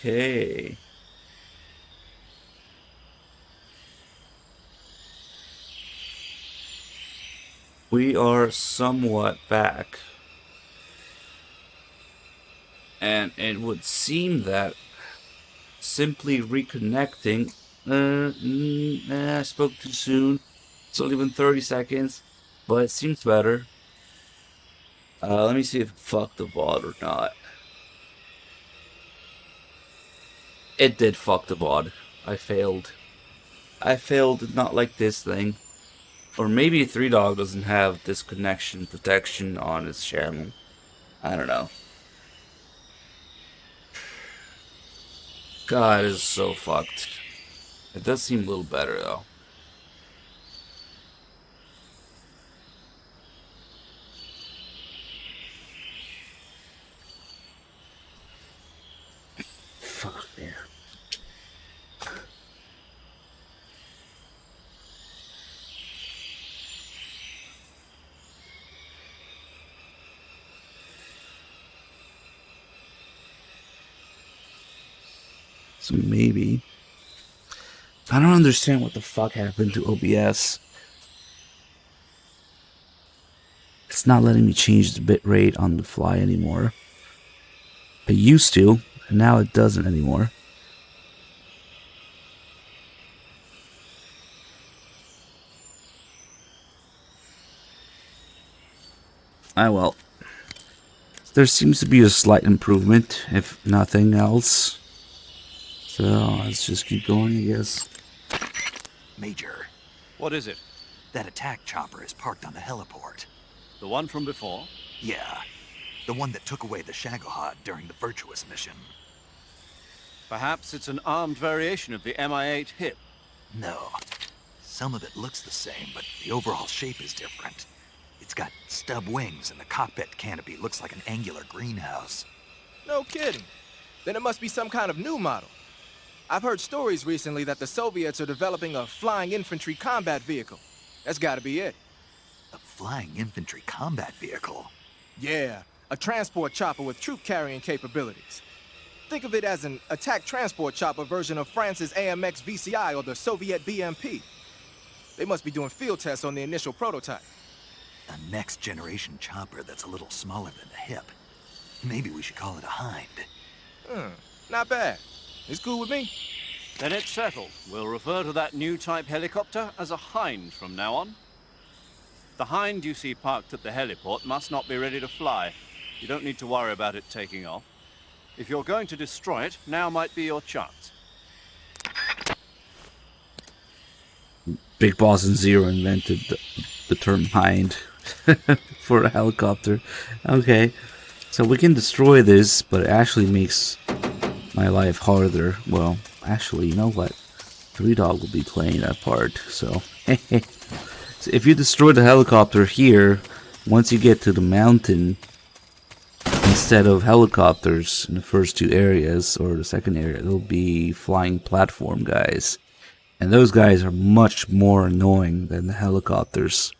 Okay. We are somewhat back. And it would seem that simply reconnecting. I spoke too soon. It's only been 30 seconds, but it seems better. Let me see if it fucked the VOD or not. It did fuck the VOD. I failed. I failed not like this thing. Or maybe Three Dog doesn't have disconnection protection on his channel. I don't know. God, it is so fucked. It does seem a little better though. Fuck, man. So maybe. I don't understand what the fuck happened to OBS. It's not letting me change the bitrate on the fly anymore. It used to, and now it doesn't anymore. Well. There seems to be a slight improvement, if nothing else. So, let's just keep going, I guess. Major, What is it? that attack chopper is parked on the heliport. The one from before? Yeah, the one that took away the Shagohod during the Virtuous mission. Perhaps it's an armed variation of the Mi-8 hip. No, some of it looks the same, but the overall shape is different. It's got stub wings and the cockpit canopy looks like an angular greenhouse. No kidding. Then it must be some kind of new model. I've heard stories recently that the Soviets are developing a flying infantry combat vehicle. That's gotta be it. A flying infantry combat vehicle? Yeah, a transport chopper with troop carrying capabilities. Think of it as an attack transport chopper version of France's AMX VCI or the Soviet BMP. They must be doing field tests on the initial prototype. A next generation chopper that's a little smaller than the hip. Maybe we should call it a Hind. Not bad. It's cool with me. Then it's settled. We'll refer to that new type helicopter as a Hind from now on. The Hind you see parked at the heliport must not be ready to fly. You don't need to worry about it taking off. If you're going to destroy it, now might be your chance. Big Boss and Zero invented the term hind for a helicopter. Okay, so we can destroy this, but it actually makes my life harder. Well, actually, you know what? Three Dog will be playing that part, so... So if you destroy the helicopter here, once you get to the mountain, instead of helicopters in the first two areas, or the second area, there'll be flying platform guys. And those guys are much more annoying than the helicopters,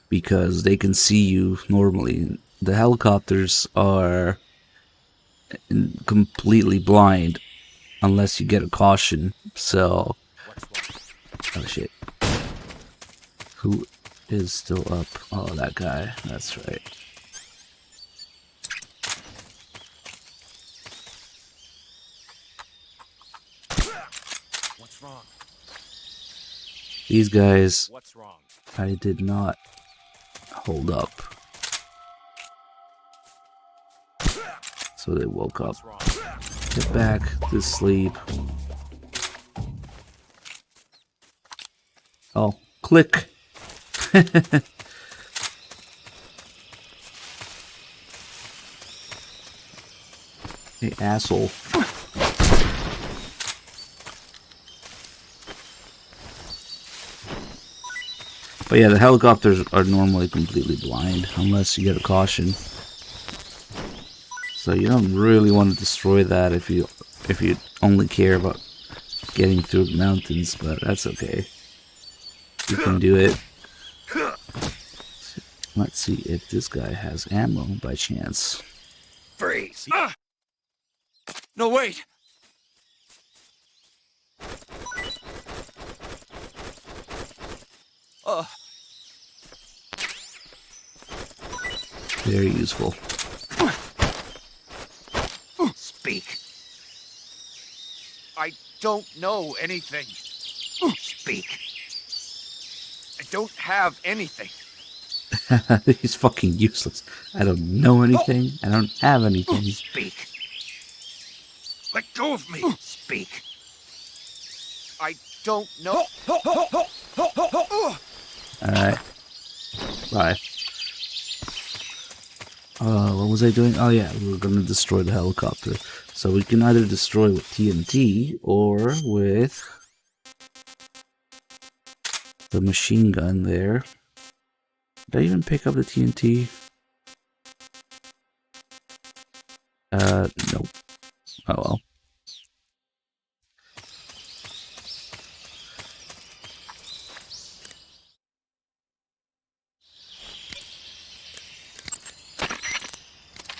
because they can see you normally. The helicopters are completely blind unless you get a caution. So, oh shit. Who is still up? Oh, that guy. That's right. What's wrong? These guys, What's wrong? I did not hold up. So they woke up. What's wrong? Get back to sleep. Oh, click. Hey, asshole. But yeah, the helicopters are normally completely blind unless you get a caution. So you don't really want to destroy that if you only care about getting through the mountains, but that's okay. You can do it. Let's see if this guy has ammo by chance. Freeze! No, wait! Very useful. Speak. I don't know anything. Speak. I don't have anything. He's fucking useless. I don't know anything. I don't have anything. Speak. Let go of me. Speak. I don't know. Alright. Bye. What was I doing? Oh yeah, we were gonna destroy the helicopter. So we can either destroy with TNT or with the machine gun there. Did I even pick up the TNT? Nope. Oh well.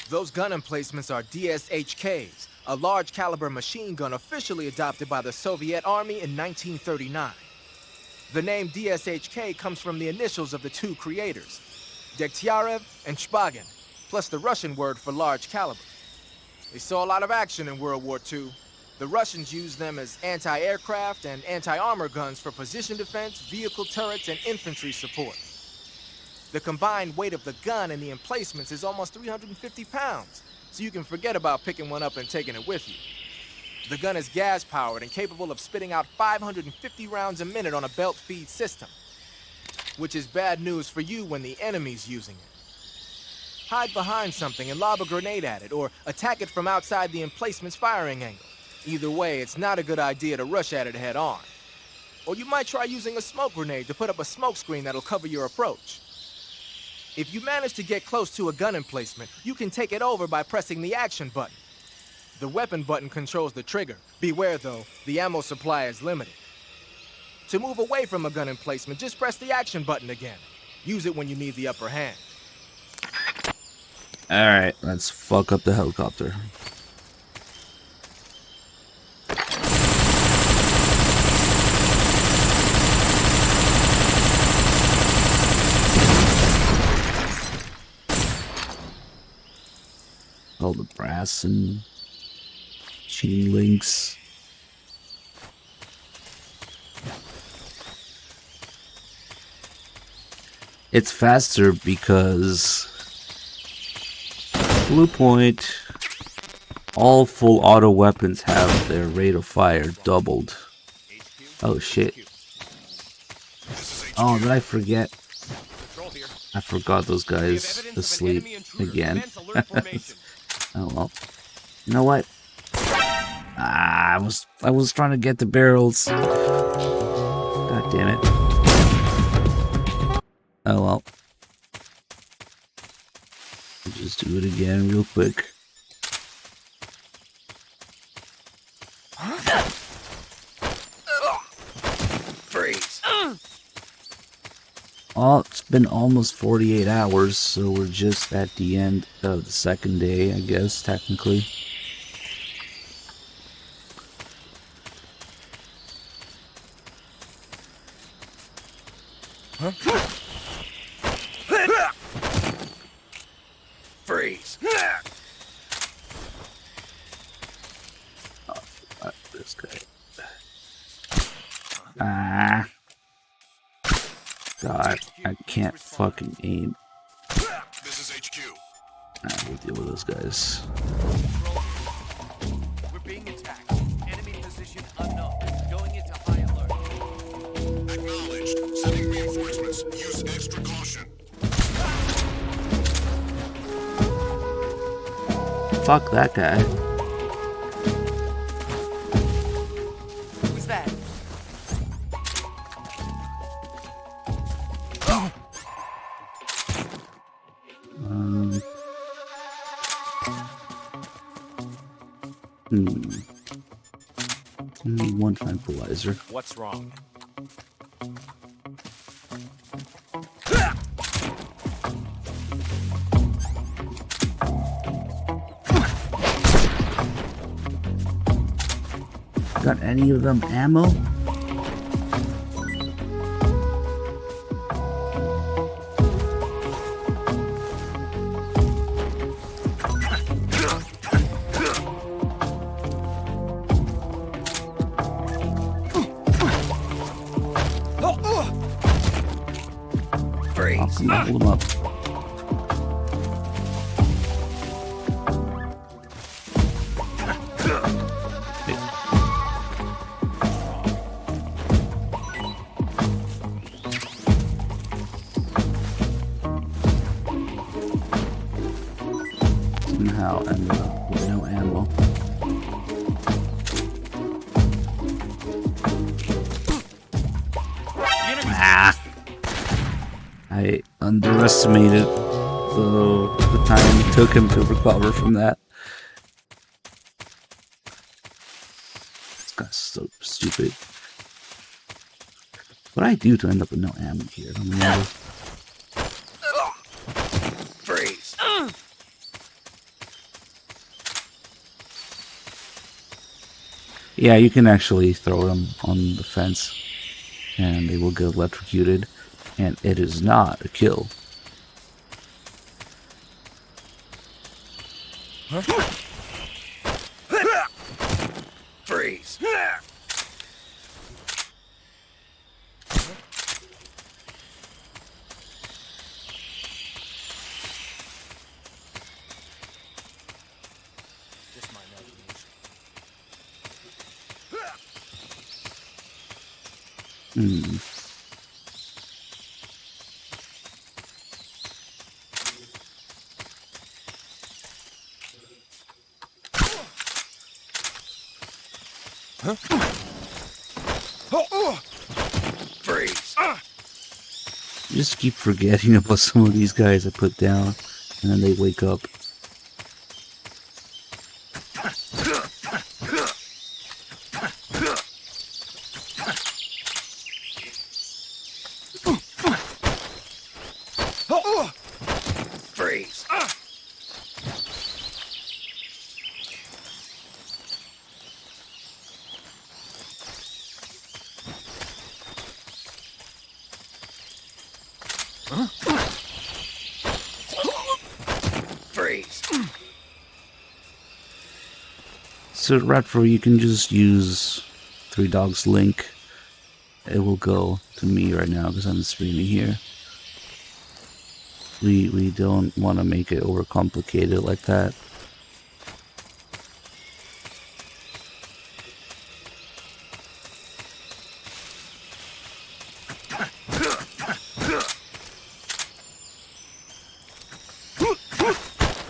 Those gun emplacements are DSHKs, a large caliber machine gun officially adopted by the Soviet Army in 1939. The name DSHK comes from the initials of the two creators, Degtyarev and Shpagin, plus the Russian word for large caliber. They saw a lot of action in World War II. The Russians used them as anti-aircraft and anti-armor guns for position defense, vehicle turrets, and infantry support. The combined weight of the gun and the emplacements is almost 350 pounds, so you can forget about picking one up and taking it with you. The gun is gas-powered and capable of spitting out 550 rounds a minute on a belt feed system, which is bad news for you when the enemy's using it. Hide behind something and lob a grenade at it, or attack it from outside the emplacement's firing angle. Either way, it's not a good idea to rush at it head on. Or you might try using a smoke grenade to put up a smoke screen that'll cover your approach. If you manage to get close to a gun emplacement, you can take it over by pressing the action button. The weapon button controls the trigger. Beware though, the ammo supply is limited. To move away from a gun emplacement, just press the action button again. Use it when you need the upper hand. Alright, let's fuck up the helicopter. All the brass and chain links. It's faster because Blue Point, all full auto weapons have their rate of fire doubled. Oh shit. Oh, did I forget? I forgot those guys asleep again. Oh well. You know what? I was trying to get the barrels. God damn it. Oh well. Just do it again real quick. Freeze! Oh, it's been almost 48 hours, so we're just at the end of the second day, I guess, technically. Freeze! This guy. Ah. God, I can't fucking aim. This is HQ. We'll deal with those guys. We're being attacked. Enemy position unknown. Going into high alert. Acknowledged. Sending reinforcements. Use extra caution. Fuck that guy. Who's that? One tranquilizer. What's wrong? Got any of them ammo? Freeze. Hold them up. Somehow ended up with no ammo. Ah! I underestimated the time it took him to recover from that. This guy's so stupid. What did I do to end up with no ammo here? I don't remember. Freeze. Yeah, you can actually throw them on the fence and they will get electrocuted, and it is not a kill. Freeze. Just my imagination. Hmm. Freeze. You just keep forgetting about some of these guys I put down, and then they wake up. Freeze. Freeze. So Ratfro, you can just use Three Dogs link. It will go to me right now because I'm streaming here. We don't want to make it overcomplicated like that.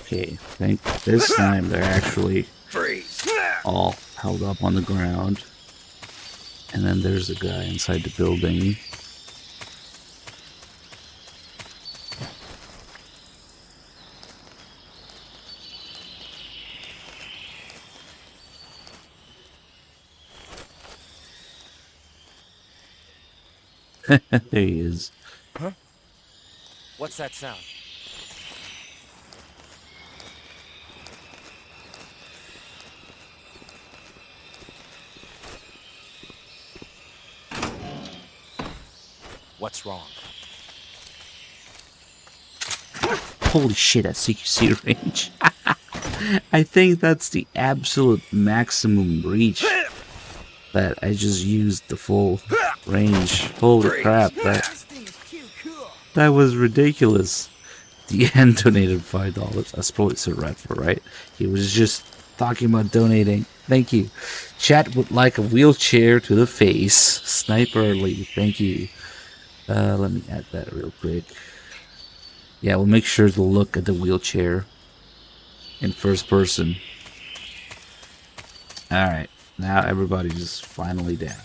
Okay, I think this time they're actually Freeze. all held up on the ground. And then there's a guy inside the building. There he is. What's that sound? What's wrong? Holy shit, at CQC range. I think that's the absolute maximum reach. That I just used the full range. Holy crap, that was ridiculous. The end donated $5. That's probably Sir Radford, right? He was just talking about donating. Thank you. Chat would like a wheelchair to the face. Sniper Lee, thank you. Let me add that real quick. Yeah, we'll make sure to look at the wheelchair in first person. Alright, now everybody's finally down.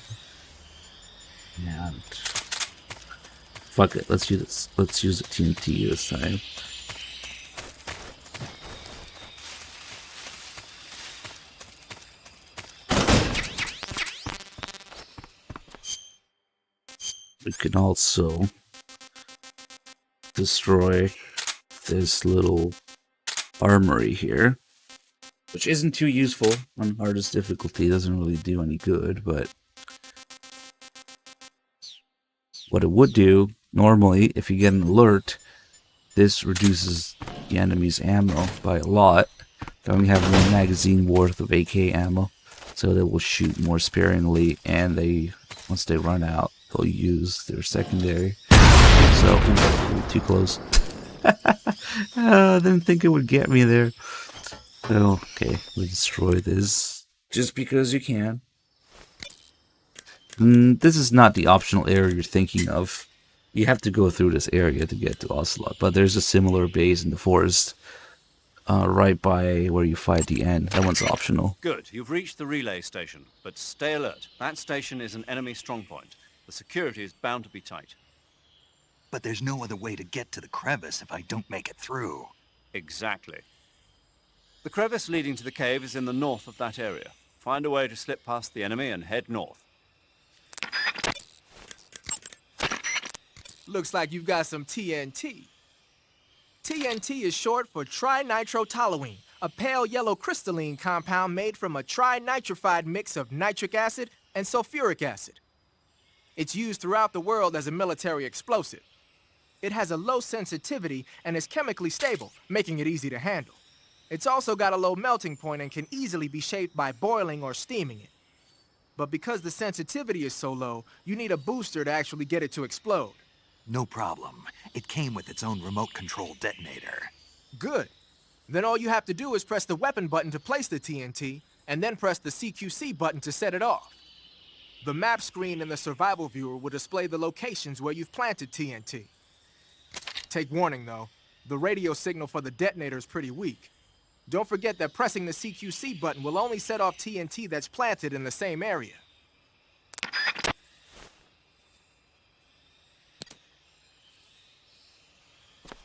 And fuck it, let's use this. Let's use the TNT this time. We can also destroy this little armory here. which isn't too useful on hardest difficulty. Doesn't really do any good, but what it would do normally, if you get an alert, this reduces the enemy's ammo by a lot. They only have 1 magazine worth of AK ammo, so they will shoot more sparingly, and once they run out, they'll use their secondary. So, ooh, too close. I didn't think it would get me there. Oh, okay, we destroy this just because you can. This is not the optional area you're thinking of. You have to go through this area to get to Ocelot, but there's a similar base in the forest right by where you fight the end. That one's optional. Good. You've reached the relay station, but stay alert. That station is an enemy strongpoint. The security is bound to be tight. But there's no other way to get to the crevice if I don't make it through. Exactly. The crevice leading to the cave is in the north of that area. Find a way to slip past the enemy and head north. Looks like you've got some TNT. TNT is short for trinitrotoluene, a pale yellow crystalline compound made from a trinitrified mix of nitric acid and sulfuric acid. It's used throughout the world as a military explosive. It has a low sensitivity and is chemically stable, making it easy to handle. It's also got a low melting point and can easily be shaped by boiling or steaming it. But because the sensitivity is so low, you need a booster to actually get it to explode. No problem. It came with its own remote control detonator. Good. Then all you have to do is press the weapon button to place the TNT, and then press the CQC button to set it off. The map screen in the survival viewer will display the locations where you've planted TNT. Take warning though, the radio signal for the detonator is pretty weak. Don't forget that pressing the CQC button will only set off TNT that's planted in the same area.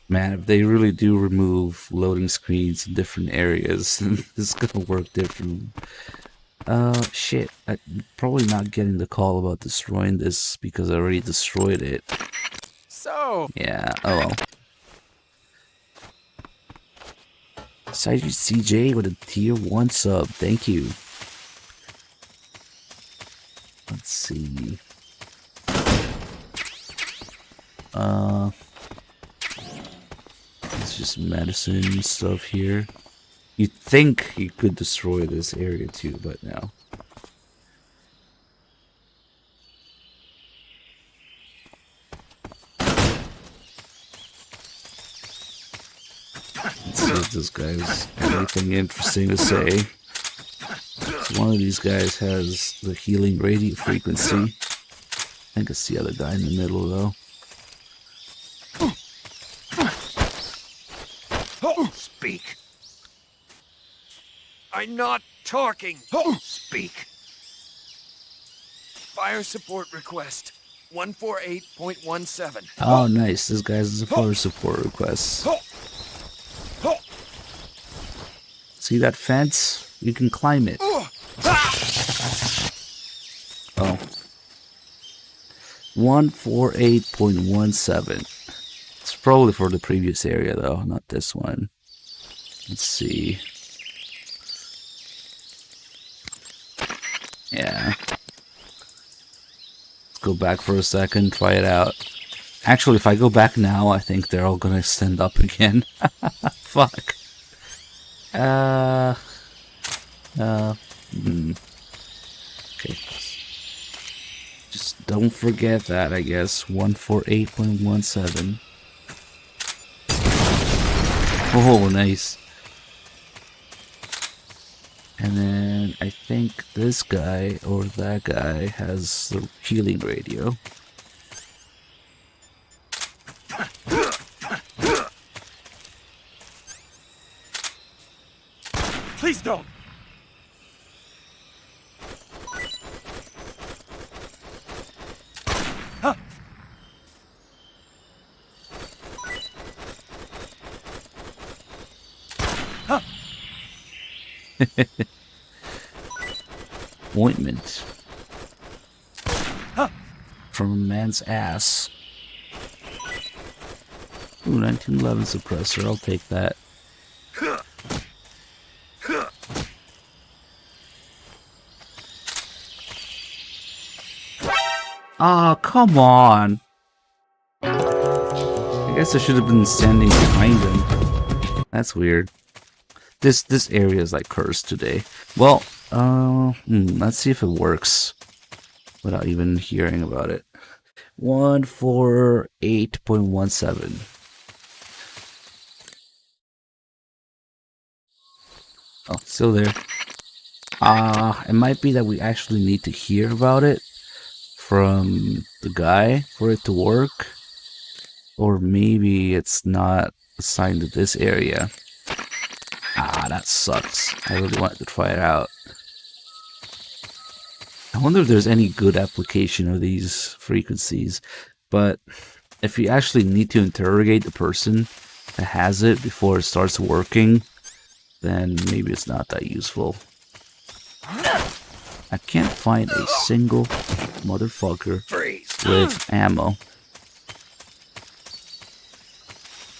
Man, if they really do remove loading screens in different areas, then this is gonna work differently. Shit. I'm probably not getting the call about destroying this because I already destroyed it. So, Yeah, oh well. Saiji CJ with a tier 1 sub. Thank you. Let's see. It's just medicine and stuff here. You'd think you could destroy this area too, but no. Let's see if this guy has anything interesting to say. So one of these guys has the healing radio frequency. I think it's the other guy in the middle though. Speak. I'm not talking. Speak. Fire support request. 148.17. Oh, nice. This guy's a fire support request. See that fence? You can climb it. Oh. 148.17. It's probably for the previous area though, not this one. Let's see. Yeah. Let's go back for a second, try it out. Actually, if I go back now, I think they're all gonna stand up again. Fuck. Okay. Just don't forget that, I guess. 148.17. Oh, nice. And then I think this guy or that guy has the healing radio. Please don't. Ointment. From a man's ass. Ooh, 1911 suppressor, I'll take that. Ah, come on. I guess I should have been standing behind him. That's weird. This area is like cursed today. Well, let's see if it works without even hearing about it. 148.17. Oh, still there. It might be that we actually need to hear about it from the guy for it to work. Or maybe it's not assigned to this area. Ah, that sucks. I really wanted to try it out. I wonder if there's any good application of these frequencies. But if you actually need to interrogate the person that has it before it starts working, then maybe it's not that useful. I can't find a single motherfucker with ammo.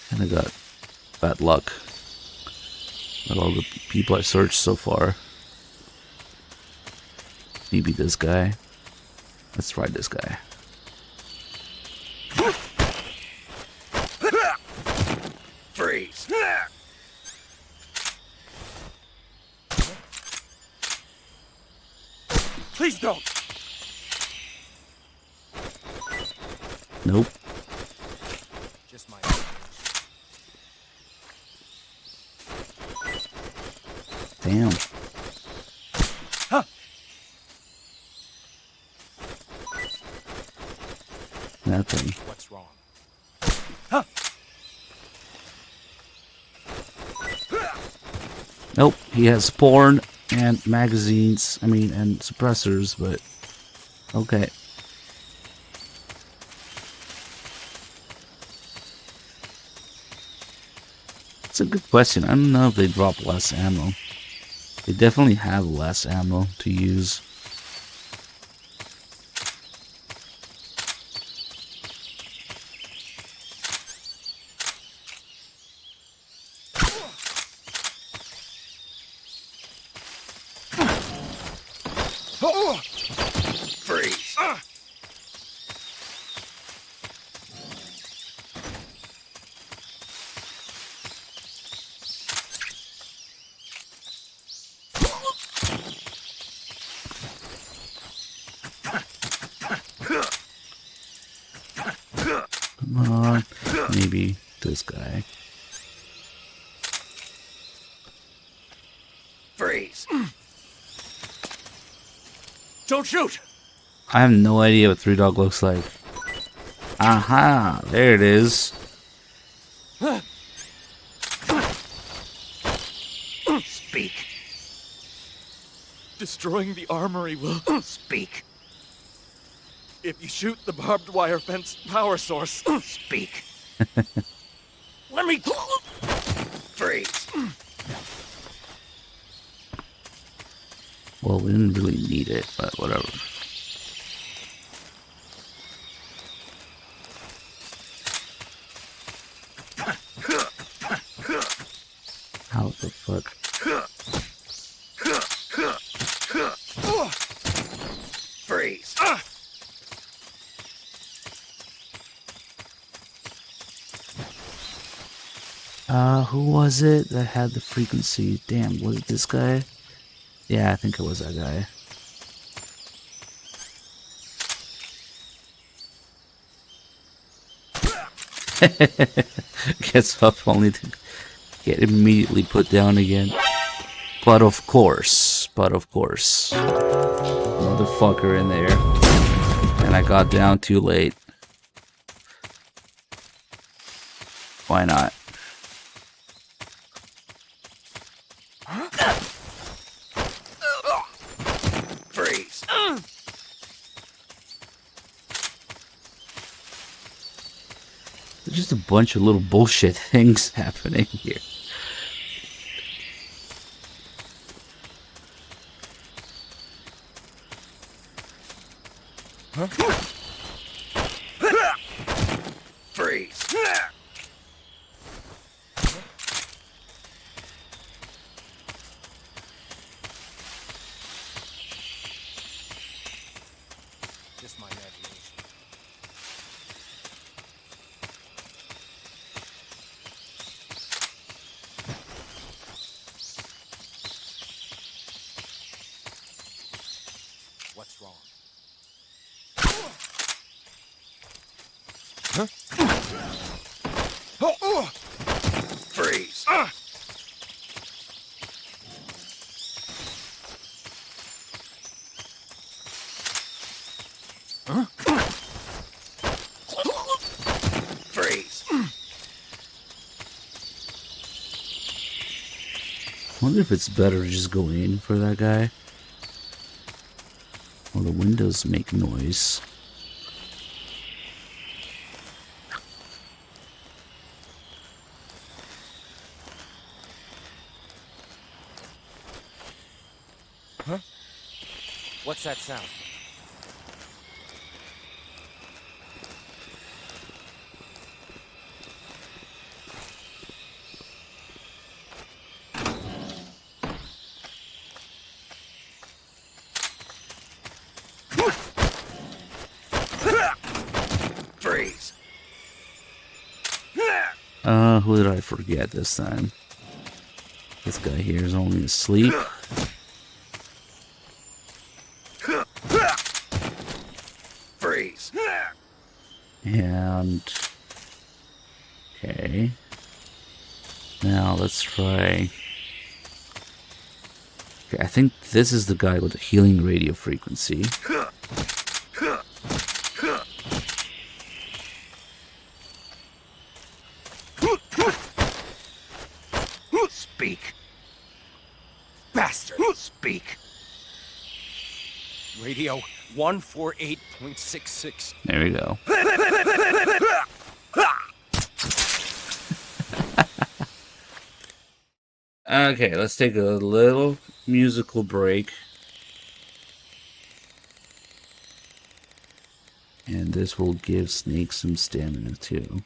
Kinda got bad luck with all the people I searched so far. Maybe this guy. Let's try this guy. Freeze! Please don't! Nope. Just my Damn. Huh. Nothing. What's wrong? Nope. He has porn and magazines. I mean, and suppressors, but okay. It's a good question. I don't know if they drop less ammo. They definitely have less ammo to use. Freeze! Come on. Maybe this guy. Freeze! Don't shoot! I have no idea what 3-Dog looks like. Aha! There it is. Speak. Destroying the armory will. Speak. If you shoot the barbed wire fence power source. Speak. Let me... Freeze. Well, we didn't really need it, but whatever. How the fuck? Freeze. Who was it that had the frequency? Damn, was it this guy? Yeah, I think it was that guy. Gets up only to get immediately put down again. But of course, motherfucker in there. And I got down too late. Why not? Freeze. There's just a bunch of little bullshit things happening here. Freeze. Just my imagination. What's wrong? Freeze! Freeze! I wonder if it's better to just go in for that guy. Well, the windows make noise. What's that sound? Freeze! Who did I forget this time? This guy here is only asleep. Freeze! And... okay. Now let's try... okay, I think this is the guy with the healing radio frequency. Speak! Bastard! Speak! Radio 148.66. There we go. Okay, let's take a little musical break. And this will give Snake some stamina too.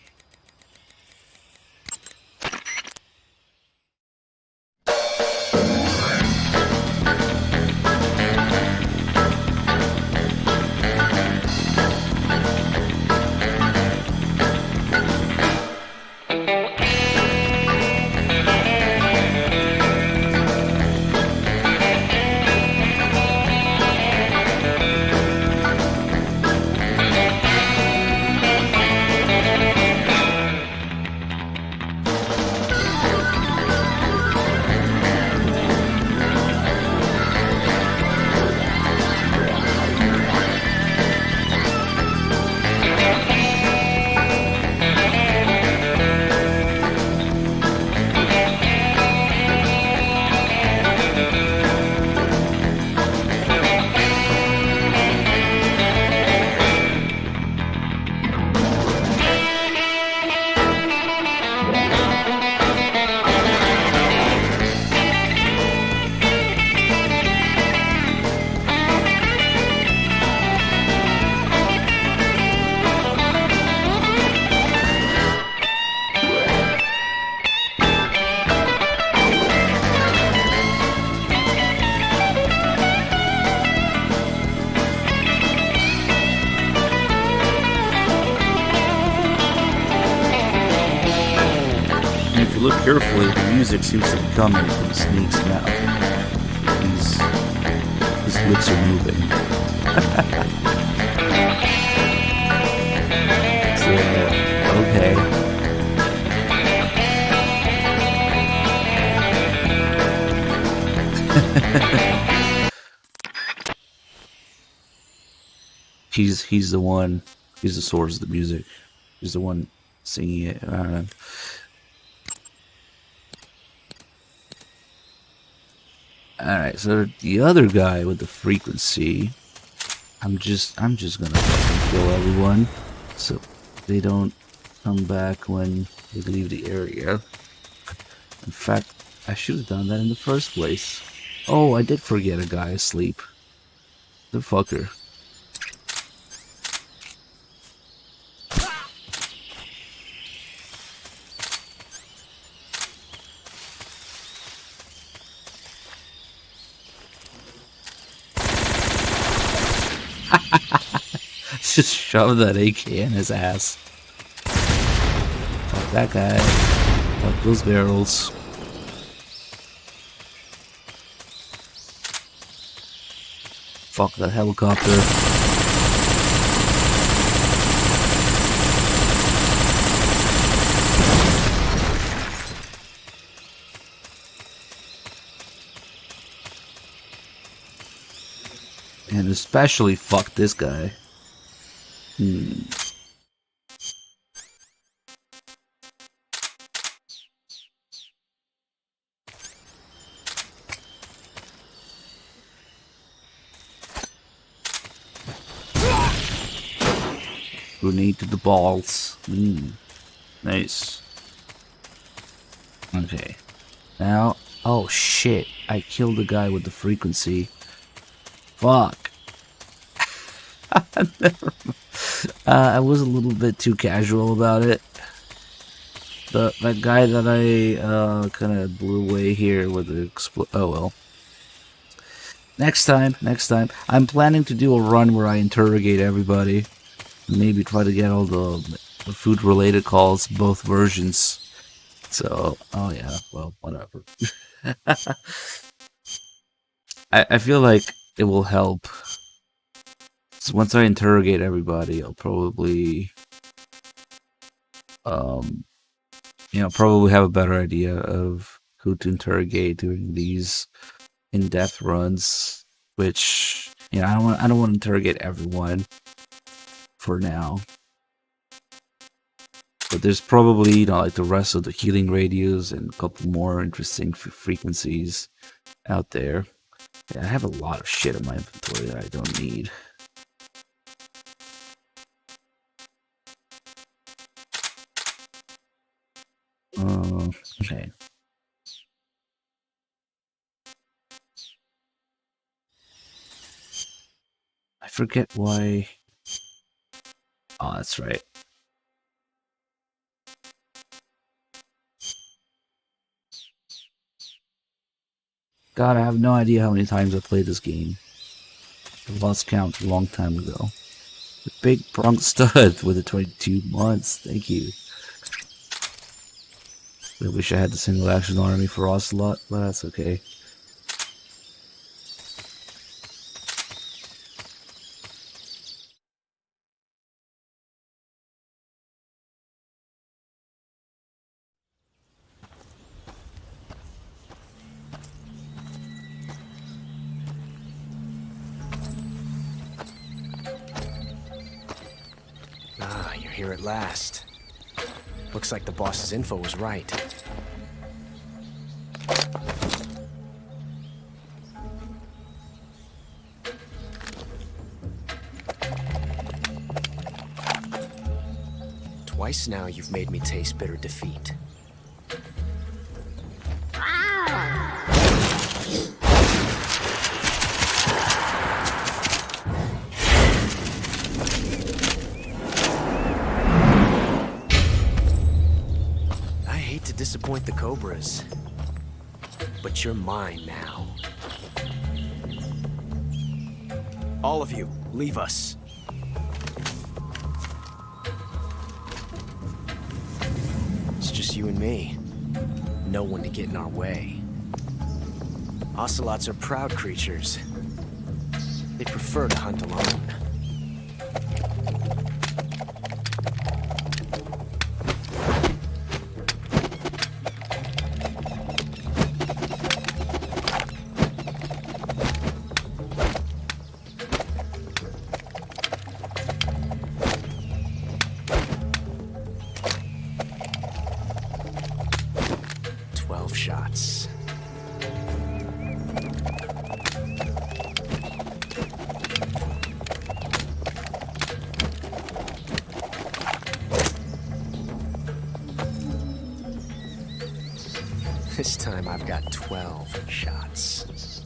Look carefully, the music seems to be coming from Sneak's mouth. His lips are moving. So, okay. He's the one. He's the source of the music. He's the one singing it. I don't know. Alright, so the other guy with the frequency, I'm just gonna fucking kill everyone so they don't come back when they leave the area. In fact, I should have done that in the first place. Oh, I did forget a guy asleep. The fucker. Just shove that AK in his ass. Fuck that guy. Fuck those barrels. Fuck that helicopter. And especially fuck this guy. Grenade to the balls. Nice. Okay. Now, oh shit. I killed the guy with the frequency. Fuck. I was a little bit too casual about it. That guy that I kind of blew away here with the oh well. Next time. I'm planning to do a run where I interrogate everybody. Maybe try to get all the food-related calls, both versions. So, oh yeah, well, whatever. I feel like it will help. So once I interrogate everybody, I'll probably, probably have a better idea of who to interrogate during these in-depth runs. Which, I don't want to interrogate everyone for now. But there's probably, like the rest of the healing radios and a couple more interesting frequencies out there. Yeah, I have a lot of shit in my inventory that I don't need. Okay. I forget why. Oh, that's right. God, I have no idea how many times I played this game. I lost count a long time ago. The big Bronx stud with the 22 months. Thank you. I wish I had the single action army for Ocelot, but that's okay. Ah, you're here at last. Looks like the boss's info was right. Twice now you've made me taste bitter defeat. Disappoint the Cobras, but you're mine now. All of you, leave us. It's just you and me. No one to get in our way. Ocelots are proud creatures. They prefer to hunt alone. Shots. This time I've got 12 shots.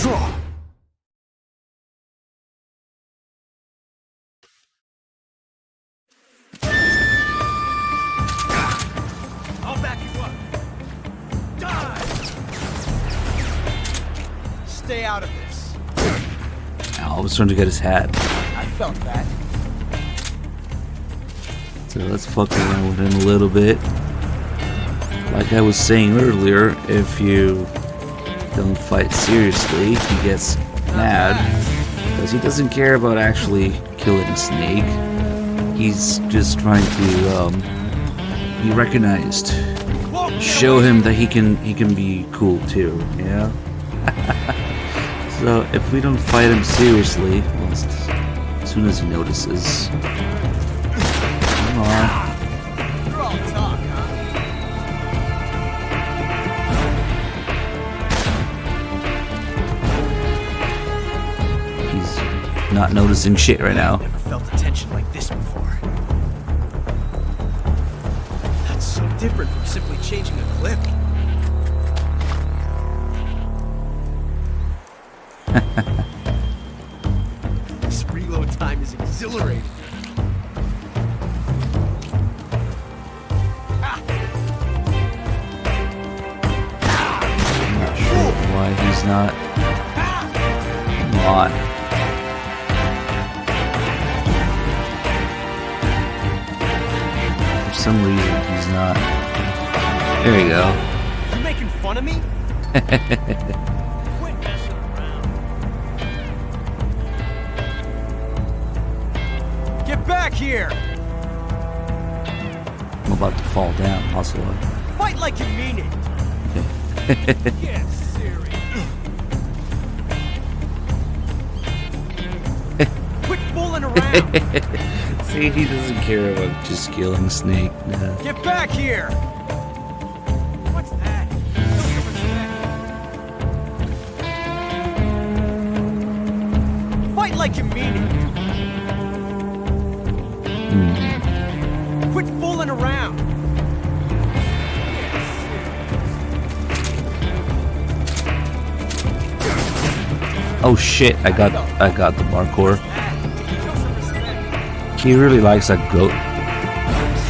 Draw! stay out of this. Ow, I was trying to get his hat. I felt that. So let's fuck around with him a little bit. Like I was saying earlier, if you don't fight seriously, he gets mad. Because he doesn't care about actually killing Snake. He's just trying to be recognized. Show him that he can be cool too, you know? So if we don't fight him seriously, well, as soon as he notices. Come on. You're all talk, huh? He's not noticing shit right now. Never felt a tension like this before. That's so different from simply changing a clip. This reload time is exhilarating. I'm not sure why he's not. Come on. For some reason, he's not. There you go. You making fun of me? Quit messing around. Get back here! I'm about to fall down, also. Fight like you mean it! Get serious. Quit fooling around! See, he doesn't care about just killing Snake. Nah. Get back here! What's that? Show some respect. Fight like you mean it! Quit fooling around! Oh shit! I got the parkour. Show some respect. He really likes that goat.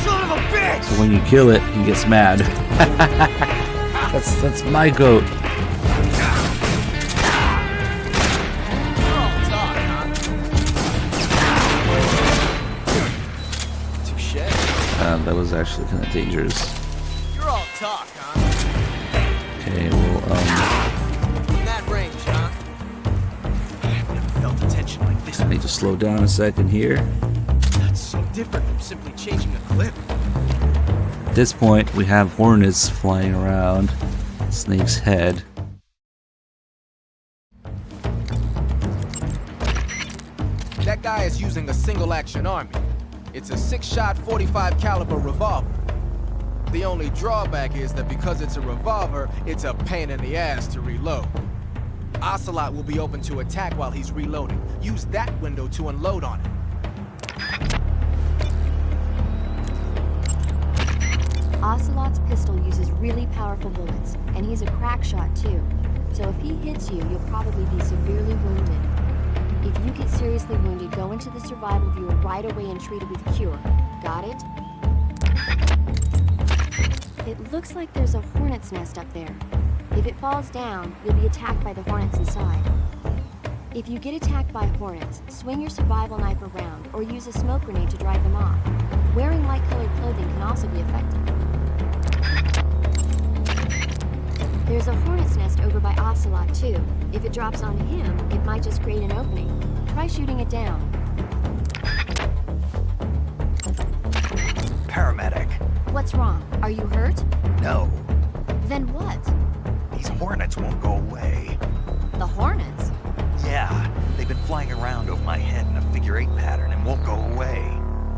Son of a bitch! So when you kill it, he gets mad. that's my goat. You're all talk, huh? Touche. That was actually kind of dangerous. You're all talk, huh? Okay, well, From that range, huh? I've never felt a tension like this. I need to slow down a second here. That's so different from simply changing a clip. At this point, we have hornets flying around Snake's head. That guy is using a single-action army. It's a 6-shot 45 caliber revolver. The only drawback is that because it's a revolver, it's a pain in the ass to reload. Ocelot will be open to attack while he's reloading. Use that window to unload on him. Ocelot's pistol uses really powerful bullets, and he's a crack shot too. So if he hits you, you'll probably be severely wounded. If you get seriously wounded, go into the survival viewer right away and treat it with cure. Got it? It looks like there's a hornet's nest up there. If it falls down, you'll be attacked by the hornets inside. If you get attacked by hornets, swing your survival knife around or use a smoke grenade to drive them off. Wearing light-colored clothing can also be effective. There's a hornet's nest over by Ocelot, too. If it drops on him, it might just create an opening. Try shooting it down. Paramedic. What's wrong? Are you hurt? No, Then what? these hornets won't go away. The hornets? Yeah, they've been flying around over my head in a figure-8 pattern and won't go away.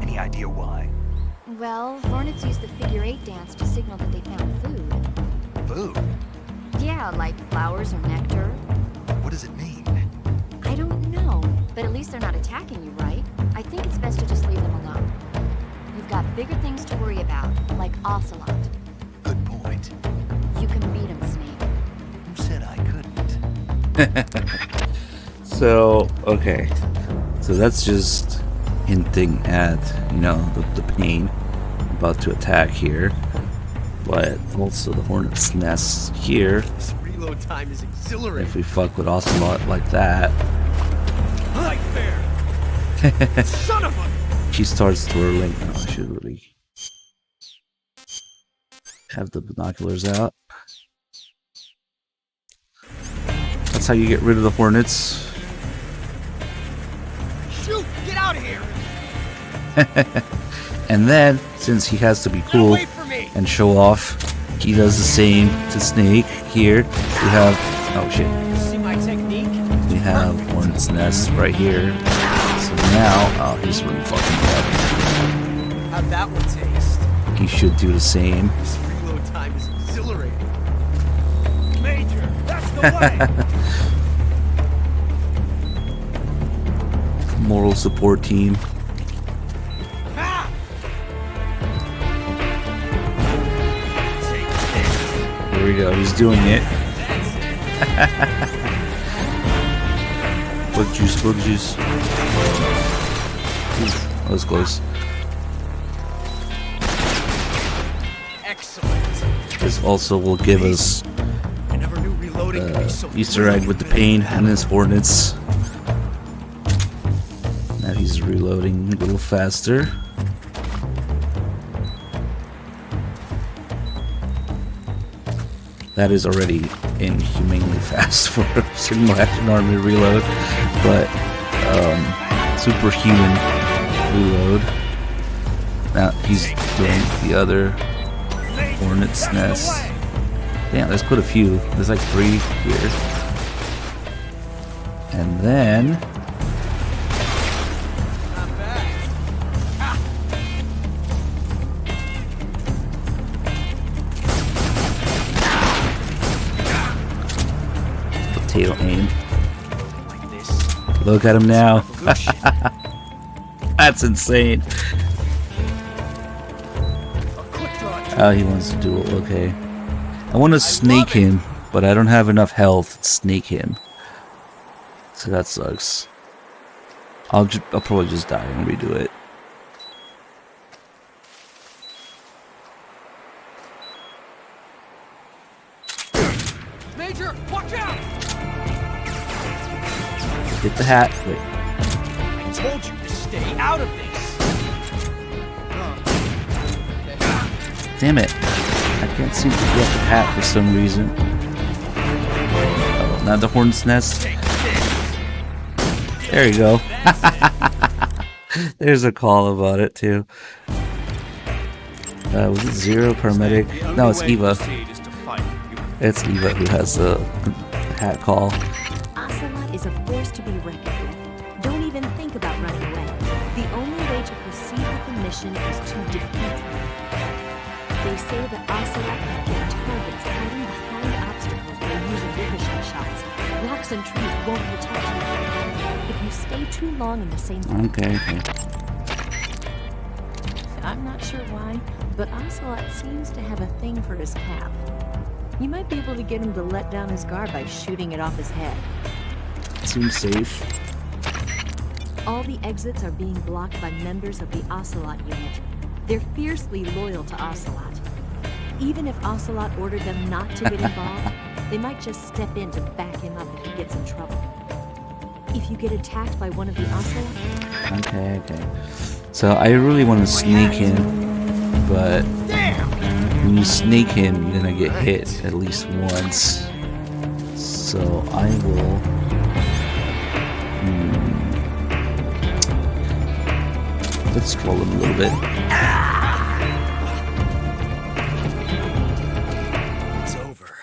Any idea why? Well, hornets use the figure-8 dance to signal that they found food. Food? Yeah, like flowers or nectar. What does it mean? I don't know, but at least they're not attacking you, right? I think it's best to just leave them alone. You've got bigger things to worry about, like Ocelot. Good point. You can beat him, Snake. Who said I couldn't? So, okay. So that's just hinting at, the pain about to attack here. But also the hornet's nest here reload time is exhilarating. If we fuck with Ocelot like that, Right there. Son of a... she starts twirling. No, I should really have the binoculars out. That's how you get rid of the Hornets. Shoot! Get out of here! And then, since he has to be cool Wait for me! and show off, he does the same to Snake. Here, we have... Oh shit. See my technique? We have Hornet's Nest right here. So now... Oh, he's really fucking up. How'd that one taste? He should do the same. This reload time is exhilarating. Major, that's the way! Moral support team. Ah! Here we go, he's doing it. Bug juice, bug juice. Oof, that was close. Excellent. This also will give us I never knew reloading could be so Easter egg with the pain and his Hornets. Now he's reloading a little faster. That is already inhumanely fast for a single action army reload, but superhuman reload. Now he's doing the other Hornet's Nest. Damn, there's quite a few. There's like 3 here. And then Not bad. potato aim. Like this. Look at him now. Revolution. That's insane. A quick draw. Oh, he wants to do it. Okay. I want to snake him, but I don't have enough health to snake him. So that sucks. I'll probably just die and redo it. Major, watch out! Get the hat. Wait. I told you to stay out of this. Damn it. I can't seem to get the hat for some reason. Oh, now the Hornet's Nest. There you go. There's a call about it too. Was it Zero Paramedic? No, it's Eva. It's Eva who has the hat call. Ocelot is a force to be reckoned with. Don't even think about running away. The only way to proceed with the mission is to defeat him. They say that Ocelot can get targets hiding behind obstacles by using ricochet shots. Rocks and trees won't protect you. If you stay too long in the same spot, Okay. I'm not sure why, but Ocelot seems to have a thing for his cap. You might be able to get him to let down his guard by shooting it off his head. Seems safe. All the exits are being blocked by members of the Ocelot unit. They're fiercely loyal to Ocelot. Even if Ocelot ordered them not to get involved, they might just step in to back him up if he gets in trouble. If you get attacked by one of the Ocelot, Okay. So I really want to sneak him, but when you sneak him, you're gonna get hit at least once. So I will. Let's troll him a little bit. It's over.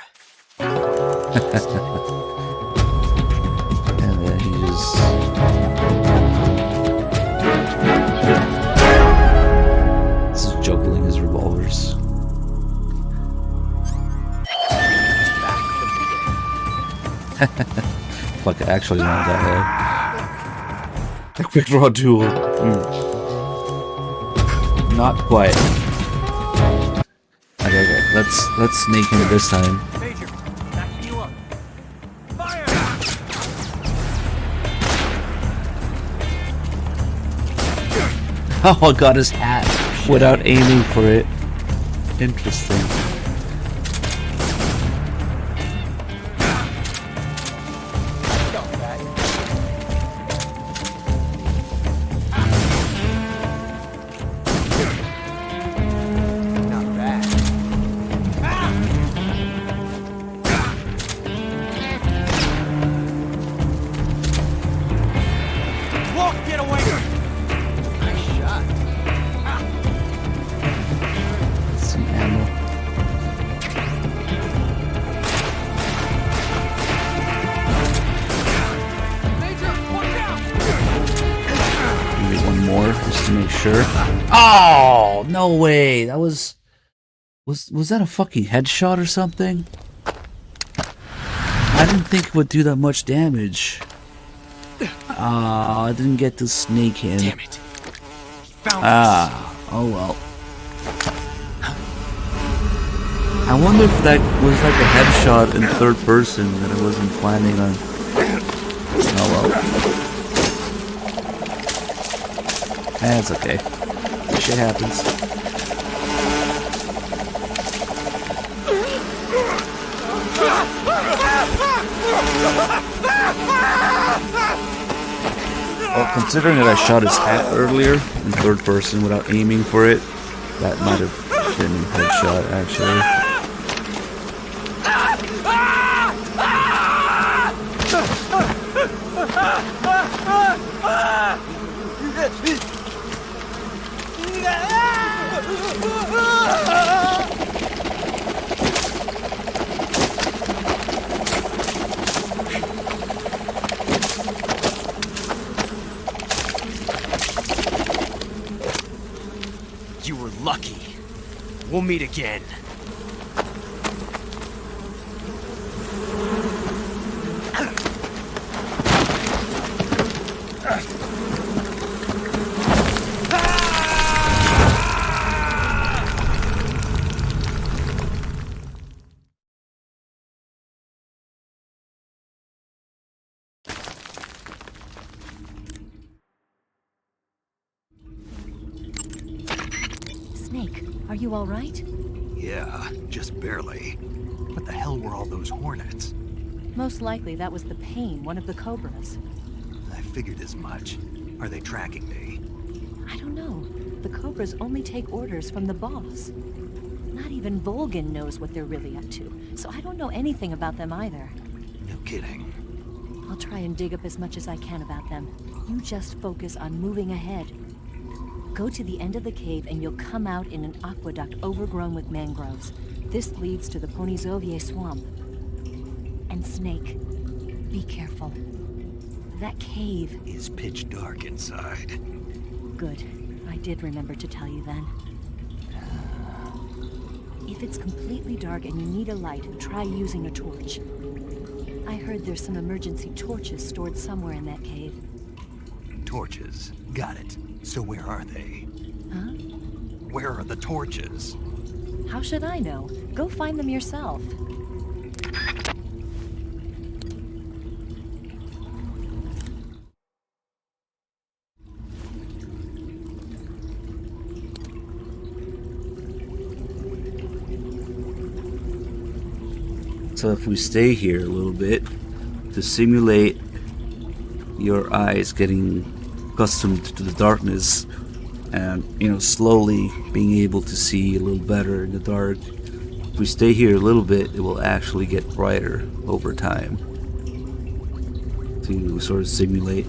And then he just. This is juggling his revolvers. Fuck, I actually want that head. A quick draw duel. Not quite. Okay. Let's sneak him this time. Major, backing you up. Fire! Oh, I got his hat without aiming for it. Interesting. sure. Oh, no way. That was that a fucking headshot or something? I didn't think it would do that much damage. I didn't get to snake him. Damn it. He found us. Oh well. I wonder if that was like a headshot in third person that I wasn't planning on. Oh well. That's okay. Shit happens. Well, considering that I shot his hat earlier in third person without aiming for it, that might have been a headshot actually. You were lucky. We'll meet again. Snake, are you all right? Yeah, just barely. What the hell were all those hornets? Most likely that was the Pain, one of the Cobras. I figured as much. Are they tracking me? I don't know. The Cobras only take orders from the boss. Not even Volgin knows what they're really up to, so I don't know anything about them either. No kidding. I'll try and dig up as much as I can about them. You just focus on moving ahead. Go to the end of the cave and you'll come out in an aqueduct overgrown with mangroves. This leads to the Ponyzovye swamp. And Snake, be careful. That cave is pitch dark inside. Good. I did remember to tell you then. If it's completely dark and you need a light, try using a torch. I heard there's some emergency torches stored somewhere in that cave. Torches. Got it. So where are they? Huh? Where are the torches? How should I know? Go find them yourself. So if we stay here a little bit to simulate your eyes getting accustomed to the darkness and, you know, slowly being able to see a little better in the dark, if we stay here a little bit, it will actually get brighter over time to sort of simulate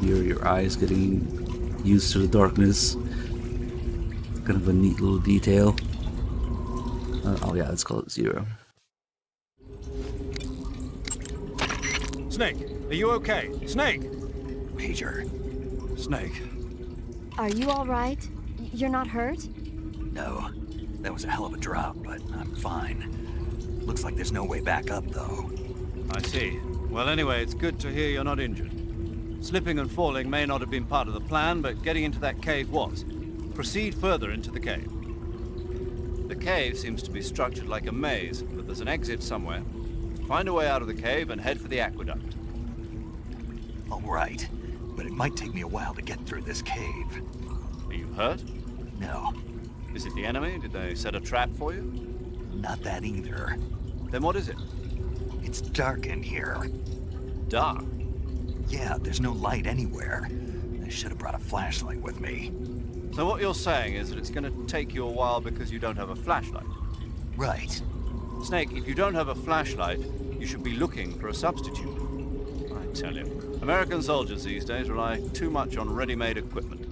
your eyes getting used to the darkness. Kind of a neat little detail. Oh yeah, let's call it 0. Snake, are you okay? Snake! Major. Snake. Are you all right? You're not hurt? No. That was a hell of a drop, but I'm fine. Looks like there's no way back up, though. I see. Well, anyway, it's good to hear you're not injured. Slipping and falling may not have been part of the plan, but getting into that cave was. Proceed further into the cave. The cave seems to be structured like a maze, but there's an exit somewhere. Find a way out of the cave and head for the aqueduct. All right, but it might take me a while to get through this cave. Are you hurt? No, Is it the enemy? Did they set a trap for you? not that either. Then what is it? It's dark in here. Dark. Yeah, there's no light anywhere. I should have brought a flashlight with me. So what you're saying is that it's going to take you a while because you don't have a flashlight. Right. Snake, if you don't have a flashlight, you should be looking for a substitute. I tell you, American soldiers these days rely too much on ready-made equipment.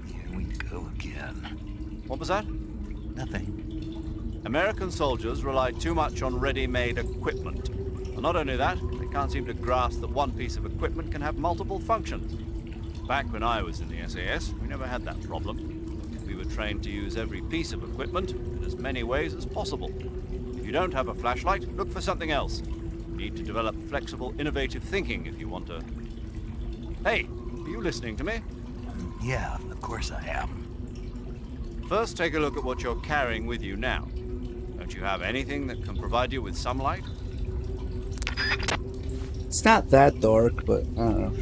Here we go again. What was that? Nothing. American soldiers rely too much on ready-made equipment. And not only that, they can't seem to grasp that one piece of equipment can have multiple functions. Back when I was in the SAS, we never had that problem. We were trained to use every piece of equipment in as many ways as possible. If you don't have a flashlight, look for something else. You need to develop flexible, innovative thinking if you want to... Hey, are you listening to me? Yeah, of course I am. First, take a look at what you're carrying with you now. Don't you have anything that can provide you with some light? It's not that dark, but I don't know.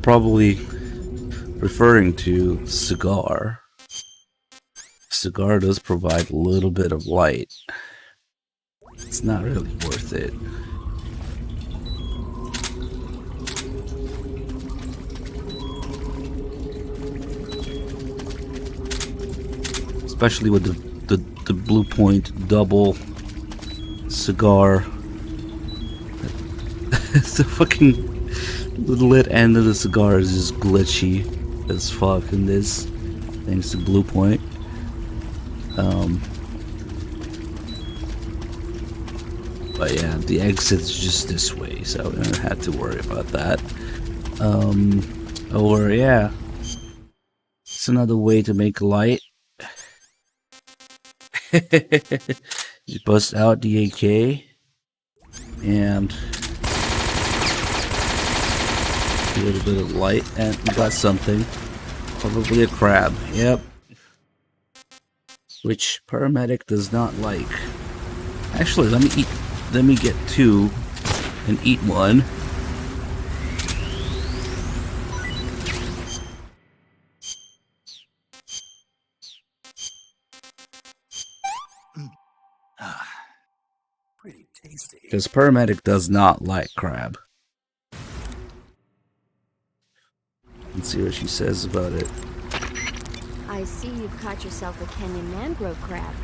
Probably referring to cigar. Cigar does provide a little bit of light. It's not really worth it. Especially with the Blue Point double cigar. The fucking lit end of the cigar is just glitchy as fuck in this, thanks to Blue Point. But yeah, the exit's just this way, so I don't have to worry about that. Or yeah, it's another way to make light. You bust out the AK and a little bit of light, and you got something. Probably a crab. Yep. Which paramedic does not like. Actually, let me get two and eat one. Pretty tasty. Because paramedic does not like crab. Let's see what she says about it. I see you've caught yourself a Kenyan mangrove crab.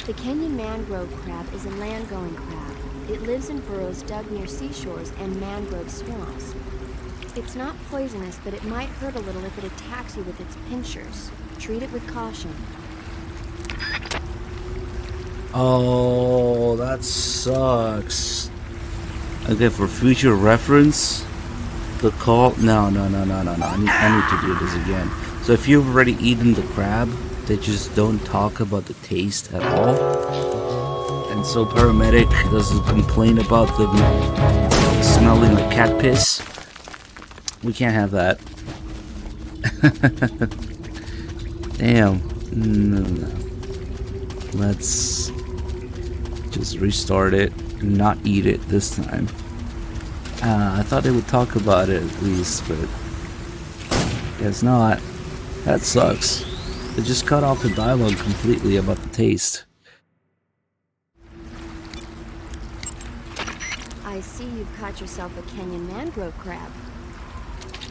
The Kenyan mangrove crab is a land-going crab. It lives in burrows dug near seashores and mangrove swamps. It's not poisonous, but it might hurt a little if it attacks you with its pinchers. Treat it with caution. Oh, that sucks. Okay, for future reference, the call... No. I need to do this again. So if you've already eaten the crab, they just don't talk about the taste at all. And so paramedic doesn't complain about them smelling like cat piss. We can't have that. Damn. No. Let's just restart it and not eat it this time. I thought they would talk about it at least, but guess not. That sucks. They just cut off the dialogue completely about the taste. I see you've caught yourself a Kenyan mangrove crab.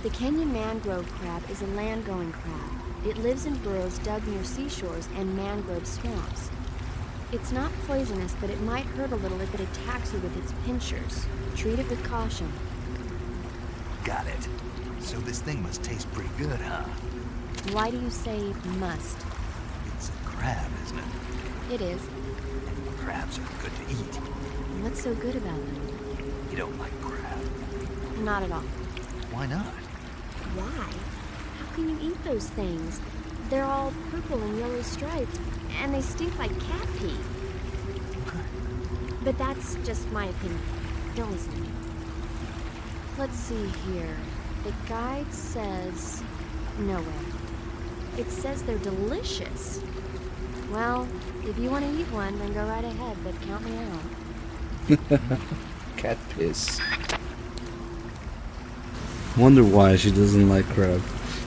The Kenyan mangrove crab is a land-going crab. It lives in burrows dug near seashores and mangrove swamps. It's not poisonous, but it might hurt a little if it attacks you with its pinchers. Treat it with caution. Got it. So this thing must taste pretty good, huh? Why do you say must? It's a crab, isn't it? It is. And crabs are good to eat. What's so good about it? You don't like crab. Not at all. Why not? Why? How can you eat those things? They're all purple and yellow striped, and they stink like cat pee. But that's just my opinion. Don't listen to me. Let's see here. The guide says... no way. It says they're delicious. Well, if you want to eat one, then go right ahead, but count me out. Cat piss. Wonder why she doesn't like crab.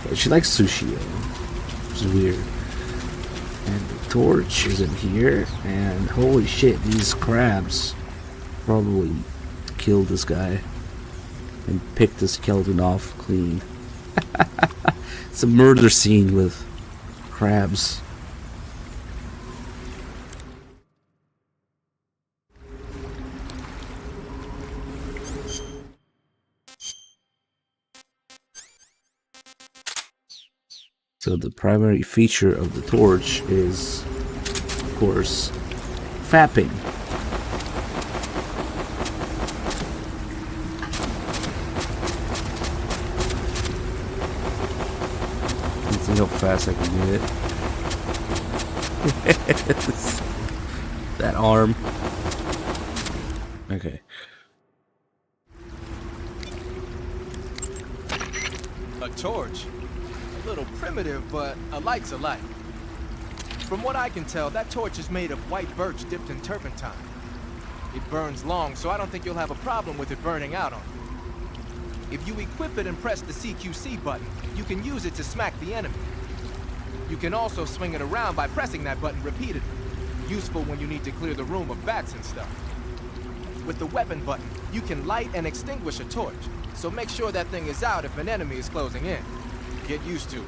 But she likes sushi though. Which is weird. And the torch isn't here. And holy shit, these crabs probably killed this guy and picked the skeleton off clean. It's a murder scene with crabs. So the primary feature of the torch is, of course, fapping. fast I can do it. That arm. Okay. A torch? A little primitive, but a light's a light. From what I can tell, that torch is made of white birch dipped in turpentine. It burns long, so I don't think you'll have a problem with it burning out on you. If you equip it and press the CQC button, you can use it to smack the enemy. You can also swing it around by pressing that button repeatedly. Useful when you need to clear the room of bats and stuff. With the weapon button, you can light and extinguish a torch, so make sure that thing is out if an enemy is closing in. Get used to it.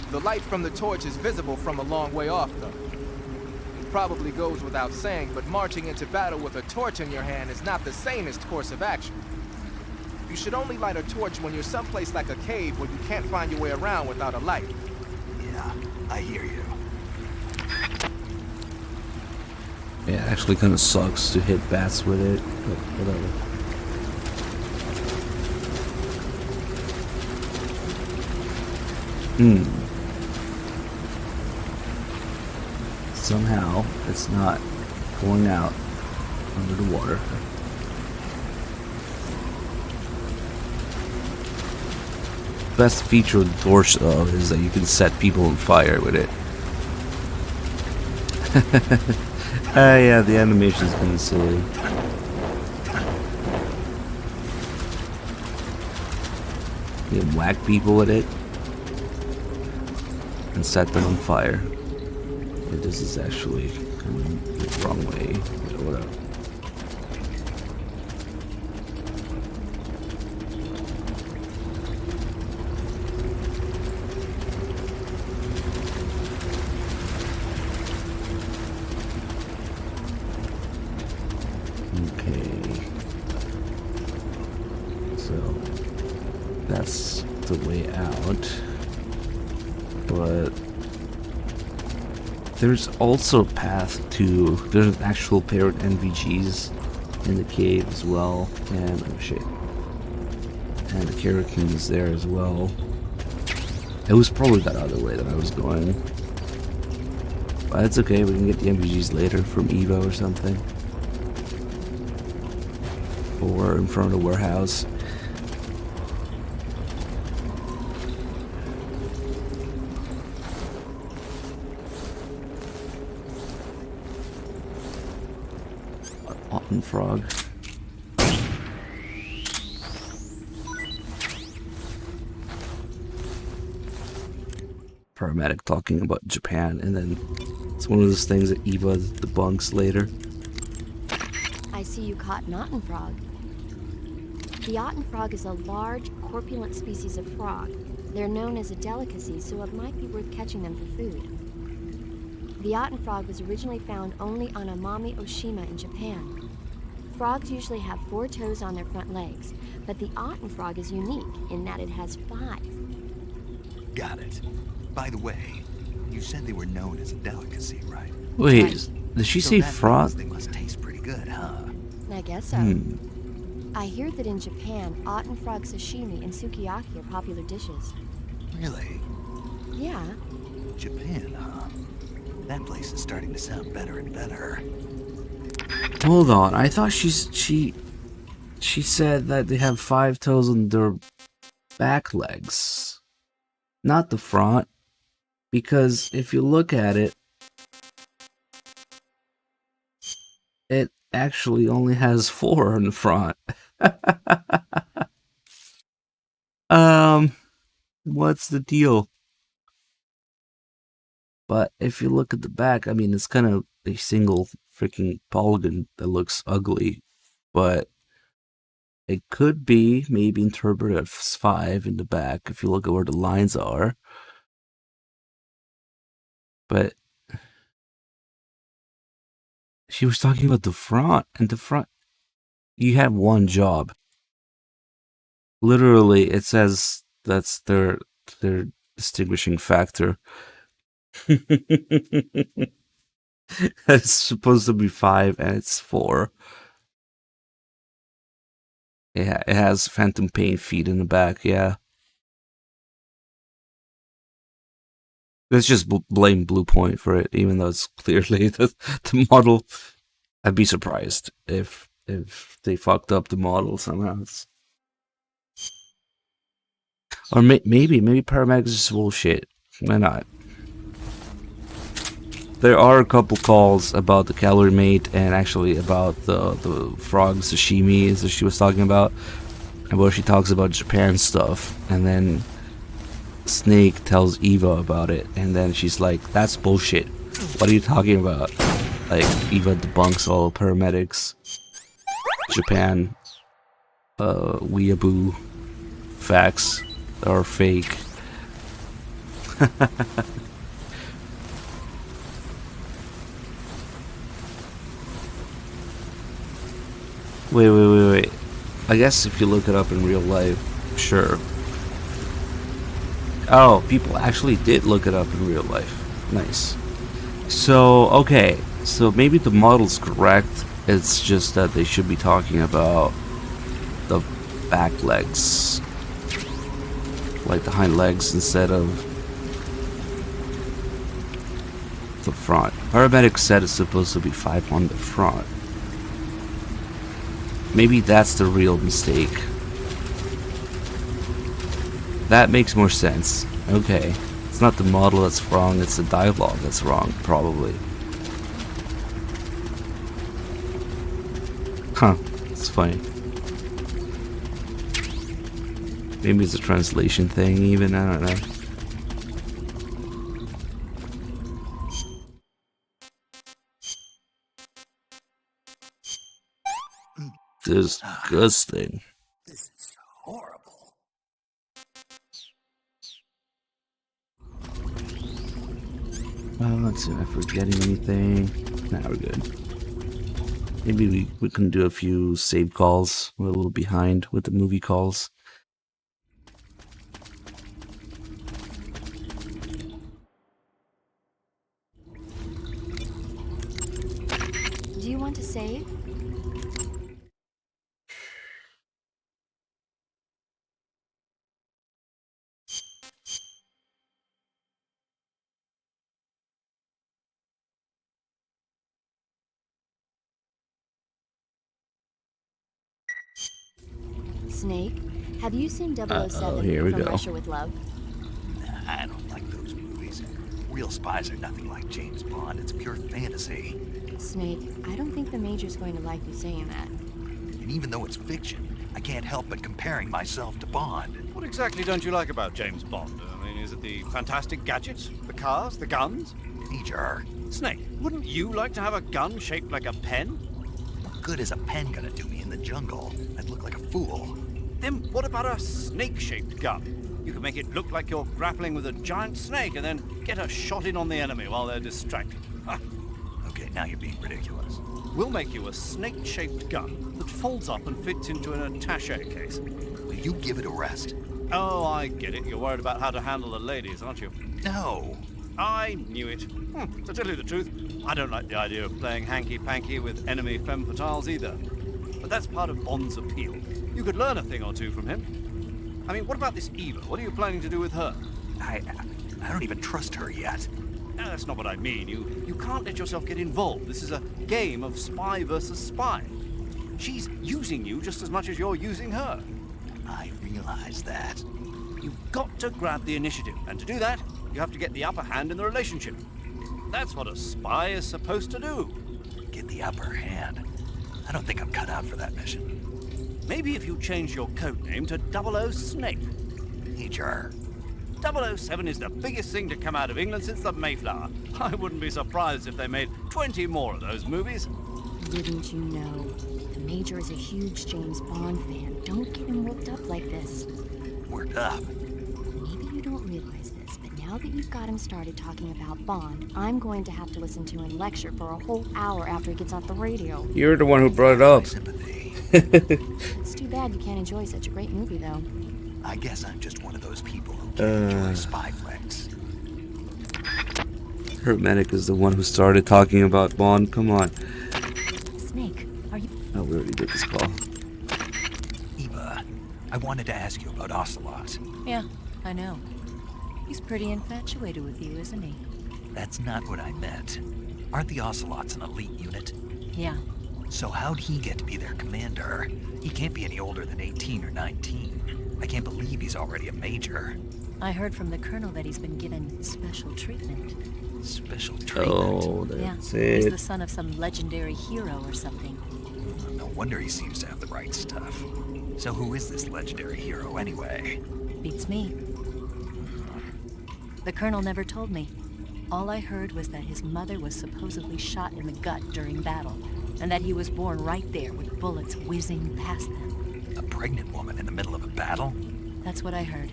The light from the torch is visible from a long way off, though. It probably goes without saying, but marching into battle with a torch in your hand is not the sanest course of action. You should only light a torch when you're someplace like a cave where you can't find your way around without a light. Yeah, I hear you. Yeah, it actually kind of sucks to hit bats with it, but whatever. Somehow, it's not going out under the water. Best feature of the torch, though, is that you can set people on fire with it. Yeah, the animation's kind of silly. You can whack people with it and set them on fire. Yeah, this is actually kind of the wrong way. Yeah, whatever. That's the way out, but there's also a path to, there's an actual pair of NVGs in the cave as well, and oh shit, and the Carrot King is there as well. It was probably that other way that I was going, but it's okay, we can get the NVGs later from Evo or something, or in front of the warehouse. Frog. Paramedic talking about Japan, and then it's one of those things that Eva debunks later. I see you caught an Otten frog. The Otten frog is a large, corpulent species of frog. They're known as a delicacy, so it might be worth catching them for food. The Otten frog was originally found only on Amami Oshima in Japan. Frogs usually have 4 toes on their front legs, but the Otten frog is unique in that it has 5. Got it. By the way, you said they were known as a delicacy, right? Wait, Right. did she So say that frog? means they must taste pretty good, huh? I guess so. I hear that in Japan, Otten frog sashimi and sukiyaki are popular dishes. Really? Yeah, Japan, huh? That place is starting to sound better and better. Hold on, I thought she said that they have 5 toes on their back legs, not the front. Because if you look at it, it actually only has 4 on the front. What's the deal? But if you look at the back, I mean, it's kind of a single freaking polygon that looks ugly, but it could be maybe interpreted as 5 in the back if you look at where the lines are. But she was talking about the front, and the front, you have one job. Literally, it says that's their distinguishing factor. It's supposed to be 5 and it's 4. Yeah, it has phantom pain feet in the back, yeah. Let's just blame Blue Point for it, even though it's clearly the model. I'd be surprised if they fucked up the model somehow. Or maybe paramedics is bullshit. Why not? There are a couple calls about the calorie mate and actually about the frog sashimi that she was talking about, and where she talks about Japan stuff, and then Snake tells Eva about it, and then she's like, "That's bullshit. What are you talking about?" Like, Eva debunks all paramedics, Japan, weeaboo facts are fake. Wait. I guess if you look it up in real life, sure. Oh, people actually did look it up in real life. Nice. So, okay. So maybe the model's correct. It's just that they should be talking about the back legs. Like the hind legs instead of the front. Paramedic said it's supposed to be 5 on the front. Maybe that's the real mistake. That makes more sense. Okay. It's not the model that's wrong, it's the dialogue that's wrong, probably. Huh. It's funny. Maybe it's a translation thing even, I don't know. Disgusting. This is horrible. Let's see if I'm forgetting anything. Nah, we're good. Maybe we can do a few save calls. We're a little behind with the movie calls. Do you want to save? Snake, have you seen 007 here we from go. Russia with Love? Nah, I don't like those movies. Real spies are nothing like James Bond. It's pure fantasy. Snake, I don't think the Major's going to like you saying that. And even though it's fiction, I can't help but comparing myself to Bond. What exactly don't you like about James Bond? I mean, is it the fantastic gadgets, the cars, the guns? Major, Snake, wouldn't you like to have a gun shaped like a pen? what good is a pen gonna do me in the jungle? I'd look like a fool. Then what about a snake-shaped gun? You could make it look like you're grappling with a giant snake and then get a shot in on the enemy while they're distracted. Okay, now you're being ridiculous. We'll make you a snake-shaped gun that folds up and fits into an attaché case. Will you give it a rest? Oh, I get it. You're worried about how to handle the ladies, aren't you? No. I knew it. To tell you the truth, I don't like the idea of playing hanky-panky with enemy femme fatales either. But that's part of Bond's appeal. You could learn a thing or two from him. I mean, what about this Eva? What are you planning to do with her? I don't even trust her yet. No, that's not what I mean. You can't let yourself get involved. This is a game of spy versus spy. She's using you just as much as you're using her. I realize that. You've got to grab the initiative, and to do that, you have to get the upper hand in the relationship. That's what a spy is supposed to do. Get the upper hand. I don't think I'm cut out for that mission. Maybe if you change your code name to 00 Snake. Major. 007 is the biggest thing to come out of England since the Mayflower. I wouldn't be surprised if they made 20 more of those movies. Didn't you know? The Major is a huge James Bond fan. Don't get him worked up like this. Worked up. Maybe you don't realize this, but now that you've got him started talking about Bond, I'm going to have to listen to him lecture for a whole hour after he gets off the radio. You're the one who brought it up. My sympathy. It's too bad you can't enjoy such a great movie, though. I guess I'm just one of those people who can't enjoy spy flicks. Hermetic is the one who started talking about Bond. Come on. Snake, are you... Oh, we already did this call. Eva, I wanted to ask you about Ocelot. Yeah, I know. He's pretty infatuated with you, isn't he? That's not what I meant. Aren't the Ocelots an elite unit? Yeah. So how'd he get to be their commander? He can't be any older than 18 or 19. I can't believe he's already a major. I heard from the colonel that he's been given special treatment. Special treatment? Oh, Yeah, that's he's it. the son of some legendary hero or something. No wonder he seems to have the right stuff. So who is this legendary hero anyway? Beats me. The colonel never told me. All I heard was that his mother was supposedly shot in the gut during battle, and that he was born right there with bullets whizzing past them. A pregnant woman in the middle of a battle? That's what I heard.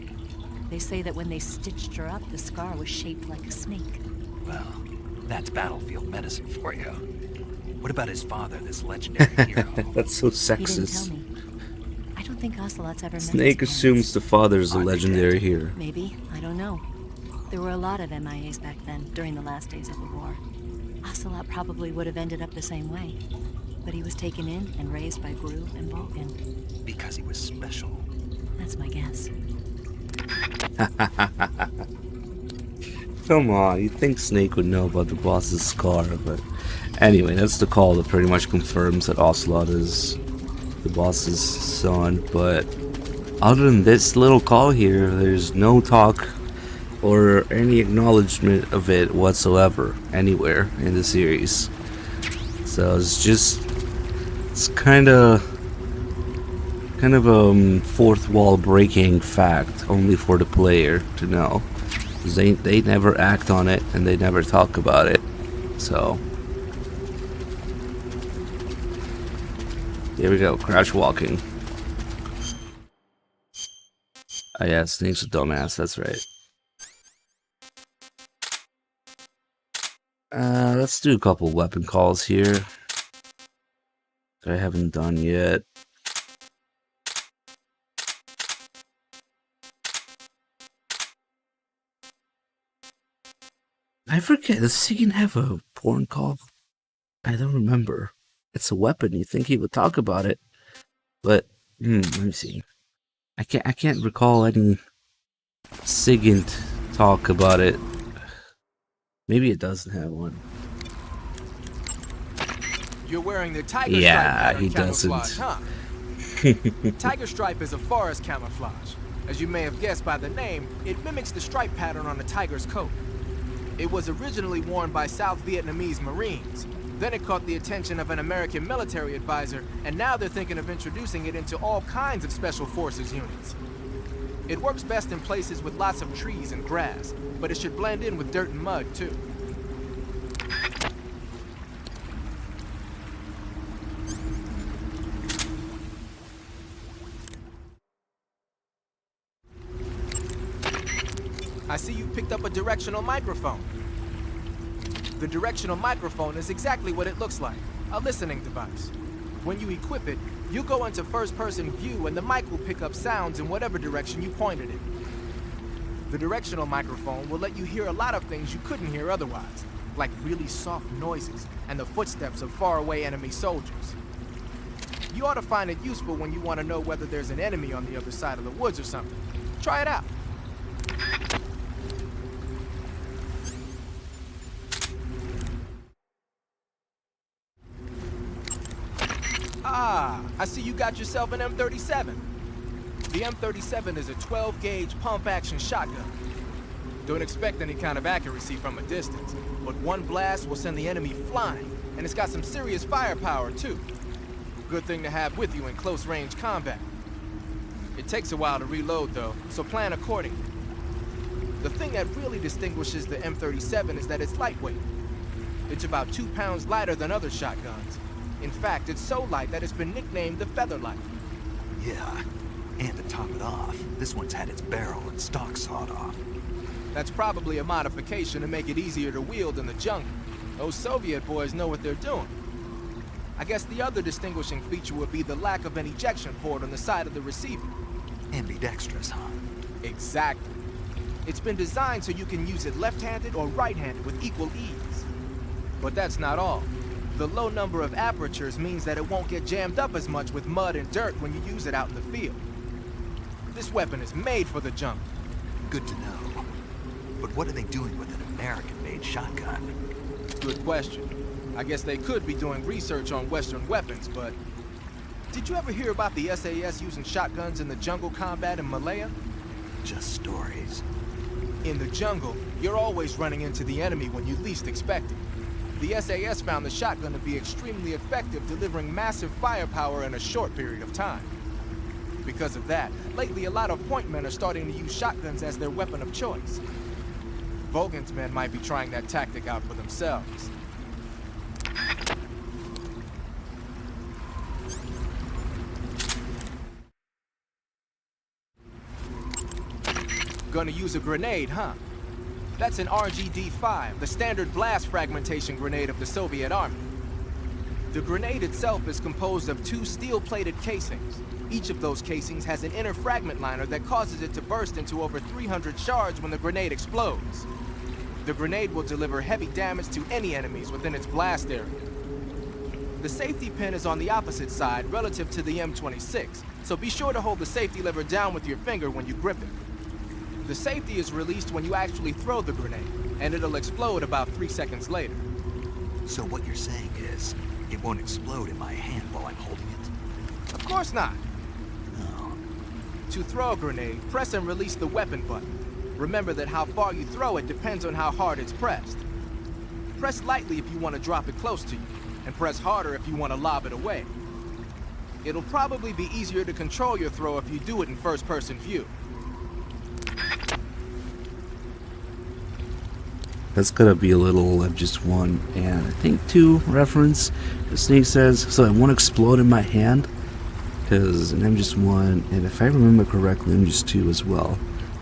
They say that when they stitched her up, the scar was shaped like a snake. Well, that's battlefield medicine for you. What about his father, this legendary hero? That's so He didn't tell sexist. me. I don't think Ocelot's ever met Snake his assumes the father's a Aren't they legendary dead? hero. Maybe. I don't know. There were a lot of MIAs back then, during the last days of the war. Ocelot probably would have ended up the same way. But he was taken in and raised by Gru and Vulcan. Because he was special. That's my guess. Come on, you'd think Snake would know about the boss's scar, but anyway, that's the call that pretty much confirms that Ocelot is the boss's son. But other than this little call here, there's no talk or any acknowledgement of it whatsoever anywhere in the series. So it's kind of fourth wall breaking fact only for the player to know. 'Cause they never act on it and they never talk about it. So here we go, crouch walking. Oh yeah, Snake's a dumbass, that's right. Let's do a couple weapon calls here that I haven't done yet. I forget, does Sigyn have a porn call? I don't remember. It's a weapon, you think he would talk about it. But, let me see. I can't recall any Sigyn talk about it. Maybe it doesn't have one. You're wearing the tiger Yeah, stripe he camouflage, doesn't. huh? Tiger stripe is a forest camouflage. As you may have guessed by the name, it mimics the stripe pattern on a tiger's coat. It was originally worn by South Vietnamese Marines. Then it caught the attention of an American military advisor, and now they're thinking of introducing it into all kinds of special forces units. It works best in places with lots of trees and grass, but it should blend in with dirt and mud too. I see you picked up a directional microphone. The directional microphone is exactly what it looks like, a listening device. When you equip it, you go into first-person view and the mic will pick up sounds in whatever direction you pointed it. The directional microphone will let you hear a lot of things you couldn't hear otherwise, like really soft noises and the footsteps of faraway enemy soldiers. You ought to find it useful when you want to know whether there's an enemy on the other side of the woods or something. Try it out. Ah, I see you got yourself an M37. The M37 is a 12-gauge pump-action shotgun. Don't expect any kind of accuracy from a distance, but one blast will send the enemy flying, and it's got some serious firepower, too. Good thing to have with you in close-range combat. It takes a while to reload, though, so plan accordingly. The thing that really distinguishes the M37 is that it's lightweight. It's about 2 pounds lighter than other shotguns. In fact, it's so light that it's been nicknamed the Featherlight. Yeah, and to top it off, this one's had its barrel and stock sawed off. That's probably a modification to make it easier to wield in the jungle. Those Soviet boys know what they're doing. I guess the other distinguishing feature would be the lack of an ejection port on the side of the receiver. Ambidextrous, huh? Exactly. It's been designed so you can use it left-handed or right-handed with equal ease. But that's not all. The low number of apertures means that it won't get jammed up as much with mud and dirt when you use it out in the field. This weapon is made for the jungle. Good to know. But what are they doing with an American-made shotgun? Good question. I guess they could be doing research on Western weapons, but... Did you ever hear about the SAS using shotguns in the jungle combat in Malaya? Just stories. In the jungle, you're always running into the enemy when you least expect it. The SAS found the shotgun to be extremely effective, delivering massive firepower in a short period of time. Because of that, lately a lot of point men are starting to use shotguns as their weapon of choice. Vogan's men might be trying that tactic out for themselves. Gonna use a grenade, huh? That's an RGD-5, the standard blast fragmentation grenade of the Soviet Army. The grenade itself is composed of 2 steel-plated casings. Each of those casings has an inner fragment liner that causes it to burst into over 300 shards when the grenade explodes. The grenade will deliver heavy damage to any enemies within its blast area. The safety pin is on the opposite side relative to the M26, so be sure to hold the safety lever down with your finger when you grip it. The safety is released when you actually throw the grenade, and it'll explode about 3 seconds later. So what you're saying is, it won't explode in my hand while I'm holding it? Of course not. No. To throw a grenade, press and release the weapon button. Remember that how far you throw it depends on how hard it's pressed. Press lightly if you want to drop it close to you, and press harder if you want to lob it away. It'll probably be easier to control your throw if you do it in first-person view. That's gonna be a little just 1 and I think 2 reference. The Snake says, so it won't explode in my hand? Because an MGS1, and if I remember correctly, MGS2 as well,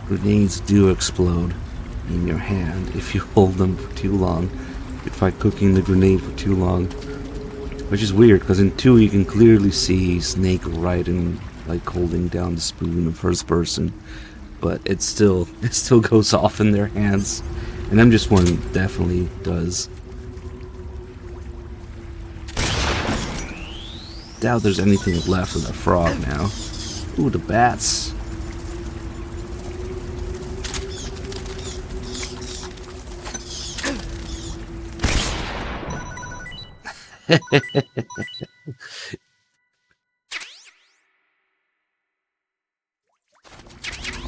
grenades do explode in your hand if you hold them for too long. If I cooking the grenade for too long. Which is weird, because in 2 you can clearly see Snake right in, like, holding down the spoon in first person. But it still goes off in their hands. And MGS1 definitely does. Doubt there's anything left of the frog now. Ooh, the bats.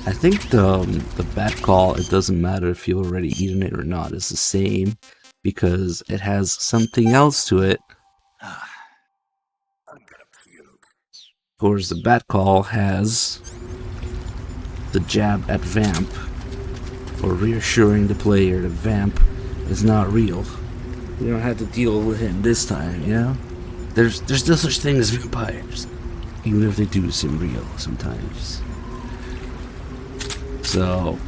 I think the bat call, it doesn't matter if you've already eaten it or not, it's the same because it has something else to it. Of course, the bat call has the jab at Vamp, or reassuring the player that Vamp is not real. You don't have to deal with him this time, you know? There's no such thing as vampires, even if they do seem real sometimes. So,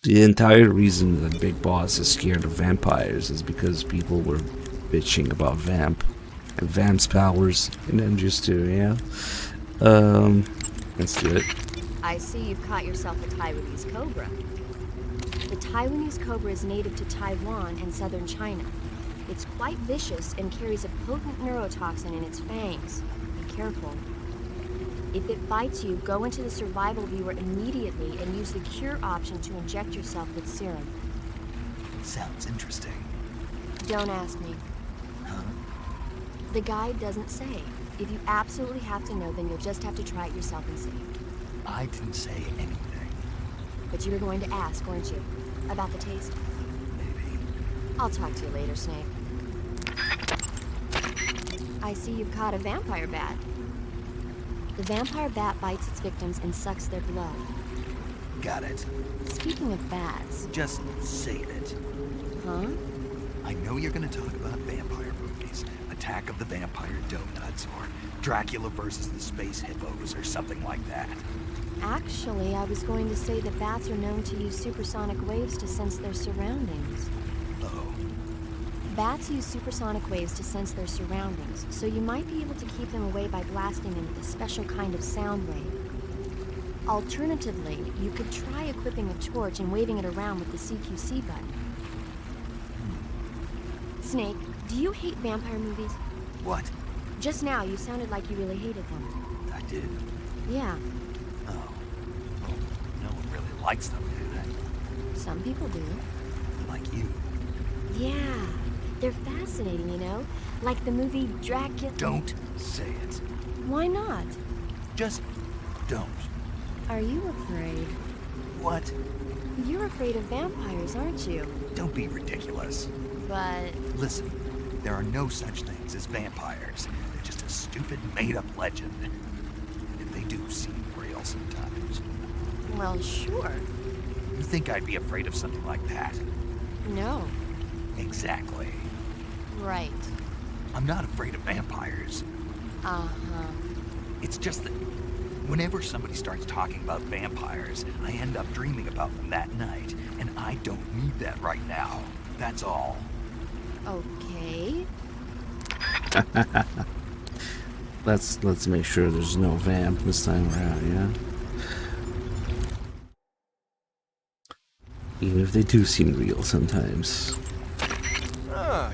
the entire reason that Big Boss is scared of vampires is because people were bitching about Vamp and Vamp's powers in MGS2, yeah? Let's do it. I see you've caught yourself a Taiwanese cobra. The Taiwanese cobra is native to Taiwan and southern China. It's quite vicious and carries a potent neurotoxin in its fangs. Be careful. If it bites you, go into the survival viewer immediately and use the cure option to inject yourself with serum. Sounds interesting. Don't ask me. Huh? The guide doesn't say. If you absolutely have to know, then you'll just have to try it yourself and see. I didn't say anything. But you were going to ask, weren't you? About the taste? Maybe. I'll talk to you later, Snake. I see you've caught a vampire bat. The vampire bat bites its victims and sucks their blood. Got it. Speaking of bats... Just say it. Huh? I know you're gonna talk about vampire movies. Attack of the Vampire Donuts, or Dracula versus the Space Hippos, or something like that. Actually, I was going to say that bats are known to use supersonic waves to sense their surroundings. Oh. Bats use supersonic waves to sense their surroundings, so you might be able to keep them away by blasting them with a special kind of sound wave. Alternatively, you could try equipping a torch and waving it around with the CQC button. Snake, do you hate vampire movies? What? Just now, you sounded like you really hated them. I did? Yeah. Oh. Well, no one really likes them, do they? Some people do. Like you. Yeah, they're fascinating, you know? Like the movie Dracula. Don't say it. Why not? Just don't. Are you afraid? What? You're afraid of vampires, aren't you? Don't be ridiculous. But Listen, there are no such things as vampires. They're just a stupid, made-up legend. And they do seem real sometimes. well, sure. You think I'd be afraid of something like that? No. Exactly. Right. I'm not afraid of vampires. Uh-huh. It's just that whenever somebody starts talking about vampires, I end up dreaming about them that night, and I don't need that right now. That's all. Okay. Let's make sure there's no vamp this time around, yeah? Even if they do seem real sometimes.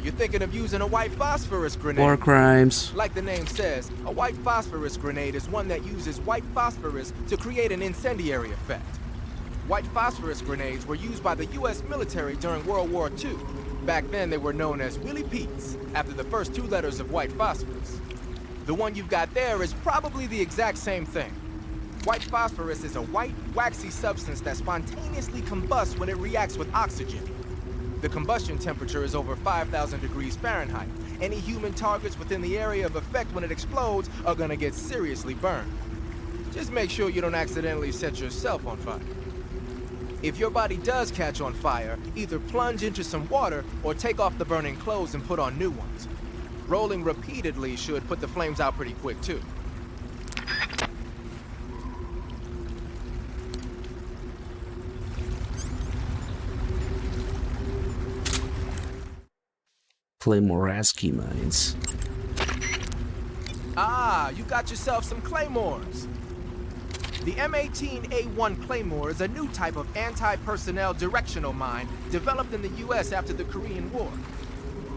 You're thinking of using a white phosphorus grenade. War crimes. Like the name says, a white phosphorus grenade is one that uses white phosphorus to create an incendiary effect. White phosphorus grenades were used by the U.S. military during World War II. Back then, they were known as Willie Pete's, after the first two letters of white phosphorus. The one you've got there is probably the exact same thing. White phosphorus is a white, waxy substance that spontaneously combusts when it reacts with oxygen. The combustion temperature is over 5,000 degrees Fahrenheit. Any human targets within the area of effect when it explodes are gonna get seriously burned. Just make sure you don't accidentally set yourself on fire. If your body does catch on fire, either plunge into some water or take off the burning clothes and put on new ones. Rolling repeatedly should put the flames out pretty quick too. Claymoraski mines. Ah, you got yourself some claymores. The M18A1 Claymore is a new type of anti-personnel directional mine developed in the U.S. after the Korean War.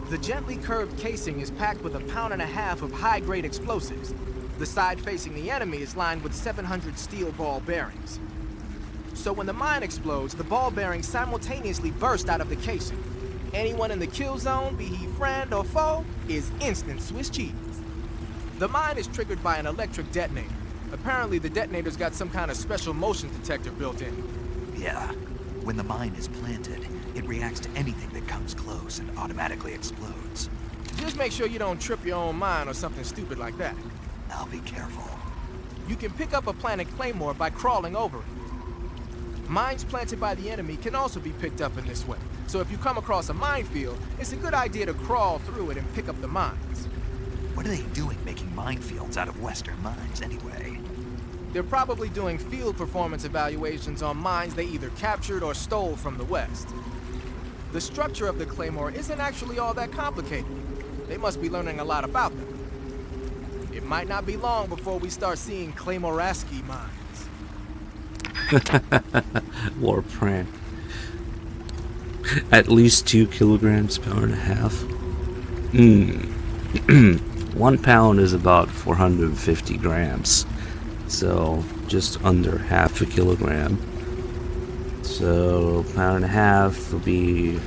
The gently curved casing is packed with 1.5 pounds of high-grade explosives. The side facing the enemy is lined with 700 steel ball bearings. So when the mine explodes, the ball bearings simultaneously burst out of the casing. Anyone in the kill zone, be he friend or foe, is instant Swiss cheese. The mine is triggered by an electric detonator. Apparently, the detonator's got some kind of special motion detector built in. Yeah. When the mine is planted, it reacts to anything that comes close and automatically explodes. Just make sure you don't trip your own mine or something stupid like that. I'll be careful. You can pick up a planted claymore by crawling over it. Mines planted by the enemy can also be picked up in this way. So if you come across a minefield, it's a good idea to crawl through it and pick up the mines. What are they doing making minefields out of Western mines anyway? They're probably doing field performance evaluations on mines they either captured or stole from the West. The structure of the claymore isn't actually all that complicated. They must be learning a lot about them. It might not be long before we start seeing Claymoraski mines. War prank. At least 2 kilograms, 1.5 pounds. 1 pound is about 450 grams. So just under half a kilogram. So 1.5 pounds will be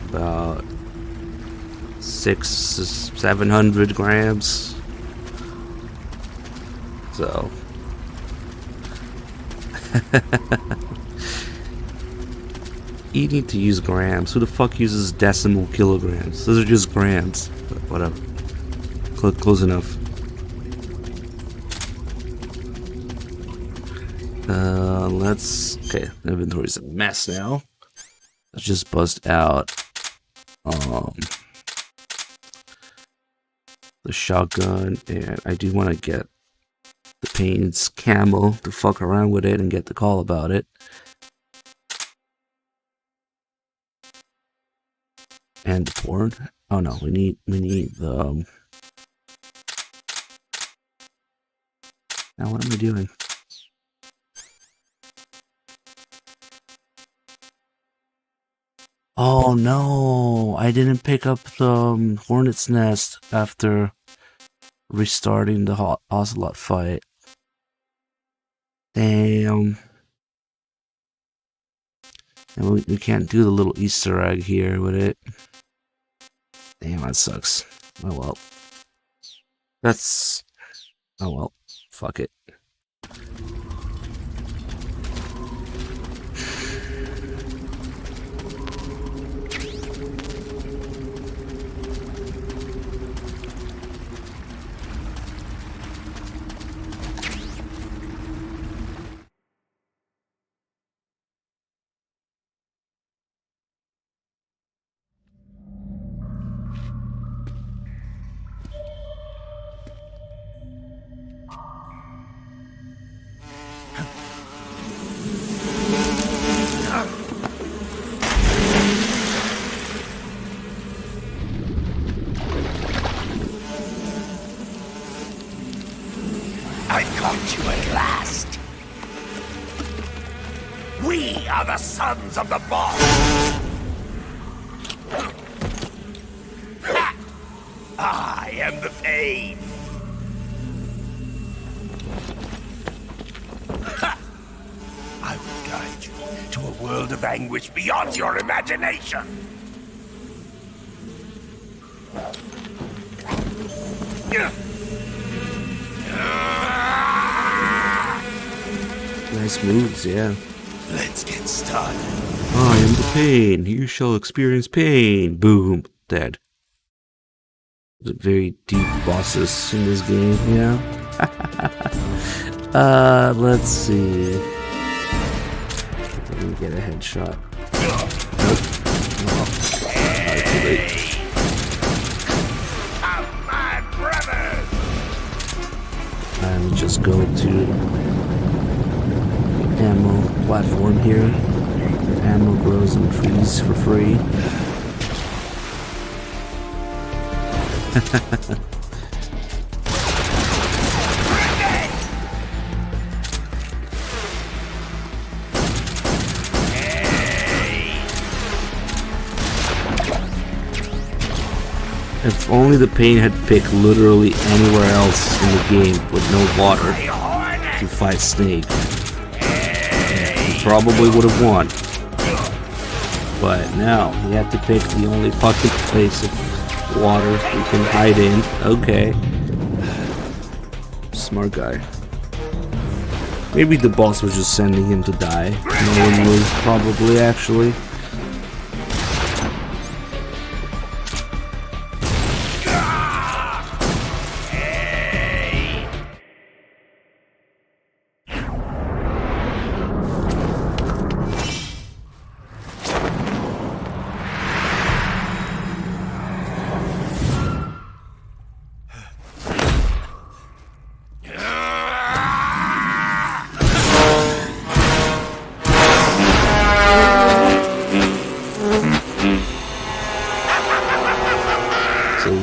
about 700 grams. So you need to use grams. Who the fuck uses decimal kilograms? Those are just grams. But whatever. Close enough. Okay, inventory's a mess now. Let's just bust out the shotgun, and I do want to get the Payne's camo to fuck around with it and get the call about it. And the porn. Oh no, we need the now what am I doing? Oh no, I didn't pick up the Hornet's Nest after restarting the Ocelot fight. Damn. And we can't do the little Easter egg here with it. Damn, that sucks. Oh well. That's... Oh well. Fuck it. I got you at last. We are the sons of the boss. Ha! I am the pain. Ha! I will guide you to a world of anguish beyond your imagination. Nice moves, yeah. Let's get started. I am the pain. You shall experience pain. Boom. Dead. There's very deep bosses in this game, yeah. Let's see. Let me get a headshot. Nope. Oh, too late. My brothers. And just go to ammo platform here. Ammo grows in trees for free. If only the pain had picked literally anywhere else in the game with no water to fight Snake, he probably would have won. But now he had to pick the only fucking place of water he can hide in. Okay. Smart guy. Maybe the boss was just sending him to die. No one was probably actually.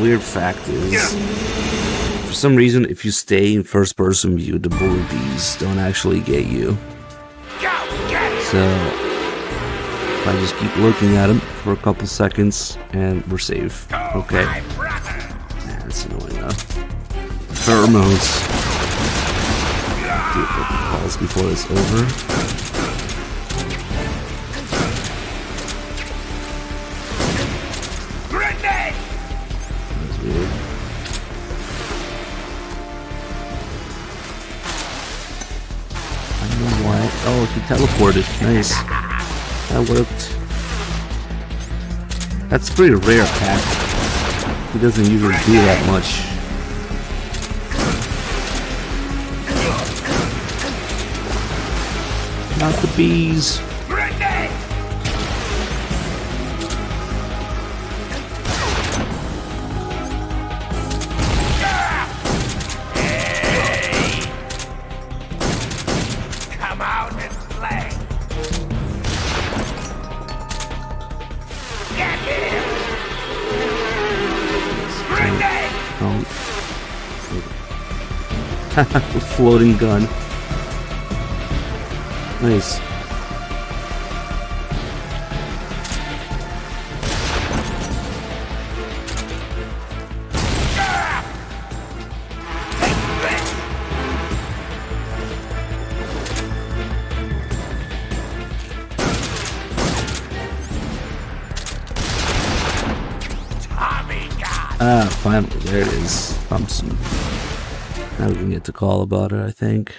Weird fact is, for some reason, if you stay in first person view, the bullet bees don't actually get you. So if I just keep looking at them for a couple seconds and we're safe. Okay. That's annoying though. Pheromones. Do a couple calls before it's over. Oh, he teleported. Nice. That worked. That's a pretty rare attack. He doesn't usually do that much. Not the bees. Floating gun. Nice. Ah, finally, there it is. Thompson. Now we can get to call about it, I think.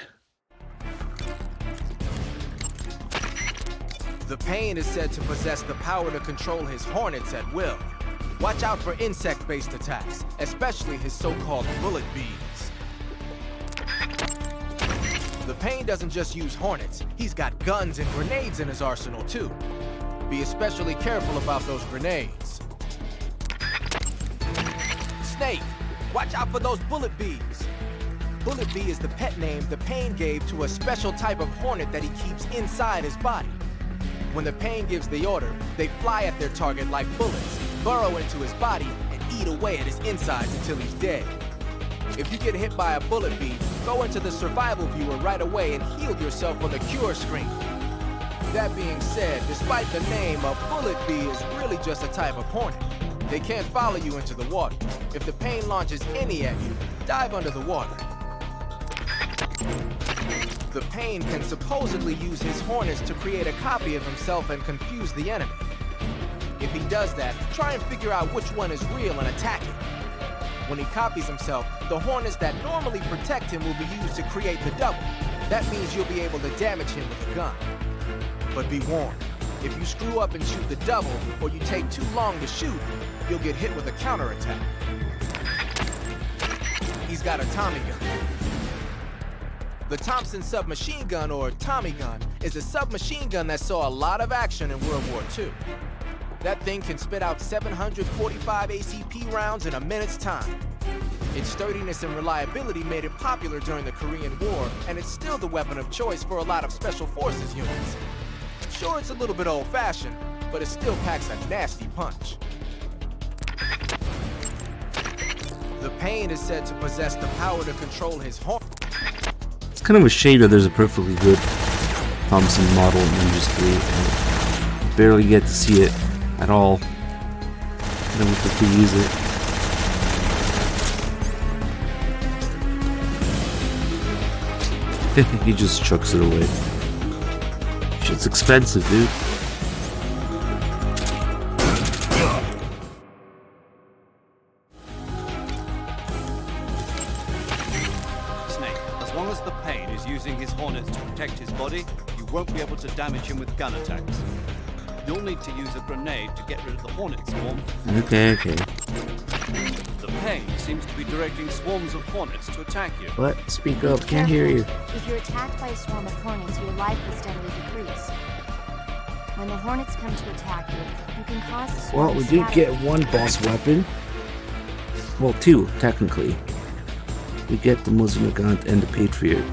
The Pain is said to possess the power to control his hornets at will. Watch out for insect-based attacks, especially his so-called bullet bees. The Pain doesn't just use hornets, he's got guns and grenades in his arsenal too. Be especially careful about those grenades. Snake, watch out for those bullet bees. Bullet bee is the pet name the Pain gave to a special type of hornet that he keeps inside his body. When the Pain gives the order, they fly at their target like bullets, burrow into his body, and eat away at his insides until he's dead. If you get hit by a bullet bee, go into the survival viewer right away and heal yourself on the cure screen. That being said, despite the name, a bullet bee is really just a type of hornet. They can't follow you into the water. If the Pain launches any at you, dive under the water. The Pain can supposedly use his hornets to create a copy of himself and confuse the enemy. If he does that, try and figure out which one is real and attack it. When he copies himself, the hornets that normally protect him will be used to create the double. That means you'll be able to damage him with a gun. But be warned, if you screw up and shoot the double, or you take too long to shoot, you'll get hit with a counterattack. He's got a Tommy gun. The Thompson submachine gun, or Tommy gun, is a submachine gun that saw a lot of action in World War II. That thing can spit out 745 ACP rounds in a minute's time. Its sturdiness and reliability made it popular during the Korean War, and it's still the weapon of choice for a lot of Special Forces units. Sure, it's a little bit old-fashioned, but it still packs a nasty punch. The Pain is said to possess the power to control his horn. It's kind of a shame that there's a perfectly good Thompson model in Industry, and barely get to see it at all. I don't get to use it. He just chucks it away. Shit's expensive, dude. Snake, as long as the Pain is using his hornets to protect his body, you won't be able to damage him with gun attacks. You'll need to use a grenade to get rid of the hornet swarm. Okay. The Pain seems to be directing swarms of hornets to attack you. What? Speak up, can't hear you. If you're attacked by a swarm of hornets, your life will steadily decrease. When the hornets come to attack you, you can cause the swarm Well, we to did scatter. get one boss weapon. Well, two, technically. We get the Muzinagant and the Patriot.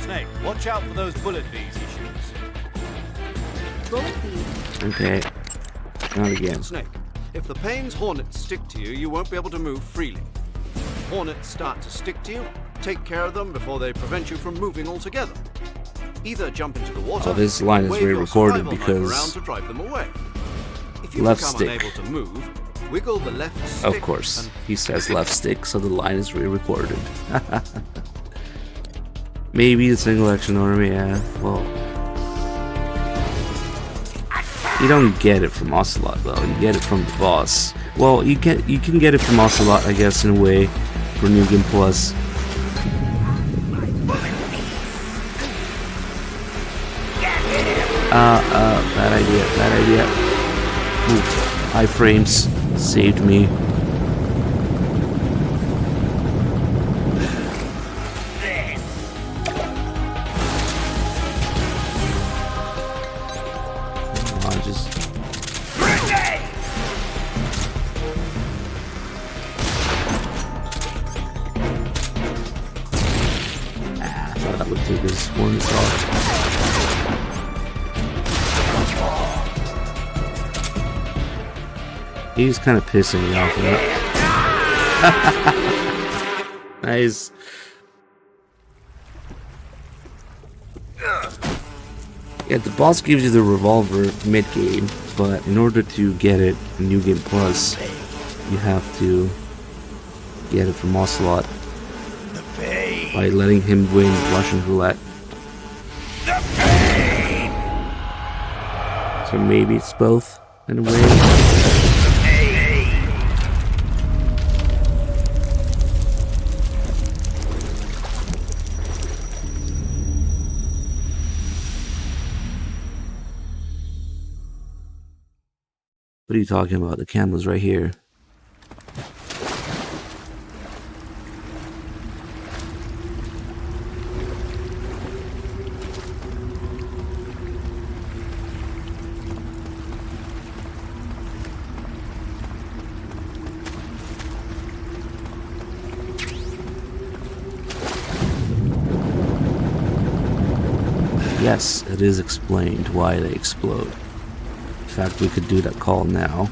Snake, watch out for those bullet bees he shoots. Bullet bees. Okay. Not again. Snake, if the Pain's hornets stick to you, you won't be able to move freely. Hornets start to stick to you, take care of them before they prevent you from moving altogether. Either jump into the water, Oh, this line is wave very your recorded survival knife because around to drive them away. If you left become stick. unable to move, wiggle the left stick. Of course, and he says left stick, so the line is re-recorded. Maybe the single action army, yeah. Well, you don't get it from Ocelot though. You get it from the boss. Well, you can get it from Ocelot, I guess, in a way, for New Game Plus. Bad idea. Oof, iframes saved me. I thought that would take his horns off. He's kind of pissing me off. Nice. Yeah, the boss gives you the revolver mid-game, but in order to get it in New Game Plus, you have to get it from Ocelot by letting him win Russian roulette. So maybe it's both in a way. What are you talking about? The camera's right here. Yes, it is explained why they explode. In fact, we could do that call now.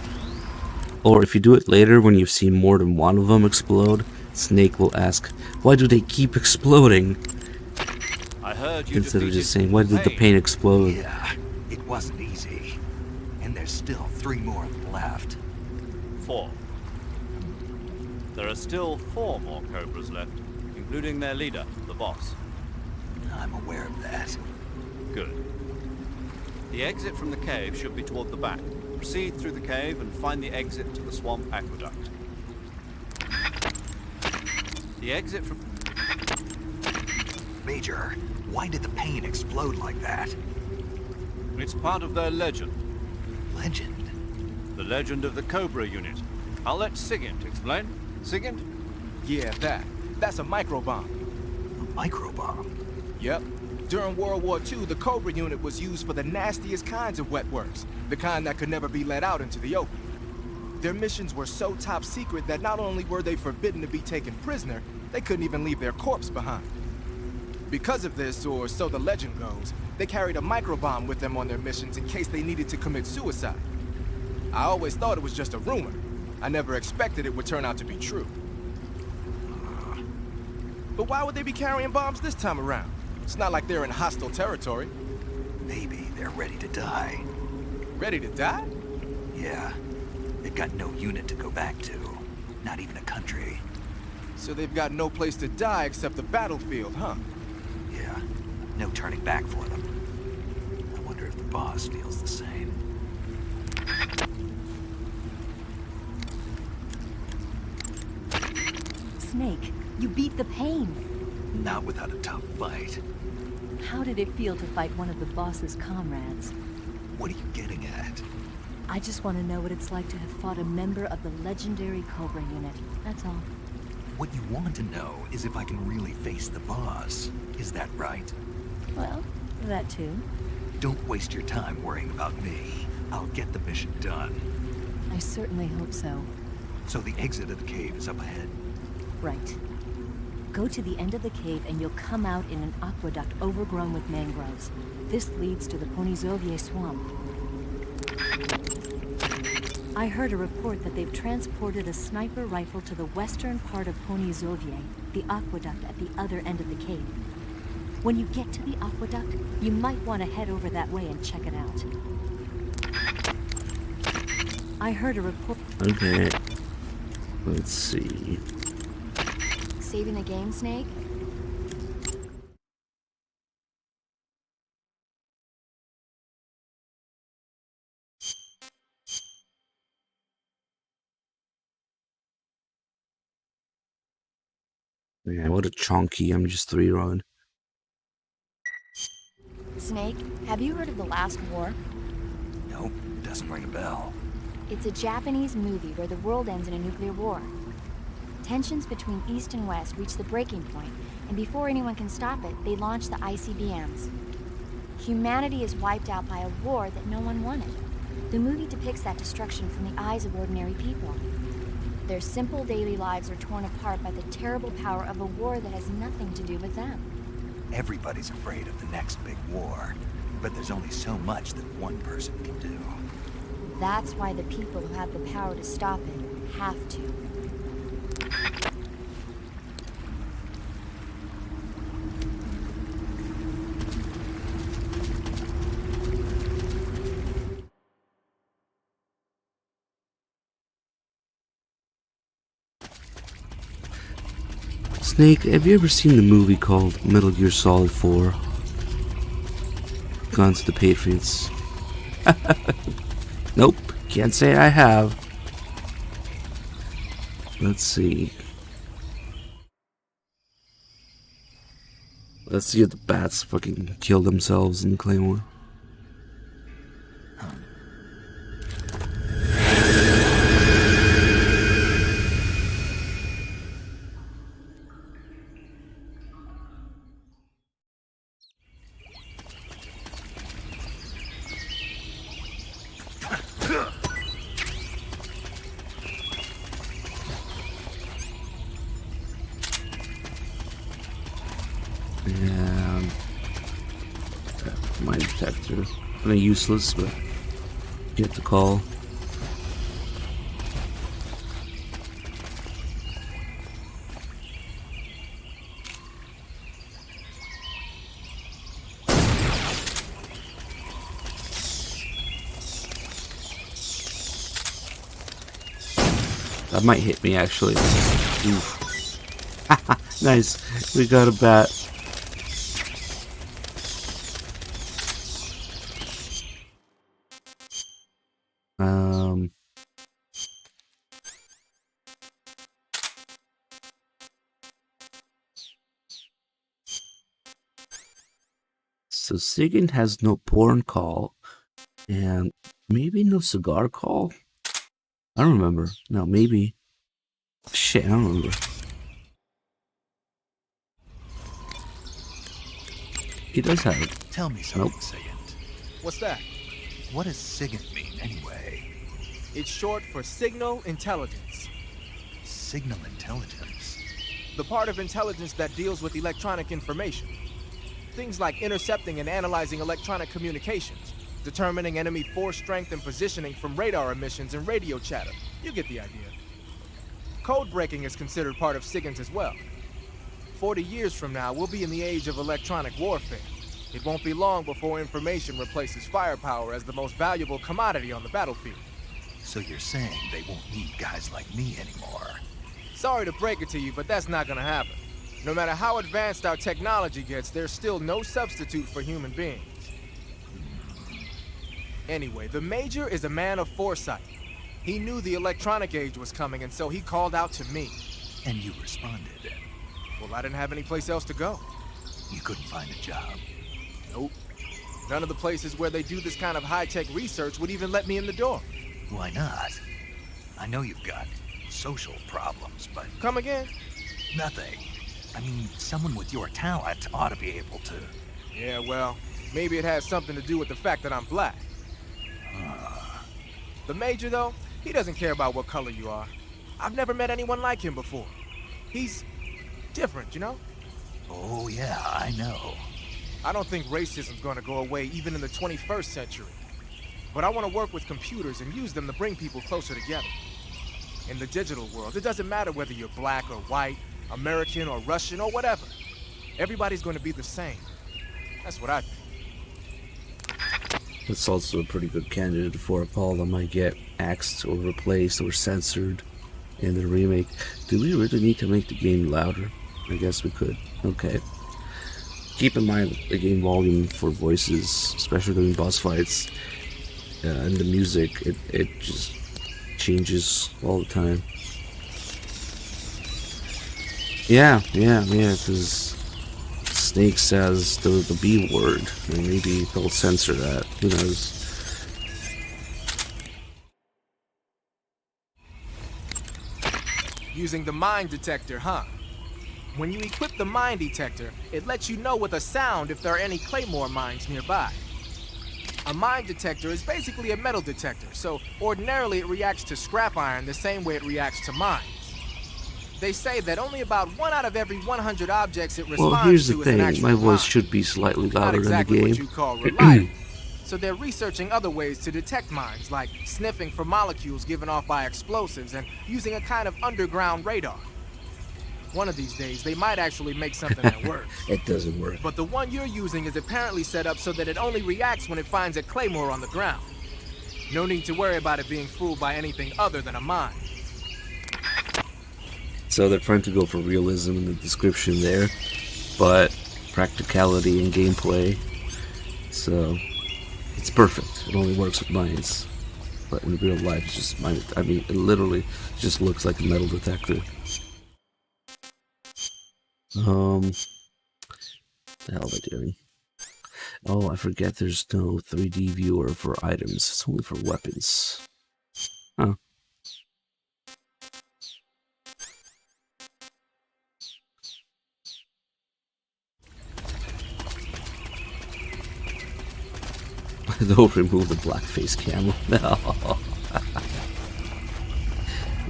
Or if you do it later when you've seen more than one of them explode, Snake will ask, why do they keep exploding? I heard you Instead of defeated just saying, why did the paint explode? Yeah, it wasn't easy. And there's still 3 more left. 4. There are still 4 more Cobras left, including their leader, the boss. I'm aware of that. Good. The exit from the cave should be toward the back. Proceed through the cave and find the exit to the swamp aqueduct. The exit from... Major, why did the paint explode like that? It's part of their legend. Legend? The legend of the Cobra unit. I'll let Sigint explain. Sigint? Yeah, that's a microbomb. A microbomb? Yep. During World War II, the Cobra unit was used for the nastiest kinds of wet works, the kind that could never be let out into the open. Their missions were so top secret that not only were they forbidden to be taken prisoner, they couldn't even leave their corpse behind. Because of this, or so the legend goes, they carried a microbomb with them on their missions in case they needed to commit suicide. I always thought it was just a rumor. I never expected it would turn out to be true. But why would they be carrying bombs this time around? It's not like they're in hostile territory. Maybe they're ready to die. Ready to die? Yeah. They've got no unit to go back to. Not even a country. So they've got no place to die except the battlefield, huh? Yeah. No turning back for them. I wonder if the boss feels the same. Snake, you beat the pain. Not without a tough fight. How did it feel to fight one of the boss's comrades? What are you getting at? I just want to know what it's like to have fought a member of the legendary Cobra unit. That's all. What you want to know is if I can really face the boss. Is that right? Well, that too. Don't waste your time worrying about me. I'll get the mission done. I certainly hope so. So the exit of the cave is up ahead. Right. Go to the end of the cave and you'll come out in an aqueduct overgrown with mangroves. This leads to the Ponizovye swamp. I heard a report that they've transported a sniper rifle to the western part of Ponizovye, the aqueduct at the other end of the cave. When you get to the aqueduct, you might want to head over that way and check it out. I heard a report... Okay. Let's see. Saving the game, Snake? Yeah, what a chunky. I'm just 3-run. Snake, have you heard of The Last War? Nope, doesn't ring a bell. It's a Japanese movie where the world ends in a nuclear war. Tensions between East and West reach the breaking point, and before anyone can stop it, they launch the ICBMs. Humanity is wiped out by a war that no one wanted. The movie depicts that destruction from the eyes of ordinary people. Their simple daily lives are torn apart by the terrible power of a war that has nothing to do with them. Everybody's afraid of the next big war, but there's only so much that one person can do. That's why the people who have the power to stop it have to. Snake, have you ever seen the movie called Metal Gear Solid 4? Guns to the Patriots. Nope, can't say I have. Let's see. Let's see if the bats fucking kill themselves in the Claymore. detector. Kind of useless, but get the call. That might hit me actually. Oof. Nice. We got a bat. So Sigyn has no porn call, and maybe no cigar call. I don't remember. No, maybe. Shit, I don't remember. He does have it. Tell me something, Nope. Sigint. What's that? What does Sigint mean, anyway? It's short for signal intelligence. Signal intelligence. The part of intelligence that deals with electronic information. Things like intercepting and analyzing electronic communications, determining enemy force strength and positioning from radar emissions and radio chatter. You get the idea. Code breaking is considered part of SIGINT as well. 40 years from now, we'll be in the age of electronic warfare. It won't be long before information replaces firepower as the most valuable commodity on the battlefield. So you're saying they won't need guys like me anymore? Sorry to break it to you, but that's not gonna happen. No matter how advanced our technology gets, there's still no substitute for human beings. Anyway, the Major is a man of foresight. He knew the electronic age was coming, and so he called out to me. And you responded. Well, I didn't have any place else to go. You couldn't find a job. Nope. None of the places where they do this kind of high-tech research would even let me in the door. Why not? I know you've got social problems, but Come again? nothing. I mean, someone with your talent ought to be able to. Yeah, well, maybe it has something to do with the fact that I'm black. The Major, though, he doesn't care about what color you are. I've never met anyone like him before. He's different, you know? Oh, yeah, I know. I don't think racism's gonna go away even in the 21st century. But I want to work with computers and use them to bring people closer together. In the digital world, it doesn't matter whether you're black or white, American or Russian or whatever. Everybody's going to be the same. That's what I think. That's also a pretty good candidate for a call that might get axed or replaced or censored in the remake. Do we really need to make the game louder? I guess we could. Okay. Keep in mind the game volume for voices, especially during boss fights, and the music, it just changes all the time. Yeah, because Snake says the B word, and maybe they'll censor that. Who knows? Using the mine detector, huh? When you equip the mine detector, it lets you know with a sound if there are any Claymore mines nearby. A mine detector is basically a metal detector, so ordinarily it reacts to scrap iron the same way it reacts to mines. They say that only about 1 out of every 100 objects it responds Well, here's to the is an thing. actual My voice mine. should be slightly Not louder exactly in the what game. you call reliable. So they're researching other ways to detect mines, like sniffing for molecules given off by explosives and using a kind of underground radar. One of these days, they might actually make something that works. It doesn't work. But the one you're using is apparently set up so that it only reacts when it finds a claymore on the ground. No need to worry about it being fooled by anything other than a mine. So they're trying to go for realism in the description there, but practicality and gameplay. So it's perfect. It only works with mines. But in real life, it's just mine. I mean, it literally just looks like a metal detector. What the hell am I doing? Oh, I forget there's no 3D viewer for items. It's only for weapons. Huh. Don't remove the blackface camel. No.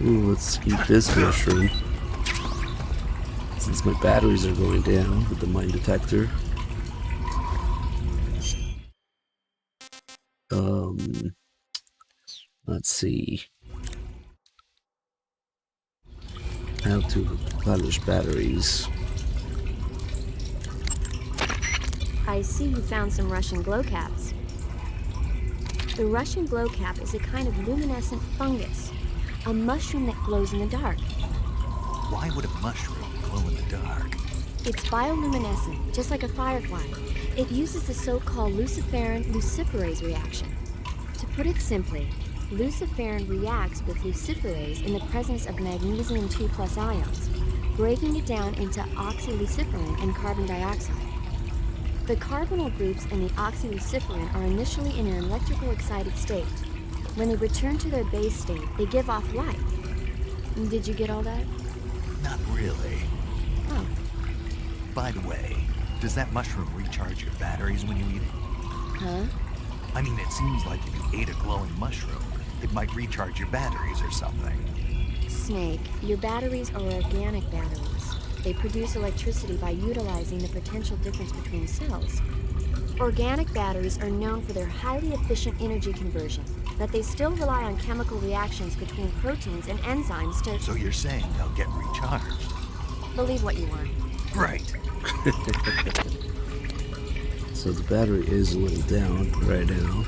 Ooh, let's eat this mushroom. Since my batteries are going down with the mine detector. Let's see. How to replenish batteries. I see you found some Russian glow caps. The Russian glow cap is a kind of luminescent fungus, a mushroom that glows in the dark. Why would a mushroom glow in the dark? It's bioluminescent, just like a firefly. It uses the so-called luciferin luciferase reaction. To put it simply, luciferin reacts with luciferase in the presence of magnesium 2+ ions, breaking it down into oxyluciferin and carbon dioxide. The carbonyl groups in the oxyluciferin are initially in an electrical excited state. When they return to their base state, they give off light. Did you get all that? Not really. Oh. By the way, does that mushroom recharge your batteries when you eat it? Huh? I mean, it seems like if you ate a glowing mushroom, it might recharge your batteries or something. Snake, your batteries are organic batteries. They produce electricity by utilizing the potential difference between cells. Organic batteries are known for their highly efficient energy conversion, but they still rely on chemical reactions between proteins and enzymes to... So you're saying they'll get recharged? Believe what you want. Right. So the battery is a little down right now.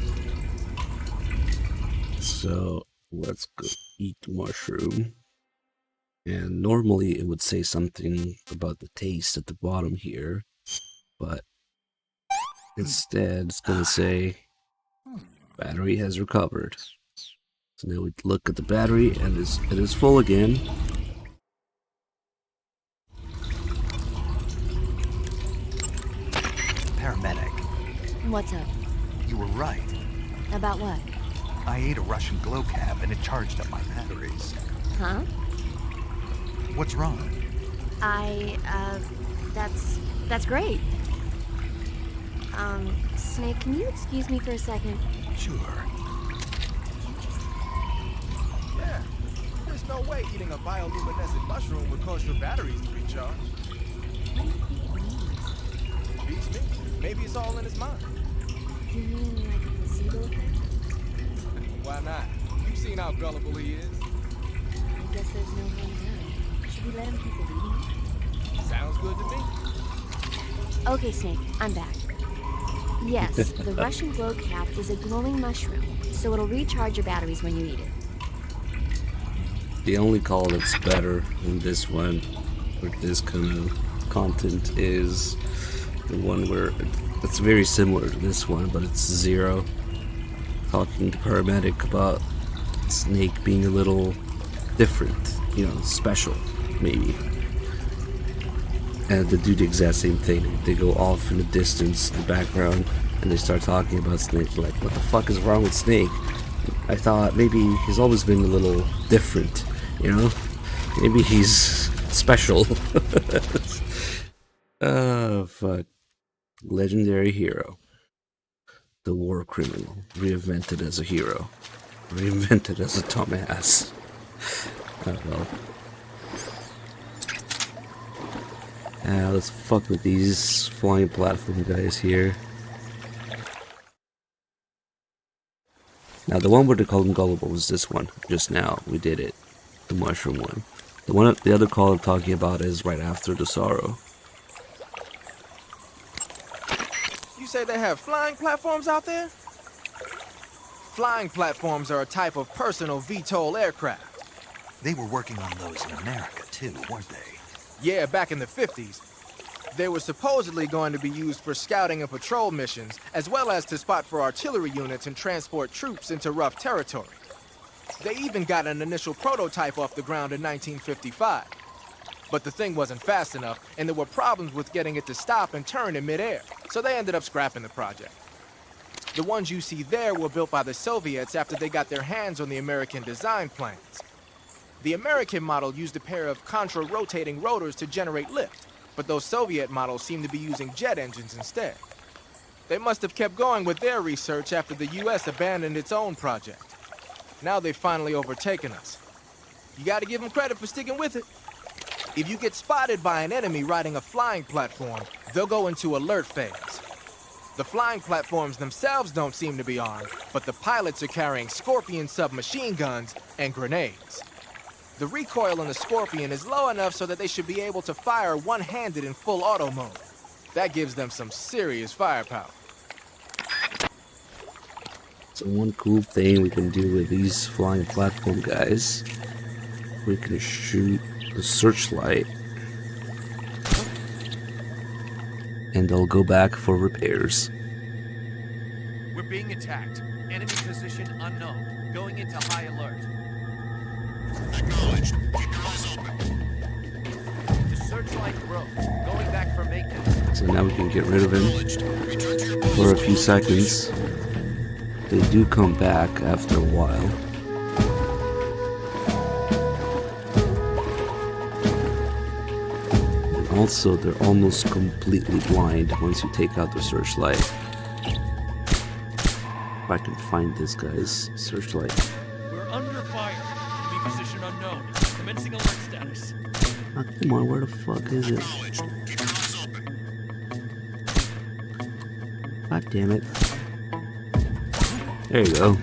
So let's go eat the mushroom. And normally it would say something about the taste at the bottom here, but instead it's gonna say battery has recovered. So now we look at the battery and it is full again. Paramedic, What's up? you were right. About what? I ate a Russian glow cap and it charged up my batteries. Huh? What's wrong? That's great. Snake, can you excuse me for a second? Sure. Yeah. There's no way eating a bioluminescent mushroom would cause your batteries to recharge. What do you think it means? Beats me. Maybe it's all in his mind. You mean like a placebo effect? Why not? You've seen how gullible he is. I guess there's no harm done. Should we let him keep believing it? Sounds good to me. Okay, Snake, I'm back. Yes, the Russian glow cap is a glowing mushroom, so it'll recharge your batteries when you eat it. The only call that's better than this one with this kind of content is the one where it's very similar to this one, but it's Zero talking to Paramedic about Snake being a little different, you know, special, maybe. And they do the exact same thing. They go off in the distance, in the background, and they start talking about Snake. Like, what the fuck is wrong with Snake? I thought maybe he's always been a little different, you know? Maybe he's special. Oh, fuck. Legendary hero. The war criminal. Reinvented as a hero. Reinvented as a dumbass. Oh well. Let's fuck with these flying platform guys here. Now the one where they call them gullible was this one. Just now we did it. The mushroom one. The other call I'm talking about is right after the sorrow. You say they have flying platforms out there? Flying platforms are a type of personal VTOL aircraft. They were working on those in America too, weren't they? Yeah, back in the 50s. They were supposedly going to be used for scouting and patrol missions, as well as to spot for artillery units and transport troops into rough territory. They even got an initial prototype off the ground in 1955. But the thing wasn't fast enough, and there were problems with getting it to stop and turn in midair, so they ended up scrapping the project. The ones you see there were built by the Soviets after they got their hands on the American design plans. The American model used a pair of contra-rotating rotors to generate lift, but those Soviet models seem to be using jet engines instead. They must have kept going with their research after the US abandoned its own project. Now they've finally overtaken us. You gotta give them credit for sticking with it. If you get spotted by an enemy riding a flying platform, they'll go into alert phase. The flying platforms themselves don't seem to be armed, but the pilots are carrying Scorpion submachine guns and grenades. The recoil on the Scorpion is low enough so that they should be able to fire one-handed in full auto mode. That gives them some serious firepower. So one cool thing we can do with these flying platform guys, we can shoot the searchlight and they'll go back for repairs. We're being attacked. Enemy position unknown. Going into high alert. Acknowledged. Keep your eyes open. The searchlight broke. Going back for maintenance. So now we can get rid of him Acknowledged. Return to your post. for a few seconds. They do come back after a while. And also, they're almost completely blind once you take out the searchlight. If I can find this guy's searchlight. We're under fire. Enemy position unknown. Commencing alert status. Oh, come on, where the fuck is it? Acknowledged. Keep your eyes open. God damn it. There you go.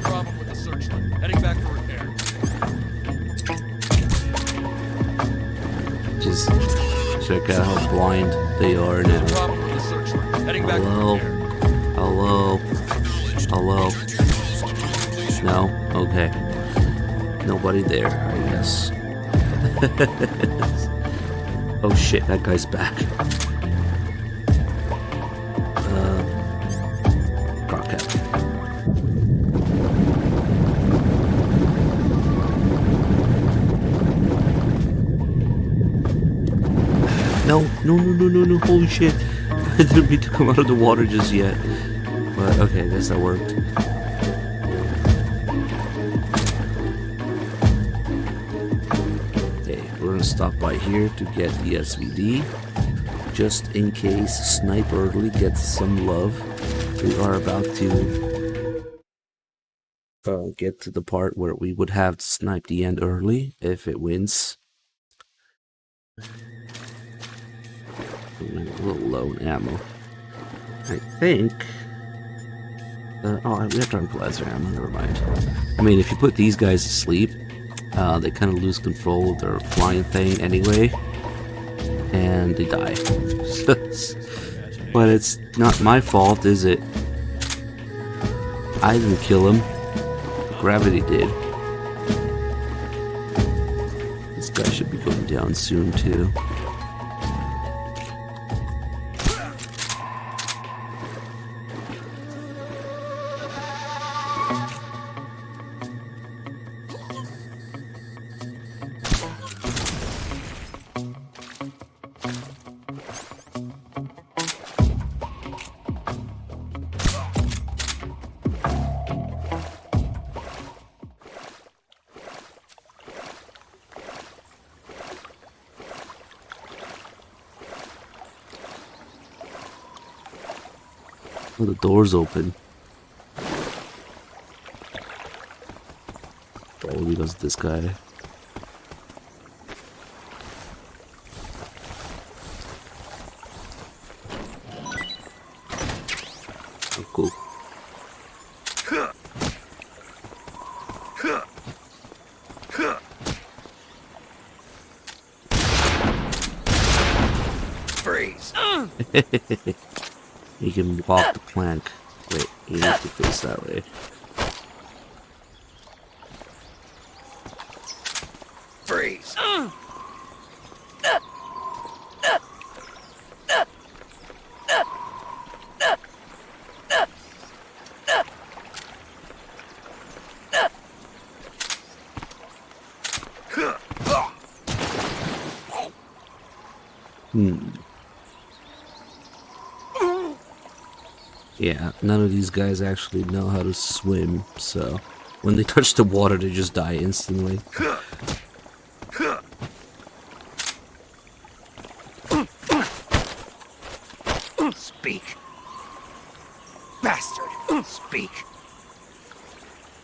Problem with the searchlight. Heading back for repair. Just check out how blind they are now. Problem with the searchlight. Heading back Hello? for repair. Hello? Hello? No? Okay. Nobody there, I guess. Oh shit, that guy's back. Crockett. No, holy shit. I didn't mean to come out of the water just yet. But okay, I guess that worked. Okay, we're gonna stop by here to get the SVD. Just in case Snipe Early gets some love. We are about to get to the part where we would have to snipe the end early if it wins. A little low in ammo. I think. Oh, we have tranquilizer ammo. Never mind. I mean, if you put these guys to sleep, they kind of lose control of their flying thing anyway, and they die. But it's not my fault, is it? I didn't kill him. Gravity did. This guy should be going down soon too. Oh, the door's open. Probably because of this guy. Oh, cool. Freeze. You can walk the plank. Wait, you need to face that way. Freeze. Yeah, none of these guys actually know how to swim, so when they touch the water, they just die instantly. Speak. Bastard. Speak.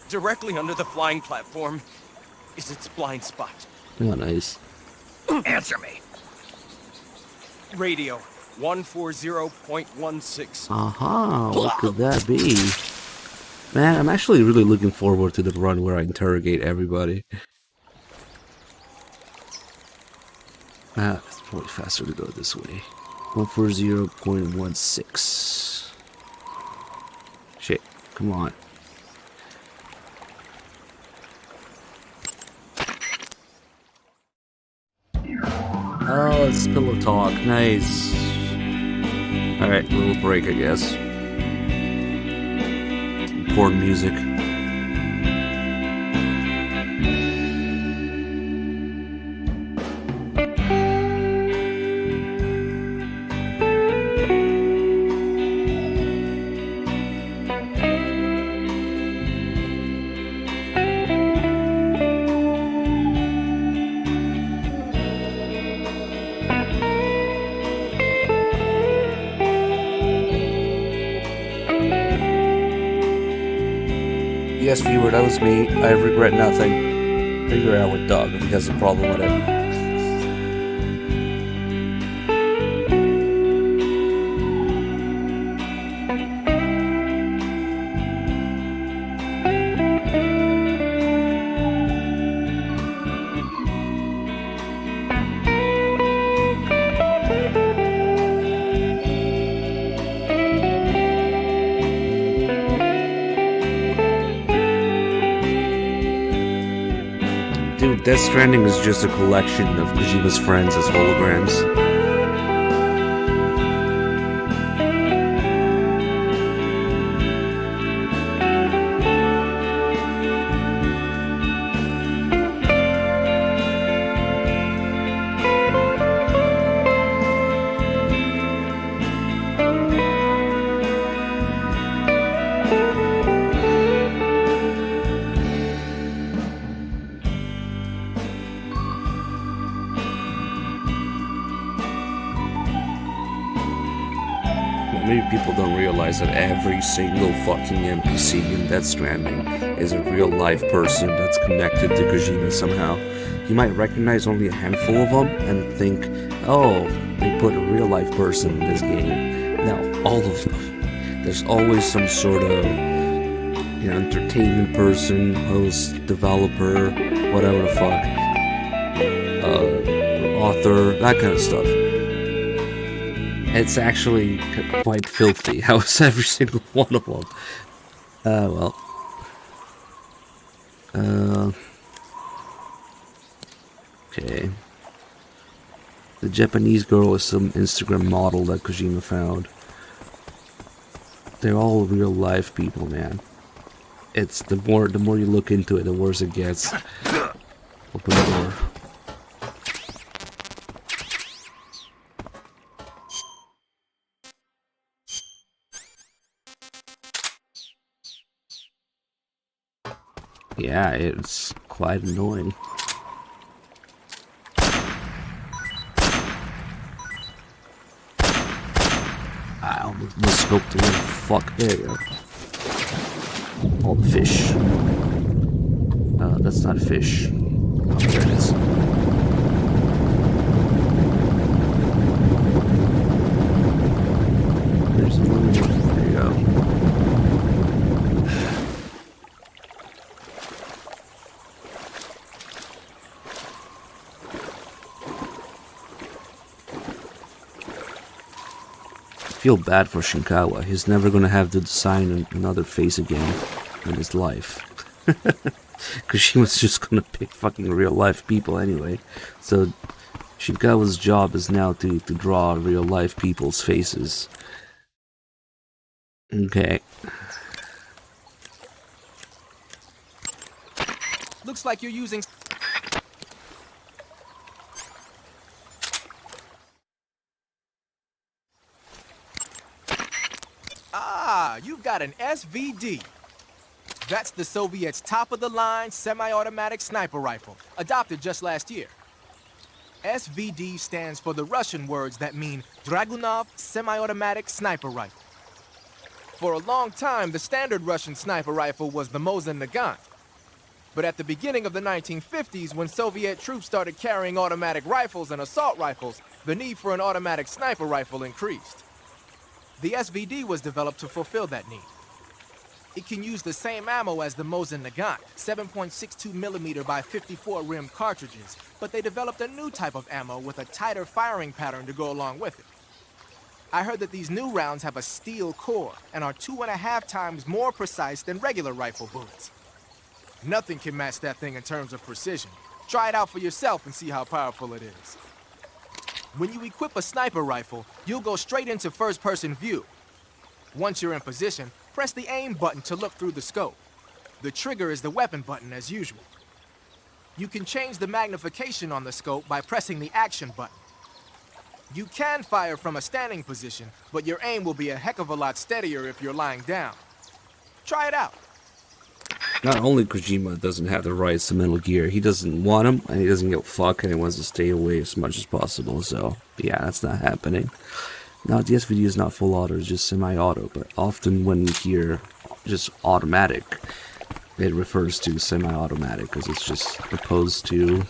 Directly under the flying platform is its blind spot. Oh, nice. Answer me. Radio 140.16. Aha, what could that be? Man, I'm actually really looking forward to the run where I interrogate everybody. It's probably faster to go this way. 140.16. Shit, come on. Oh, it's pillow talk. Nice. Alright, little break, I guess. Important music. Yes, viewer, that was me. I regret nothing. Figure out with Doug if he has a problem with it. Dude, Death Stranding is just a collection of Kojima's friends as holograms. Maybe people don't realize that every single fucking NPC in Death Stranding is a real life person that's connected to Kojima somehow. You might recognize only a handful of them and think, oh, they put a real life person in this game. No, all of them. There's always some sort of entertainment person, host, developer, whatever the fuck, author, that kind of stuff. It's actually quite filthy. How is every single one of them? Well. Okay. The Japanese girl is some Instagram model that Kojima found. They're all real life people, man. It's the more you look into it, the worse it gets. Open the door. Yeah, it's quite annoying. I almost scoped the little fuck. There you go. All the fish. That's not a fish. Oh, there it is. There's a little one. There you go. I feel bad for Shinkawa. He's never gonna have to design another face again in his life. Because she was just gonna pick fucking real life people anyway. So Shinkawa's job is now to draw real life people's faces. Okay. Looks like you're using... Ah, you've got an SVD. That's the Soviets' top-of-the-line semi-automatic sniper rifle, adopted just last year. SVD stands for the Russian words that mean Dragunov Semi-Automatic Sniper Rifle. For a long time, the standard Russian sniper rifle was the Mosin Nagant. But at the beginning of the 1950s, when Soviet troops started carrying automatic rifles and assault rifles, the need for an automatic sniper rifle increased. The SVD was developed to fulfill that need. It can use the same ammo as the Mosin Nagant, 7.62mm by 54 rim cartridges, but they developed a new type of ammo with a tighter firing pattern to go along with it. I heard that these new rounds have a steel core and are 2.5 times more precise than regular rifle bullets. Nothing can match that thing in terms of precision. Try it out for yourself and see how powerful it is. When you equip a sniper rifle, you'll go straight into first-person view. Once you're in position, press the aim button to look through the scope. The trigger is the weapon button as usual. You can change the magnification on the scope by pressing the action button. You can fire from a standing position, but your aim will be a heck of a lot steadier if you're lying down. Try it out. Not only Kojima doesn't have the rights to Metal Gear, he doesn't want them, and he doesn't give a fuck, and he wants to stay away as much as possible, so yeah, that's not happening. Now, the SVD is not full auto, it's just semi-auto, but often when you hear just automatic, it refers to semi-automatic, because it's just opposed to,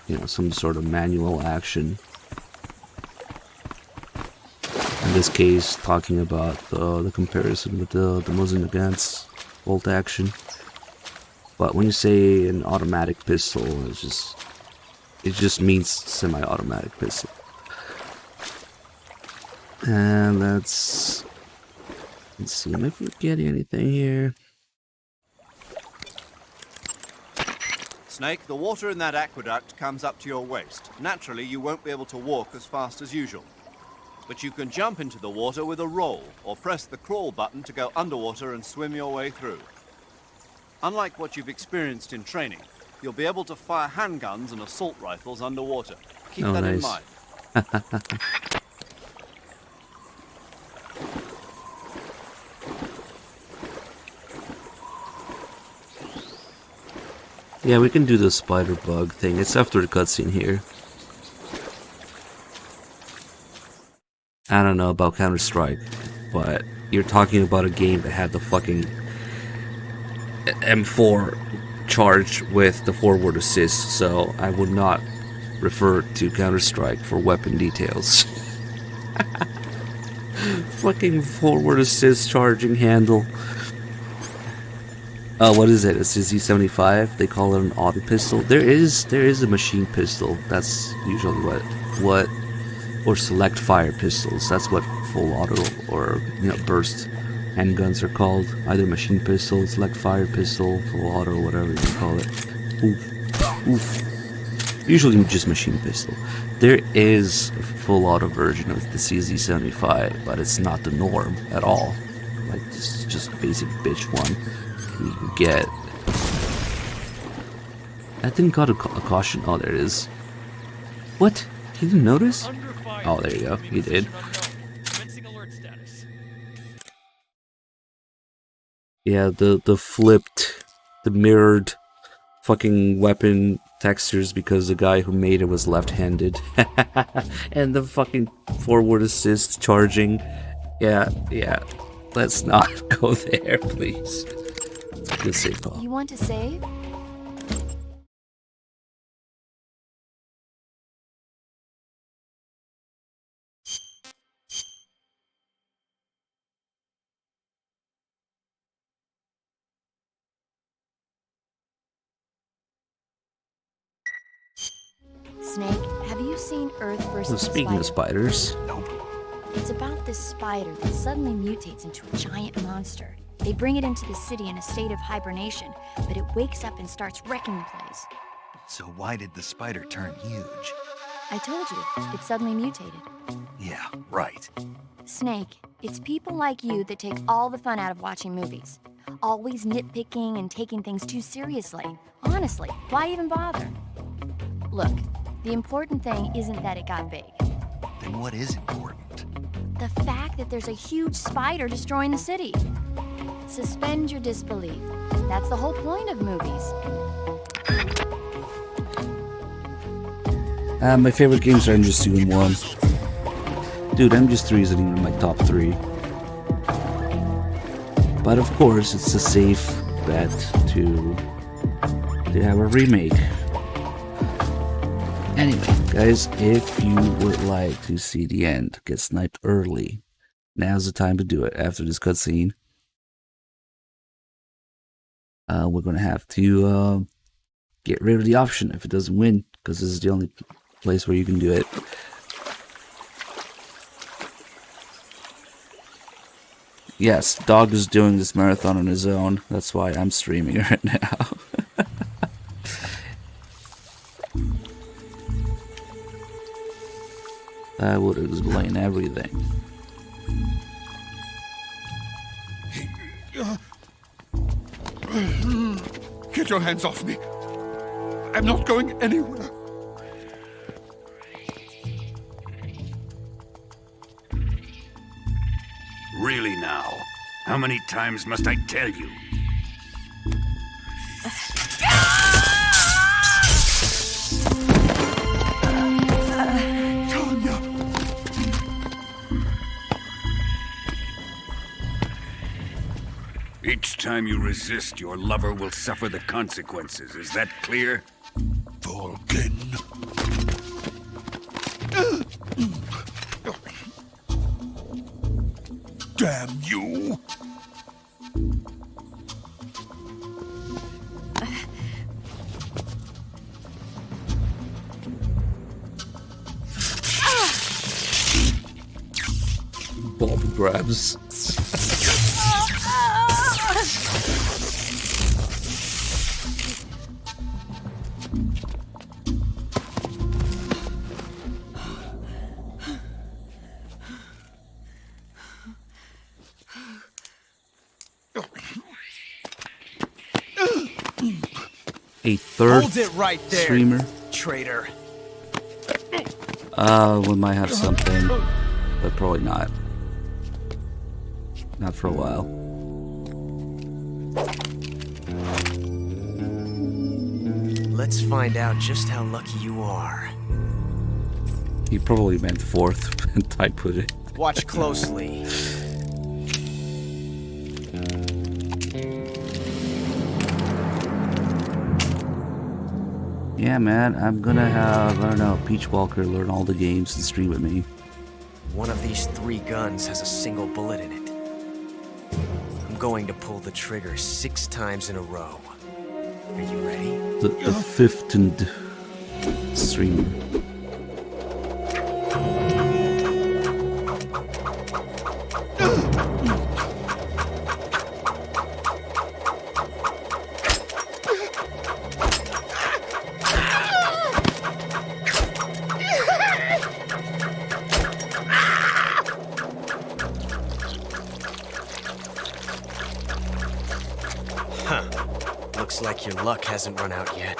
you know, some sort of manual action. In this case, talking about the comparison with the Mosin Nagant's bolt action. But when you say an automatic pistol, it just means semi-automatic pistol. And let's see if we get anything here. Snake, the water in that aqueduct comes up to your waist. Naturally, you won't be able to walk as fast as usual. But you can jump into the water with a roll, or press the crawl button to go underwater and swim your way through. Unlike what you've experienced in training, you'll be able to fire handguns and assault rifles underwater. Keep that in mind. Yeah, we can do the spider bug thing. It's after the cutscene here. I don't know about Counter-Strike, but you're talking about a game that had the fucking M4 charged with the forward assist, so I would not refer to Counter-Strike for weapon details. Fucking forward assist charging handle. What is it? It's a Z75. They call it an auto pistol. There is a machine pistol. That's usually what or select fire pistols. That's what full auto or burst handguns are called. Either machine pistol, select fire pistol, full auto, whatever you call it. Oof. Usually just machine pistol. There is a full auto version of the CZ75, but it's not the norm at all. Like this is just a basic bitch one you can get. That didn't got a caution. Oh, there it is. What? You didn't notice? Oh, there you go. You did. Yeah, the flipped, the mirrored fucking weapon textures because the guy who made it was left-handed. And the fucking forward assist charging. Yeah. Let's not go there, please. Good save, Paul. You want to save? Snake, have you seen Earth versus Speaking of spiders. Nope. It's about this spider that suddenly mutates into a giant monster. They bring it into the city in a state of hibernation, but it wakes up and starts wrecking the place. So why did the spider turn huge? I told you, it suddenly mutated. Yeah, right. Snake, it's people like you that take all the fun out of watching movies. Always nitpicking and taking things too seriously. Honestly, why even bother? Look, the important thing isn't that it got big. Then what is important? The fact that there's a huge spider destroying the city. Suspend your disbelief. That's the whole point of movies. My favorite games are MGS2 and 1. Dude, MGS3 isn't even in my top 3. But of course, it's a safe bet to they have a remake. Anyway, guys, if you would like to see the end, get sniped early, now's the time to do it. After this cutscene, we're gonna have to get rid of the option if it doesn't win, because this is the only place where you can do it. Yes, Dog is doing this marathon on his own. That's why I'm streaming right now. That would explain everything. Get your hands off me. I'm not going anywhere. Really now? How many times must I tell you? Tanya! Each time you resist, your lover will suffer the consequences. Is that clear? Vulcan. Damn you! Bob grabs. A third Hold it right there, streamer. traitor. We might have something, but probably not. Not for a while. Let's find out just how lucky you are. He probably meant fourth, I put it. Watch closely. Yeah, man, I'm gonna have, I don't know, Peach Walker learn all the games and stream with me. One of these 3 guns has a single bullet in it. I'm going to pull the trigger 6 times in a row. Are you ready? The 15th streamer. Looks like your luck hasn't run out yet.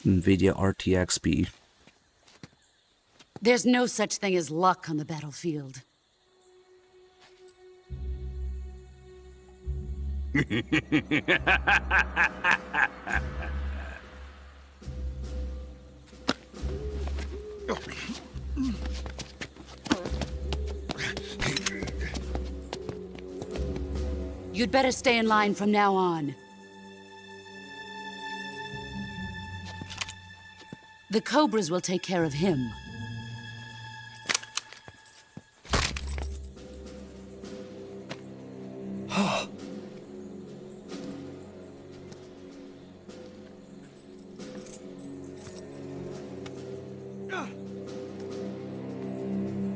NVIDIA RTX speed. There's no such thing as luck on the battlefield. You'd better stay in line from now on. The Cobras will take care of him.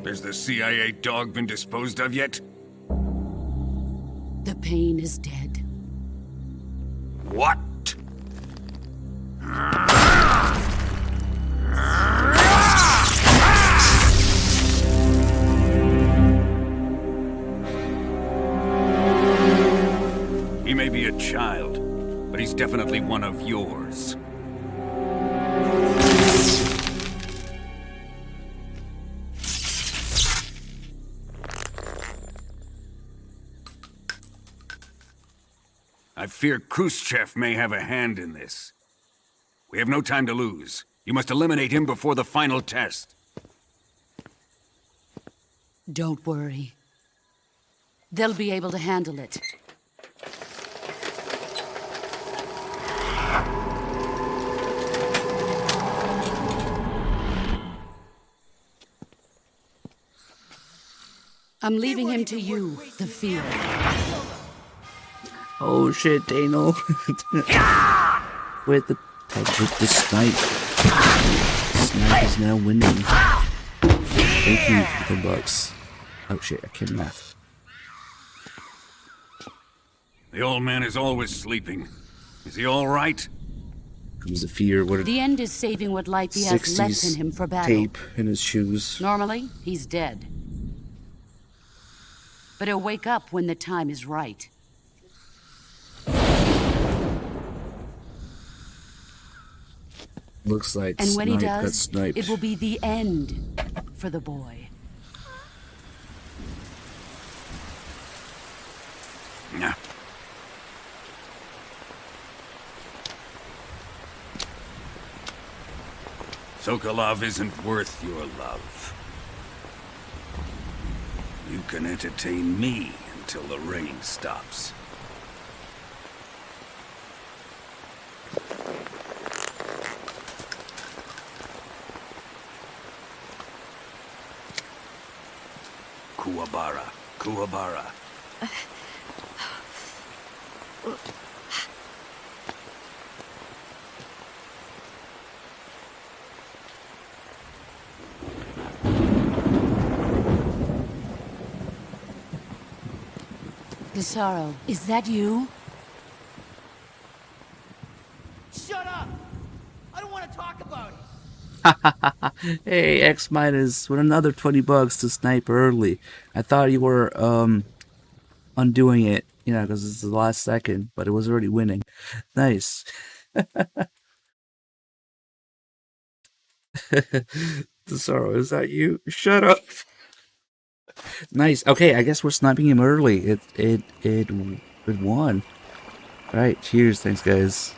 Has the CIA dog been disposed of yet? The pain is dead. What? He may be a child, but he's definitely one of yours. I fear Khrushchev may have a hand in this. We have no time to lose. You must eliminate him before the final test. Don't worry. They'll be able to handle it. I'm leaving him to you, the field. Oh shit, Daniel. With the snipe. Snipe is now winning. Thank you for the bucks. Oh shit, I can't math. The old man is always sleeping. Is he all right? Comes the fear. What The end is saving what life he has left in him for battle. Tape in his shoes. Normally, he's dead. But he'll wake up when the time is right. Looks like And when he Snipe got does, sniped. it will be the end for the boy. Nah. Sokolov isn't worth your love. You can entertain me until the rain stops. Kuwabara, Kuwabara. Desaro, is that you? Shut up! I don't want to talk about it. Hey, X minus with another $20 to snipe early. I thought you were undoing it, you know, because it's the last second, but it was already winning. Nice. Sorrow, is that you? Shut up. Nice. Okay, I guess we're sniping him early. It won. All right. Cheers. Thanks, guys.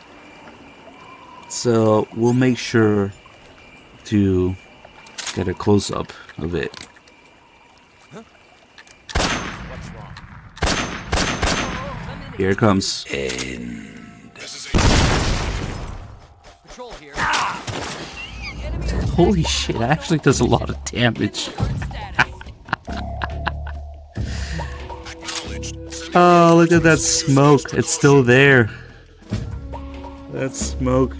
So we'll make sure to get a close up of it. What's wrong? Here it comes. Patrol here. Holy shit! That actually does a lot of damage. Oh, look at that smoke. It's still there. That smoke.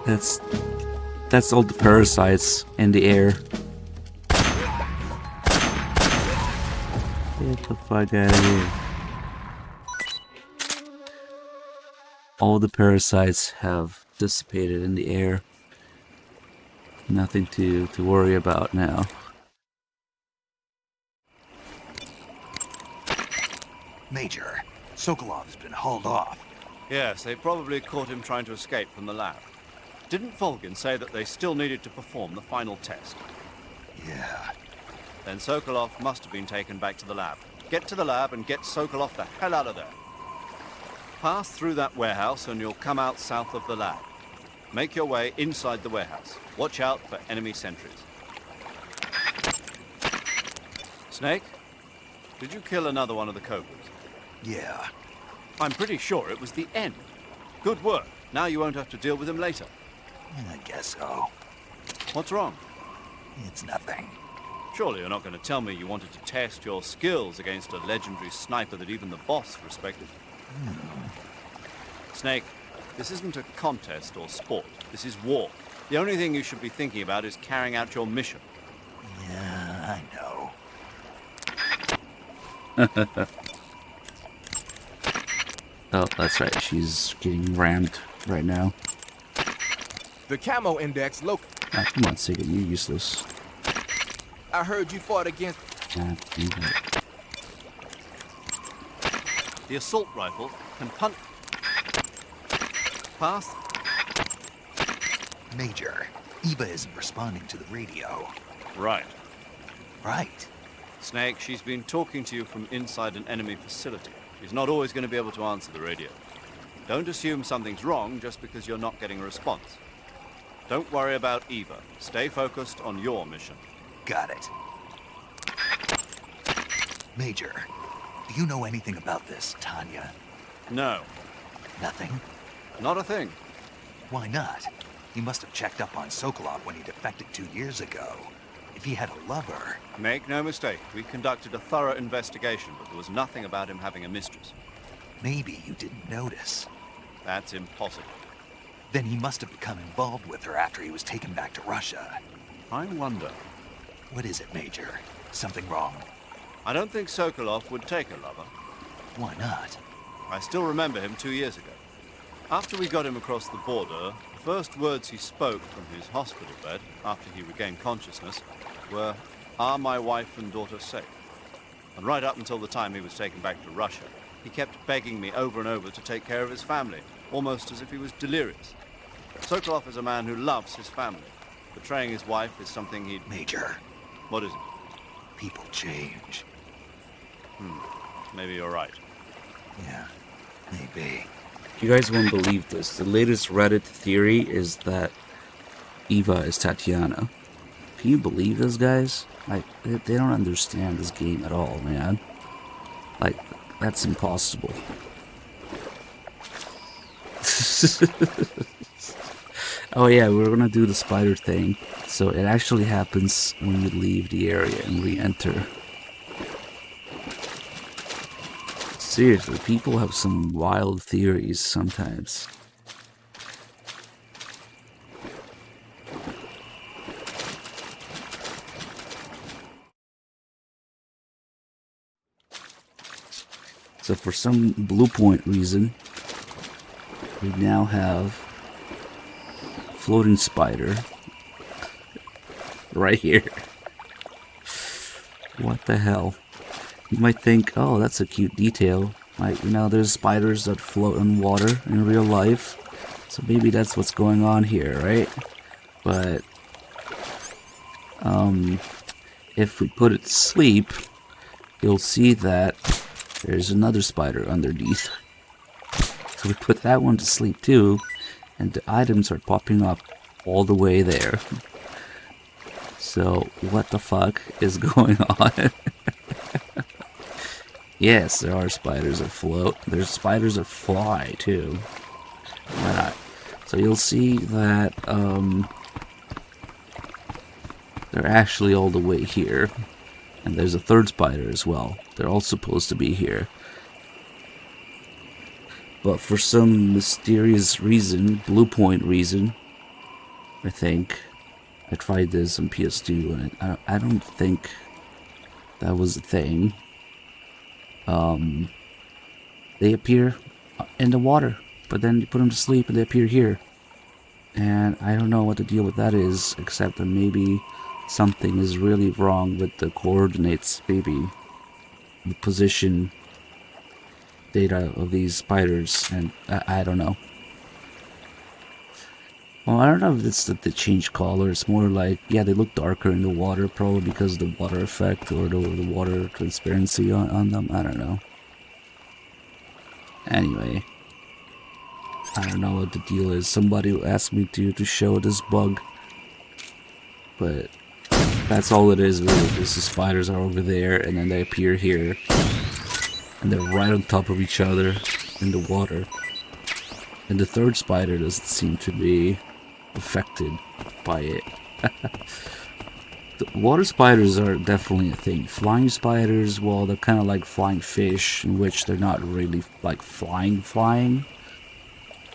That's all the parasites in the air. Get the fuck out of here. All the parasites have dissipated in the air. Nothing to worry about now. Major, Sokolov's been hauled off. Yes, they probably caught him trying to escape from the lab. Didn't Volgin say that they still needed to perform the final test? Yeah. Then Sokolov must have been taken back to the lab. Get to the lab and get Sokolov the hell out of there. Pass through that warehouse and you'll come out south of the lab. Make your way inside the warehouse. Watch out for enemy sentries. Snake, did you kill another one of the Cobras? Yeah. I'm pretty sure it was the end. Good work. Now you won't have to deal with him later. I guess so. What's wrong? It's nothing. Surely you're not going to tell me you wanted to test your skills against a legendary sniper that even the boss respected. Snake, this isn't a contest or sport. This is war. The only thing you should be thinking about is carrying out your mission. Yeah, I know. Oh, that's right. She's getting rammed right now. The camo index look. Ah, come on, Sigurd, you're useless. I heard you fought against. Ah, you got it. The assault rifle can punt. Pass. Major, Eva isn't responding to the radio. Right. Right. Snake, she's been talking to you from inside an enemy facility. She's not always going to be able to answer the radio. Don't assume something's wrong just because you're not getting a response. Don't worry about Eva. Stay focused on your mission. Got it. Major, do you know anything about this, Tanya? No, Nothing? not a thing. Why not? You must have checked up on Sokolov when he defected 2 years ago. If he had a lover... Make no mistake, we conducted a thorough investigation, but there was nothing about him having a mistress. Maybe you didn't notice. That's impossible. Then he must have become involved with her after he was taken back to Russia. I wonder. What is it, Major? Something wrong? I don't think Sokolov would take a lover. Why not? I still remember him 2 years ago. After we got him across the border, the first words he spoke from his hospital bed, after he regained consciousness, were, "Are my wife and daughter safe?" And right up until the time he was taken back to Russia, he kept begging me over and over to take care of his family, almost as if he was delirious. Sokolov is a man who loves his family. Betraying his wife is something he'd... Major. What is it? People change. Maybe you're right. Yeah, maybe. You guys won't believe this. The latest Reddit theory is that Eva is Tatiana. Can you believe this, guys? Like, they don't understand this game at all, man. Like, that's impossible. Oh yeah, we're gonna do the spider thing. So it actually happens when you leave the area and re-enter. Seriously, people have some wild theories sometimes. So for some Blue Point reason, we now have floating spider right here. What the hell? You might think, oh, that's a cute detail. Like, you know, there's spiders that float in water in real life. So maybe that's what's going on here, right? But, if we put it to sleep, you'll see that there's another spider underneath. So we put that one to sleep too, and the items are popping up all the way there. So, what the fuck is going on? Yes, there are spiders that float. There's spiders that fly, too. Why not? So you'll see that, they're actually all the way here. And there's a third spider as well. They're all supposed to be here. But for some mysterious reason, Blue Point reason, I think, I tried this on PS2 and I don't think that was a thing. They appear in the water, but then you put them to sleep and they appear here. And I don't know what the deal with that is, except that maybe something is really wrong with the coordinates, maybe the position data of these spiders, and I don't know. Well, I don't know if it's that they change color. It's more like, yeah, they look darker in the water, probably because of the water effect or the water transparency on them. I don't know. Anyway, I don't know what the deal is. Somebody asked me to show this bug, but that's all it is, really. Just the spiders are over there, and then they appear here, and they're right on top of each other in the water. And the third spider doesn't seem to be affected by it. The water spiders are definitely a thing. Flying spiders, well, they're kind of like flying fish, in which they're not really like flying.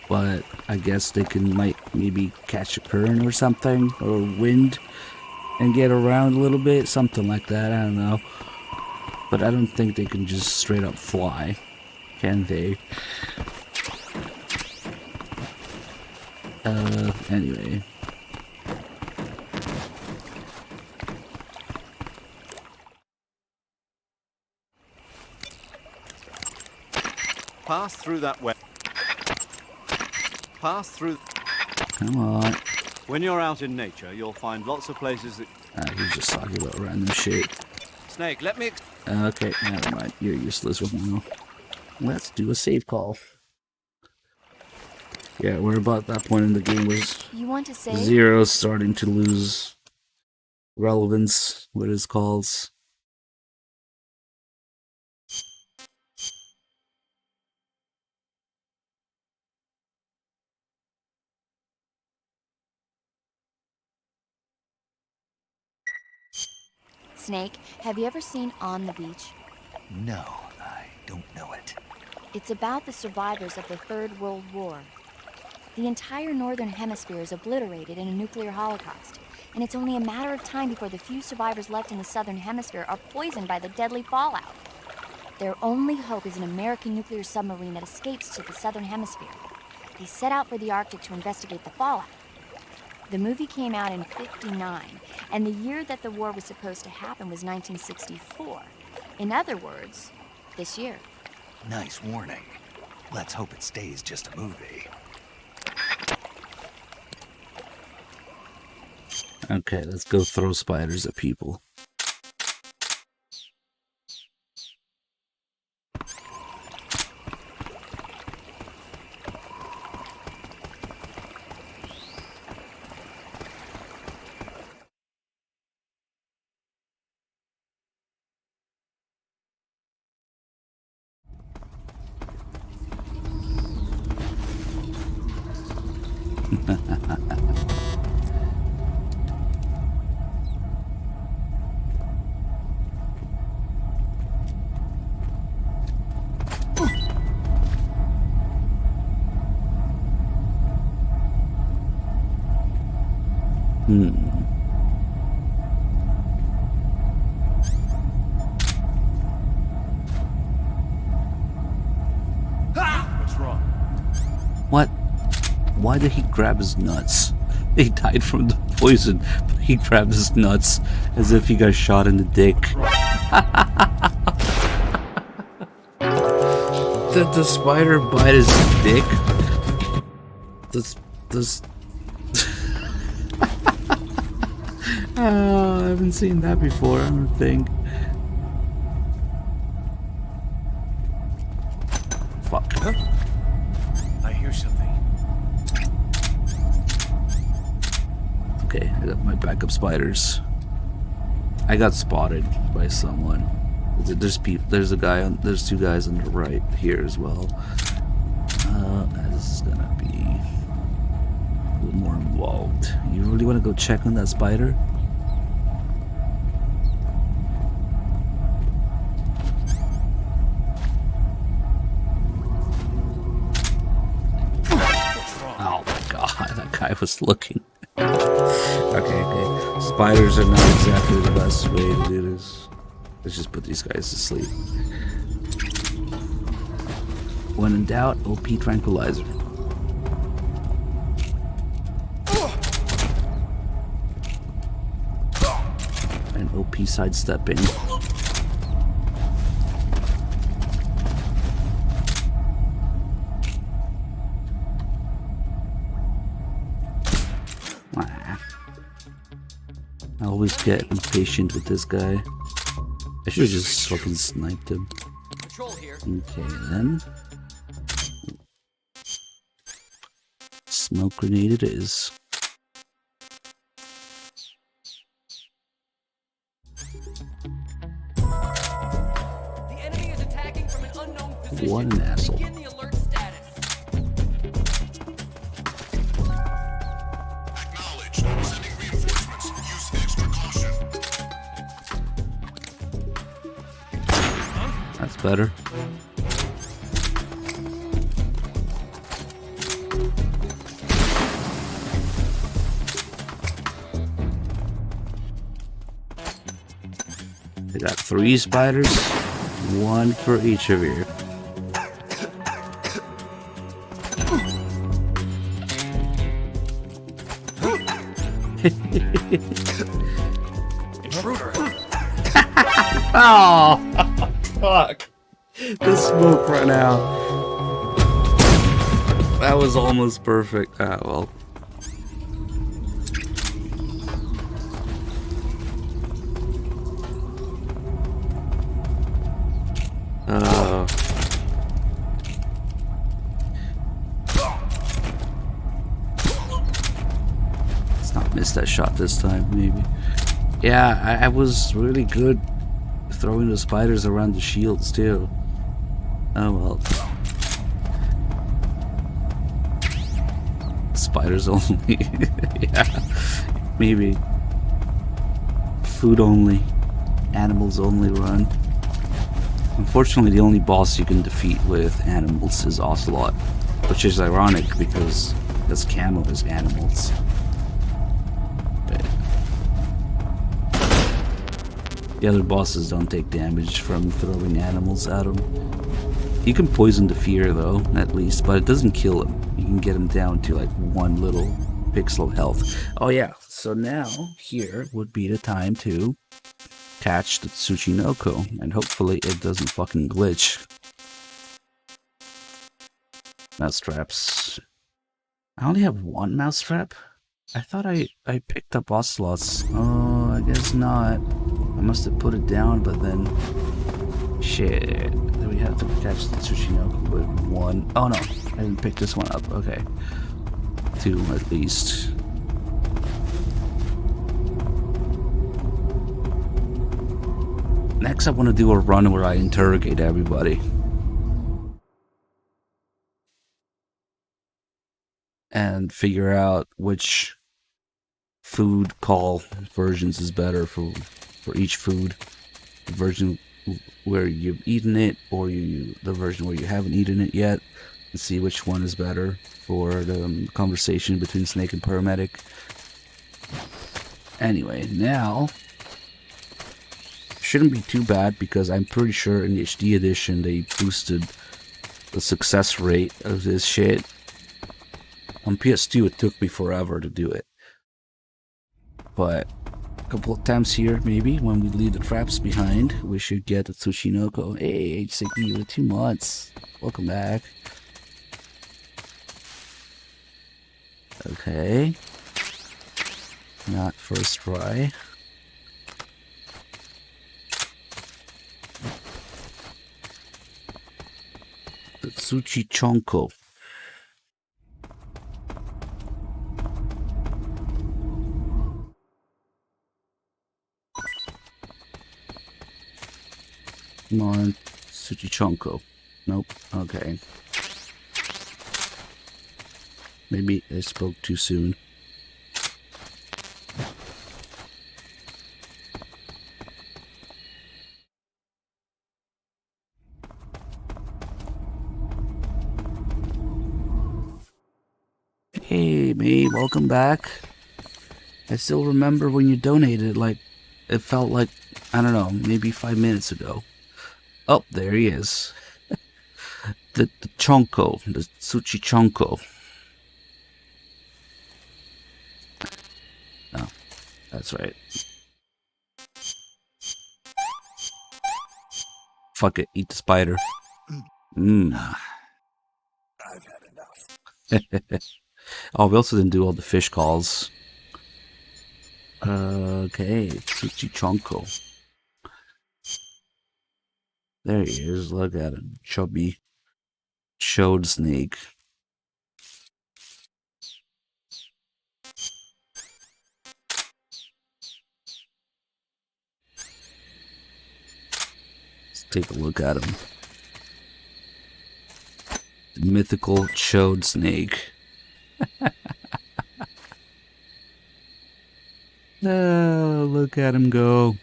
But I guess they can maybe catch a current or something, or wind, and get around a little bit, something like that. I don't know. But I don't think they can just straight up fly, can they? Anyway. Pass through that way. Pass through. Come on. When you're out in nature, you'll find lots of places that... He's just talking about random shit. Snake, let me... Okay, never mind. You're useless right now. Let's do a save call. Yeah, we're about that point in the game where You want to save? Zero's starting to lose relevance with his calls. Snake, have you ever seen On the Beach? No, I don't know it. It's about the survivors of the Third World War. The entire northern hemisphere is obliterated in a nuclear holocaust, and it's only a matter of time before the few survivors left in the southern hemisphere are poisoned by the deadly fallout. Their only hope is an American nuclear submarine that escapes to the southern hemisphere. They set out for the Arctic to investigate the fallout. The movie came out in '59, and the year that the war was supposed to happen was 1964. In other words, this year. Nice warning. Let's hope it stays just a movie. Okay, let's go throw spiders at people. What's wrong? What? Why did he grab his nuts? He died from the poison, but he grabbed his nuts as if he got shot in the dick. Did the spider bite his dick? This Oh, I haven't seen that before, I don't think. Fuck. Huh? I hear something. Okay, I got my backup spiders. I got spotted by someone. There's there's two guys on the right here as well. This is gonna be a little more involved. You really want to go check on that spider? Oh my god, that guy was looking. Okay. Spiders are not exactly the best way to do this. Let's just put these guys to sleep. When in doubt, OP tranquilizer. And OP sidestepping. I always get impatient with this guy. I should have just fucking sniped him. Control here. Okay, then. Smoke grenade it is. The enemy is attacking from an unknown position. What an asshole. Begin the alert status. Acknowledged. Sending reinforcements. Use extra caution. That's better. I got 3 spiders, 1 for each of you. Intruder. Oh, fuck. The smoke ran out. That was almost perfect. Ah, well. Let's not miss that shot this time, maybe. Yeah, I was really good throwing the spiders around the shields, too. Oh well. Spiders only. Yeah, maybe. Food only. Animals only run. Unfortunately, the only boss you can defeat with animals is Ocelot, which is ironic because this camo is animals. The other bosses don't take damage from throwing animals at them. You can poison the fear though, at least, but it doesn't kill him. You can get him down to like one little pixel health. Oh yeah, so now here would be the time to catch the Tsuchinoko, and hopefully it doesn't fucking glitch. Mousetraps. I only have one mousetrap? I thought I picked up Ocelots. Oh, I guess not. I must have put it down, but then... Shit. Then we have to catch the Tsuchinoko with one. Oh no, I didn't pick this one up. Okay. Two at least. Next I want to do a run where I interrogate everybody. And figure out which food call versions is better for each food. The version where you've eaten it, or the version where you haven't eaten it yet, and see which one is better for the conversation between Snake and Paramedic. Anyway, now shouldn't be too bad because I'm pretty sure in the HD edition they boosted the success rate of this shit. On PS2 it took me forever to do it, but a couple of times here, maybe, when we leave the traps behind, we should get the Tsuchinoko. Hey, HCP with 2 months. Welcome back. Okay. Not first try. The Tsuchichonko. Come on, Tsuchichonko. Nope. Okay. Maybe I spoke too soon. Hey, May, welcome back. I still remember when you donated, like, it felt like, I don't know, maybe 5 minutes ago. Oh, there he is. the Chonko, the Tsuchichonko. Oh, that's right. Fuck it, eat the spider. Mmm. I've had enough. Oh, we also didn't do all the fish calls. Okay, Tsuchichonko. There he is, look at him. Chubby. Chode snake. Let's take a look at him. The mythical Chode snake. Oh, look at him go.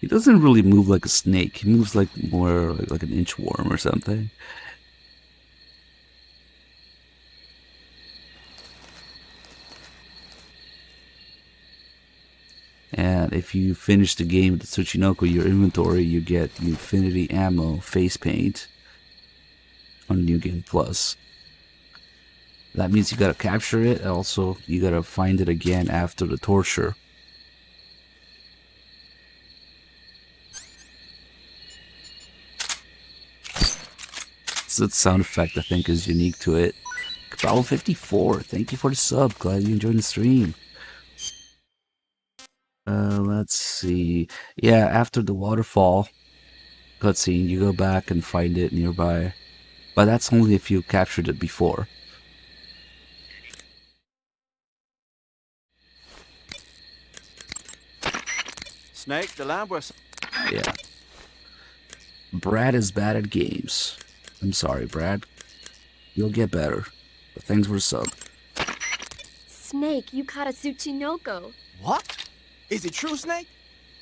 He doesn't really move like a snake. He moves like more like an inchworm or something. And if you finish the game with the Tsuchinoko, your inventory, you get Infinity Ammo face paint on New Game Plus. That means you gotta capture it. Also, you gotta find it again after the torture. That sound effect, I think, is unique to it. Cabral 54, thank you for the sub. Glad you enjoyed the stream. Let's see. Yeah, after the waterfall cutscene, you go back and find it nearby. But that's only if you captured it before. Snake, the lab where... Yeah. Brad is bad at games. I'm sorry, Brad. You'll get better. But thanks for the sub. Snake, you caught a Tsuchinoko. What? Is it true, Snake?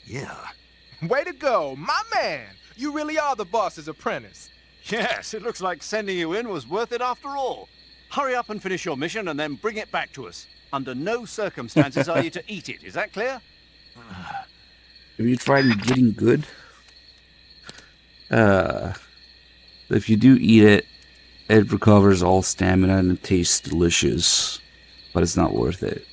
Yeah. Way to go, my man! You really are the boss's apprentice. Yes, it looks like sending you in was worth it after all. Hurry up and finish your mission and then bring it back to us. Under no circumstances are you to eat it. Is that clear? Have you tried getting good? If you do eat it, it recovers all stamina and it tastes delicious. But it's not worth it.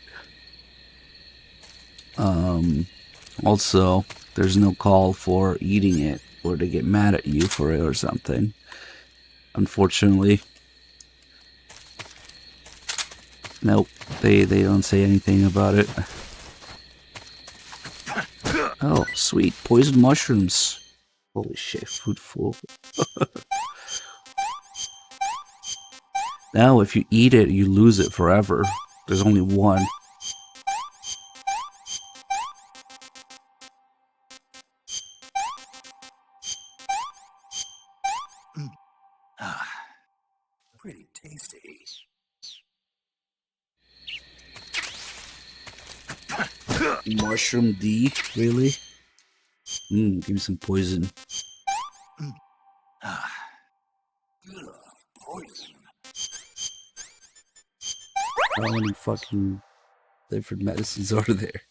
Also, there's no call for eating it or to get mad at you for it or something. Unfortunately. Nope, they don't say anything about it. Oh, sweet. Poison mushrooms. Holy shit, food full. Now, if you eat it, you lose it forever. There's only one. Pretty tasty. Mushroom D, really? Give me some poison. Poison. How many fucking different medicines are there?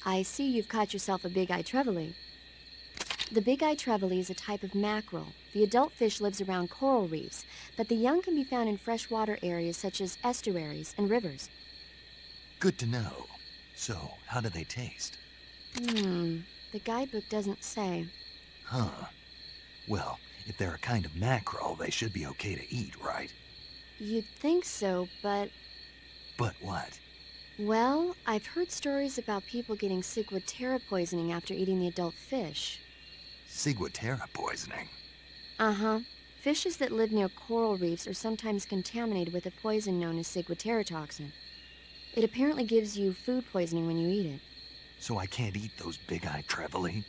I see you've caught yourself a big-eyed trevally. The big-eyed trevally is a type of mackerel. The adult fish lives around coral reefs, but the young can be found in freshwater areas such as estuaries and rivers. Good to know. So, how do they taste? The guidebook doesn't say. Huh. Well, if they're a kind of mackerel, they should be okay to eat, right? You'd think so, but... But what? Well, I've heard stories about people getting ciguatera poisoning after eating the adult fish. Ciguatera poisoning? Uh-huh. Fishes that live near coral reefs are sometimes contaminated with a poison known as ciguatera toxin. It apparently gives you food poisoning when you eat it. So I can't eat those big-eyed trevally?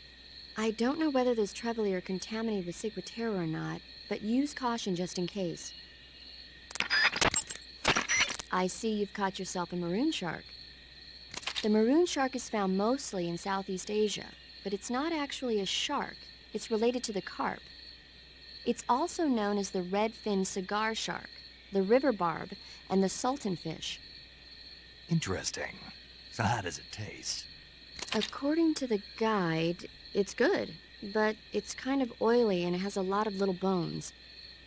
I don't know whether those trevally are contaminated with ciguatera or not, but use caution just in case. I see you've caught yourself a maroon shark. The maroon shark is found mostly in Southeast Asia, but it's not actually a shark. It's related to the carp. It's also known as the red-finned cigar shark, the river barb, and the sultan fish. Interesting. So how does it taste? According to the guide, it's good, but it's kind of oily and it has a lot of little bones.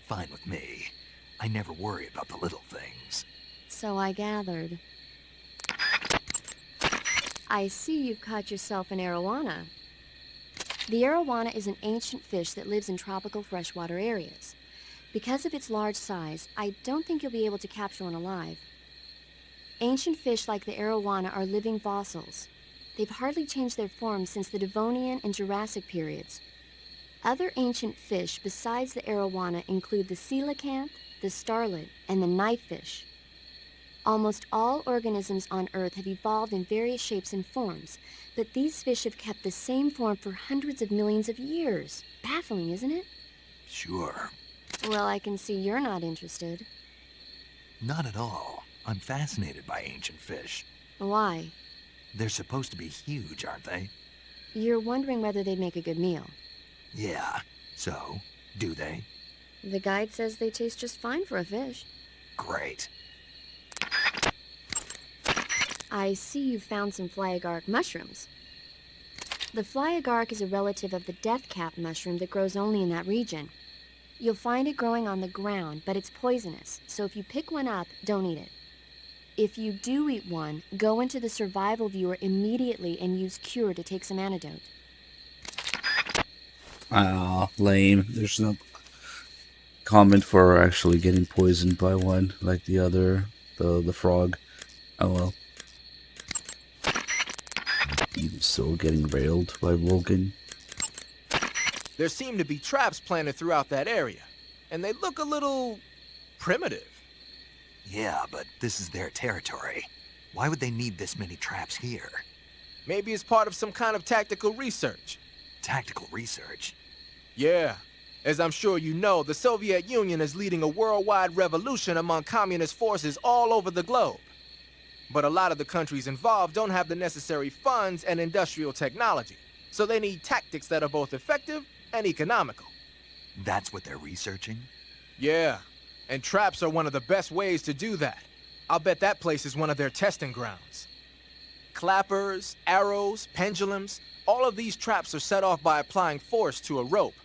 Fine with me. I never worry about the little things. So I gathered. I see you've caught yourself an arowana. The arowana is an ancient fish that lives in tropical freshwater areas. Because of its large size, I don't think you'll be able to capture one alive. Ancient fish like the arowana are living fossils. They've hardly changed their form since the Devonian and Jurassic periods. Other ancient fish besides the arowana include the coelacanth, the starlet, and the knifefish. Almost all organisms on Earth have evolved in various shapes and forms, but these fish have kept the same form for hundreds of millions of years. Baffling, isn't it? Sure. Well, I can see you're not interested. Not at all. I'm fascinated by ancient fish. Why? They're supposed to be huge, aren't they? You're wondering whether they'd make a good meal. Yeah. So, do they? The guide says they taste just fine for a fish. Great. I see you've found some fly agaric mushrooms. The fly agaric is a relative of the death cap mushroom that grows only in that region. You'll find it growing on the ground, but it's poisonous, so if you pick one up, don't eat it. If you do eat one, go into the survival viewer immediately and use cure to take some antidote. Ah, lame. There's no comment for actually getting poisoned by one like the other, the frog. Oh well. He's still getting railed by Vulcan. There seem to be traps planted throughout that area, and they look a little primitive. Yeah, but this is their territory. Why would they need this many traps here? Maybe it's part of some kind of tactical research. Tactical research? Yeah. As I'm sure you know, the Soviet Union is leading a worldwide revolution among communist forces all over the globe. But a lot of the countries involved don't have the necessary funds and industrial technology, so they need tactics that are both effective and economical. That's what they're researching? Yeah, and traps are one of the best ways to do that. I'll bet that place is one of their testing grounds. Clappers, arrows, pendulums, all of these traps are set off by applying force to a rope.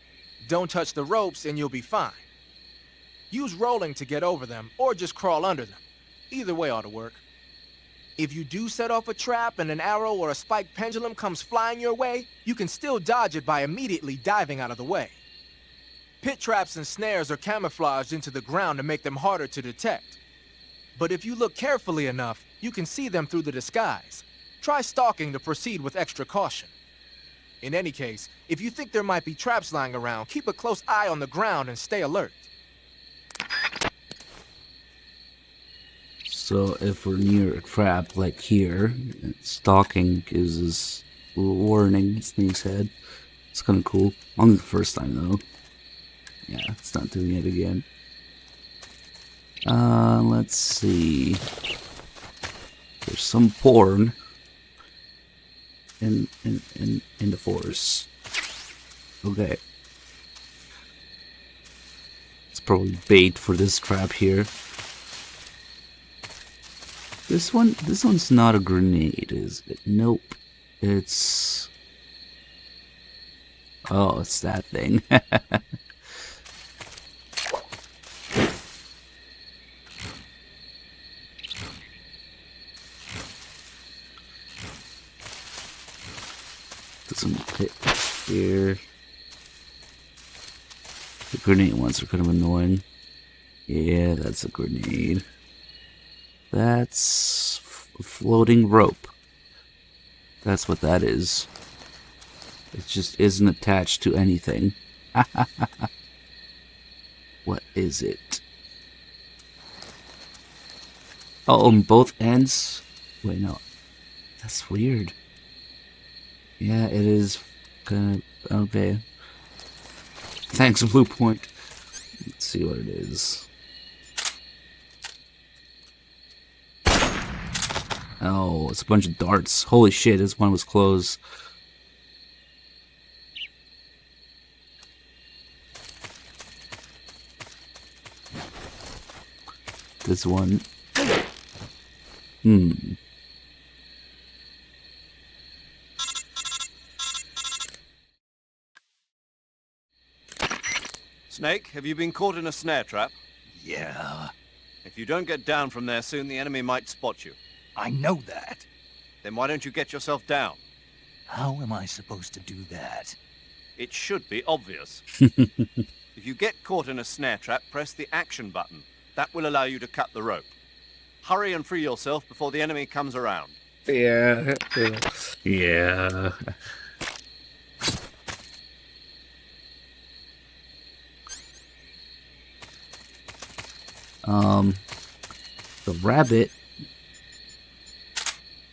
Don't touch the ropes and you'll be fine. Use rolling to get over them, or just crawl under them. Either way ought to work. If you do set off a trap and an arrow or a spiked pendulum comes flying your way, you can still dodge it by immediately diving out of the way. Pit traps and snares are camouflaged into the ground to make them harder to detect. But if you look carefully enough, you can see them through the disguise. Try stalking to proceed with extra caution. In any case, if you think there might be traps lying around, keep a close eye on the ground and stay alert. So if we're near a trap like here, stalking gives us a little warning, Snake's head. It's kind of cool. Only the first time though. Yeah, it's not doing it again. Let's see. There's some porn in the forest. Okay. It's probably bait for this trap here. This one's not a grenade, is it? Nope. It's... Oh, it's that thing. Doesn't fit here. The grenade ones are kind of annoying. Yeah, that's a grenade. That's a floating rope. That's what that is. It just isn't attached to anything. What is it? Oh, on both ends? Wait, no. That's weird. Yeah, it is kind of... Okay. Thanks, Blue Point. Let's see what it is. Oh, it's a bunch of darts. Holy shit, this one was close. This one. Snake, have you been caught in a snare trap? Yeah. If you don't get down from there soon, the enemy might spot you. I know that. Then why don't you get yourself down? How am I supposed to do that? It should be obvious. If you get caught in a snare trap, press the action button. That will allow you to cut the rope. Hurry and free yourself before the enemy comes around. Yeah. Yeah. The rabbit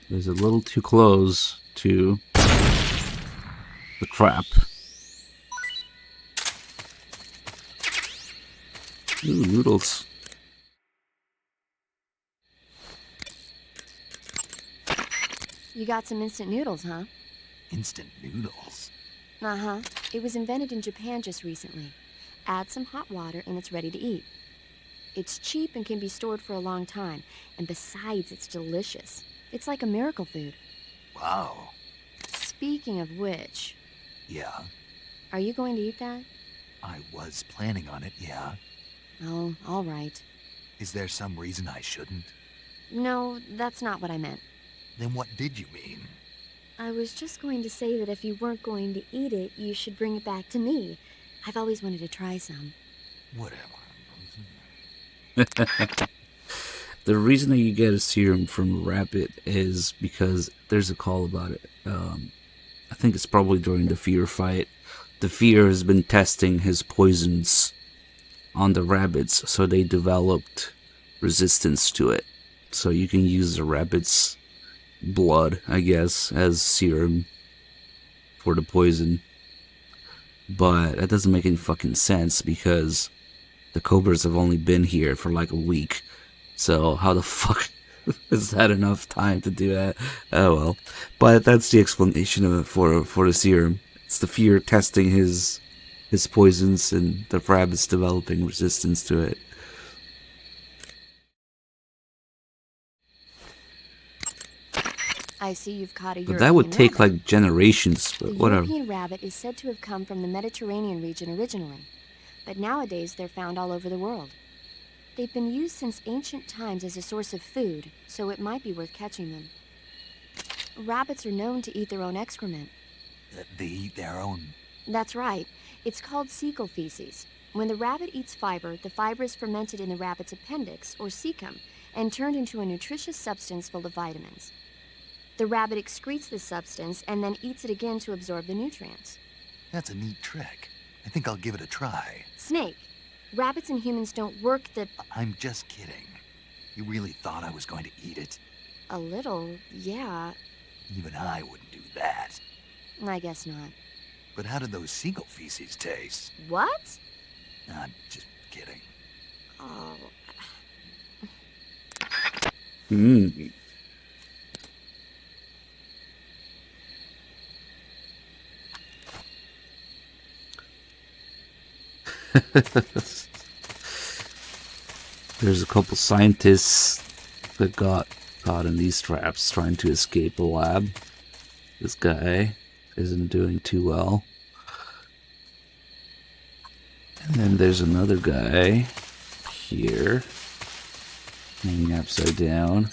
is a little too close to the trap. Ooh, noodles. You got some instant noodles, huh? Instant noodles? Uh-huh. It was invented in Japan just recently. Add some hot water and it's ready to eat. It's cheap and can be stored for a long time. And besides, it's delicious. It's like a miracle food. Wow. Speaking of which... Yeah? Are you going to eat that? I was planning on it, yeah. Oh, all right. Is there some reason I shouldn't? No, that's not what I meant. Then what did you mean? I was just going to say that if you weren't going to eat it, you should bring it back to me. I've always wanted to try some. Whatever. The reason that you get a serum from a rabbit is because there's a call about it. I think it's probably during the Fear fight. The Fear has been testing his poisons on the rabbits, so they developed resistance to it. So you can use the rabbit's blood, I guess, as serum for the poison. But that doesn't make any fucking sense because the cobras have only been here for like a week. So how the fuck is that enough time to do that? Oh well. But that's the explanation of it for the serum. It's the Fear testing his poisons and the rabbits developing resistance to it. I see you've caught a But that would European take rabbit. like generations, but The whatever. European rabbit is said to have come from the Mediterranean region originally, but nowadays they're found all over the world. They've been used since ancient times as a source of food, so it might be worth catching them. Rabbits are known to eat their own excrement. They eat their own. That's right. It's called cecal feces. When the rabbit eats fiber, the fiber is fermented in the rabbit's appendix, or cecum, and turned into a nutritious substance full of vitamins. The rabbit excretes this substance and then eats it again to absorb the nutrients. That's a neat trick. I think I'll give it a try. Snake, rabbits and humans don't work the... I'm just kidding. You really thought I was going to eat it? A little, yeah. Even I wouldn't do that. I guess not. But how did those seagull feces taste? What? I'm just kidding. Oh. Mm. There's a couple scientists that got caught in these traps trying to escape a lab. This guy isn't doing too well. And then there's another guy here, hanging upside down.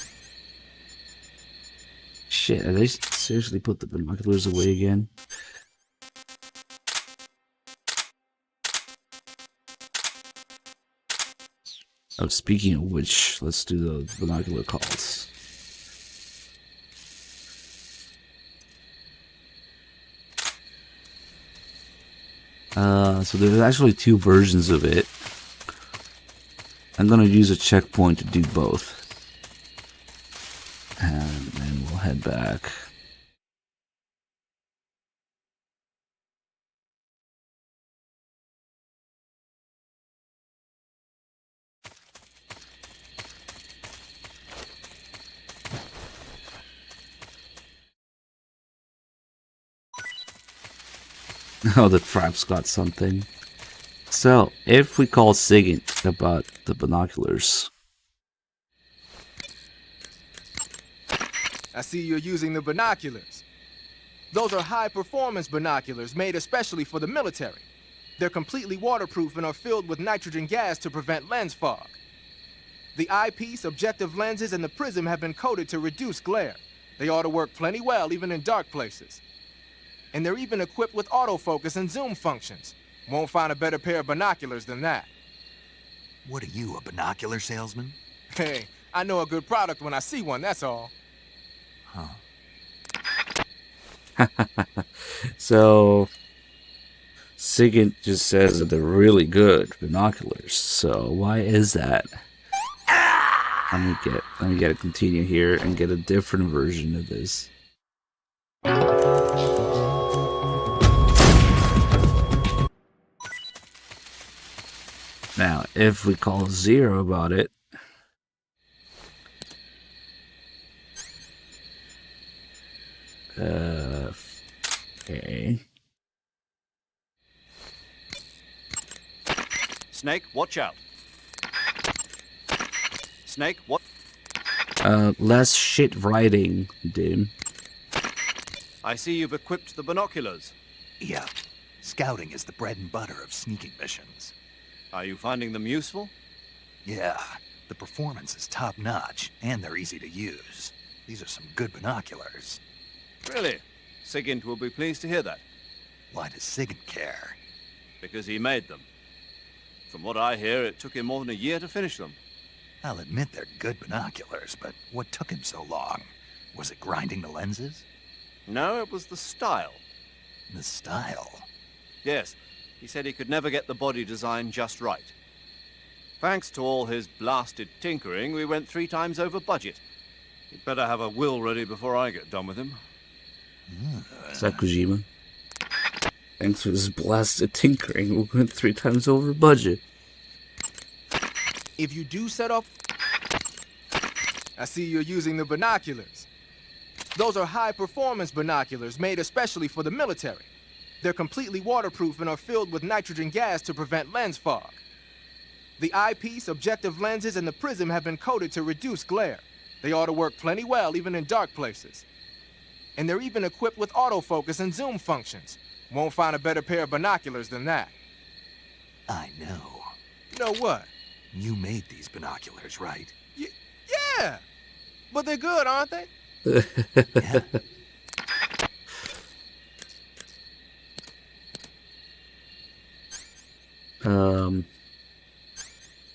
Shit, are they seriously put the binoculars away again? Oh, speaking of which, let's do the binocular calls. So there's actually two versions of it. I'm gonna use a checkpoint to do both. And then we'll head back. Oh, the trap's got something. So, if we call Sigint about the binoculars. I see you're using the binoculars. Those are high-performance binoculars made especially for the military. They're completely waterproof and are filled with nitrogen gas to prevent lens fog. The eyepiece, objective lenses, and the prism have been coated to reduce glare. They ought to work plenty well even in dark places. And they're even equipped with autofocus and zoom functions. Won't find a better pair of binoculars than that. What are you, a binocular salesman? Hey, I know a good product when I see one, that's all. Huh. So, Sigint just says that they're really good binoculars. So, why is that? Let me get a continue here and get a different version of this. Now, if we call 0 about it, okay. Snake, watch out. Snake, what? Less shit writing, dude. I see you've equipped the binoculars. Yeah. Scouting is the bread and butter of sneaking missions. Are you finding them useful? Yeah. The performance is top-notch, and they're easy to use. These are some good binoculars. Really? Sigint will be pleased to hear that. Why does Sigint care? Because he made them. From what I hear, it took him more than a year to finish them. I'll admit they're good binoculars, but what took him so long? Was it grinding the lenses? No, it was the style. The style? Yes, he said he could never get the body design just right. Thanks to all his blasted tinkering, we went 3 times over budget. He'd better have a will ready before I get done with him. Is that Kojima? Thanks for this blasted tinkering. We went 3 times over budget. If you do set off... I see you're using the binoculars. Those are high-performance binoculars made especially for the military. They're completely waterproof and are filled with nitrogen gas to prevent lens fog. The eyepiece, objective lenses, and the prism have been coated to reduce glare. They ought to work plenty well, even in dark places. And they're even equipped with autofocus and zoom functions. Won't find a better pair of binoculars than that. I know. Know what? You made these binoculars, right? Yeah! But they're good, aren't they? Yeah.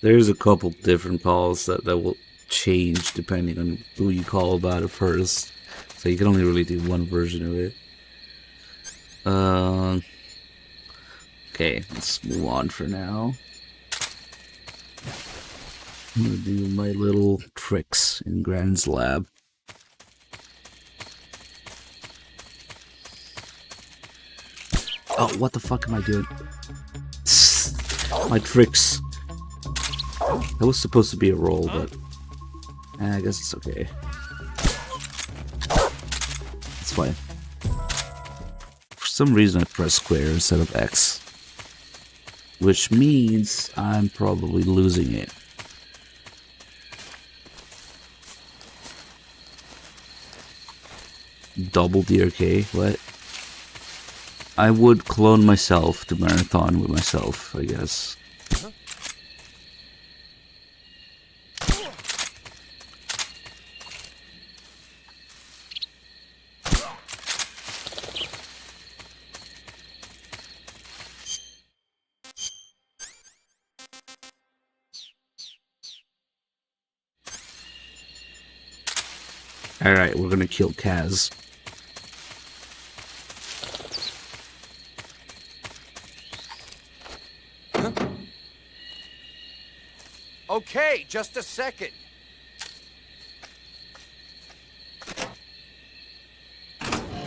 There's a couple different calls that will change depending on who you call about it first. So you can only really do one version of it. Okay, let's move on for now. I'm gonna do my little tricks in Grand's lab. Oh, what the fuck am I doing? My tricks. That was supposed to be a roll, but I guess it's okay. It's fine. For some reason I pressed square instead of X, which means I'm probably losing it. Double DRK, what? I would clone myself to marathon with myself, I guess. Alright, we're gonna kill Kaz. Okay, just a second.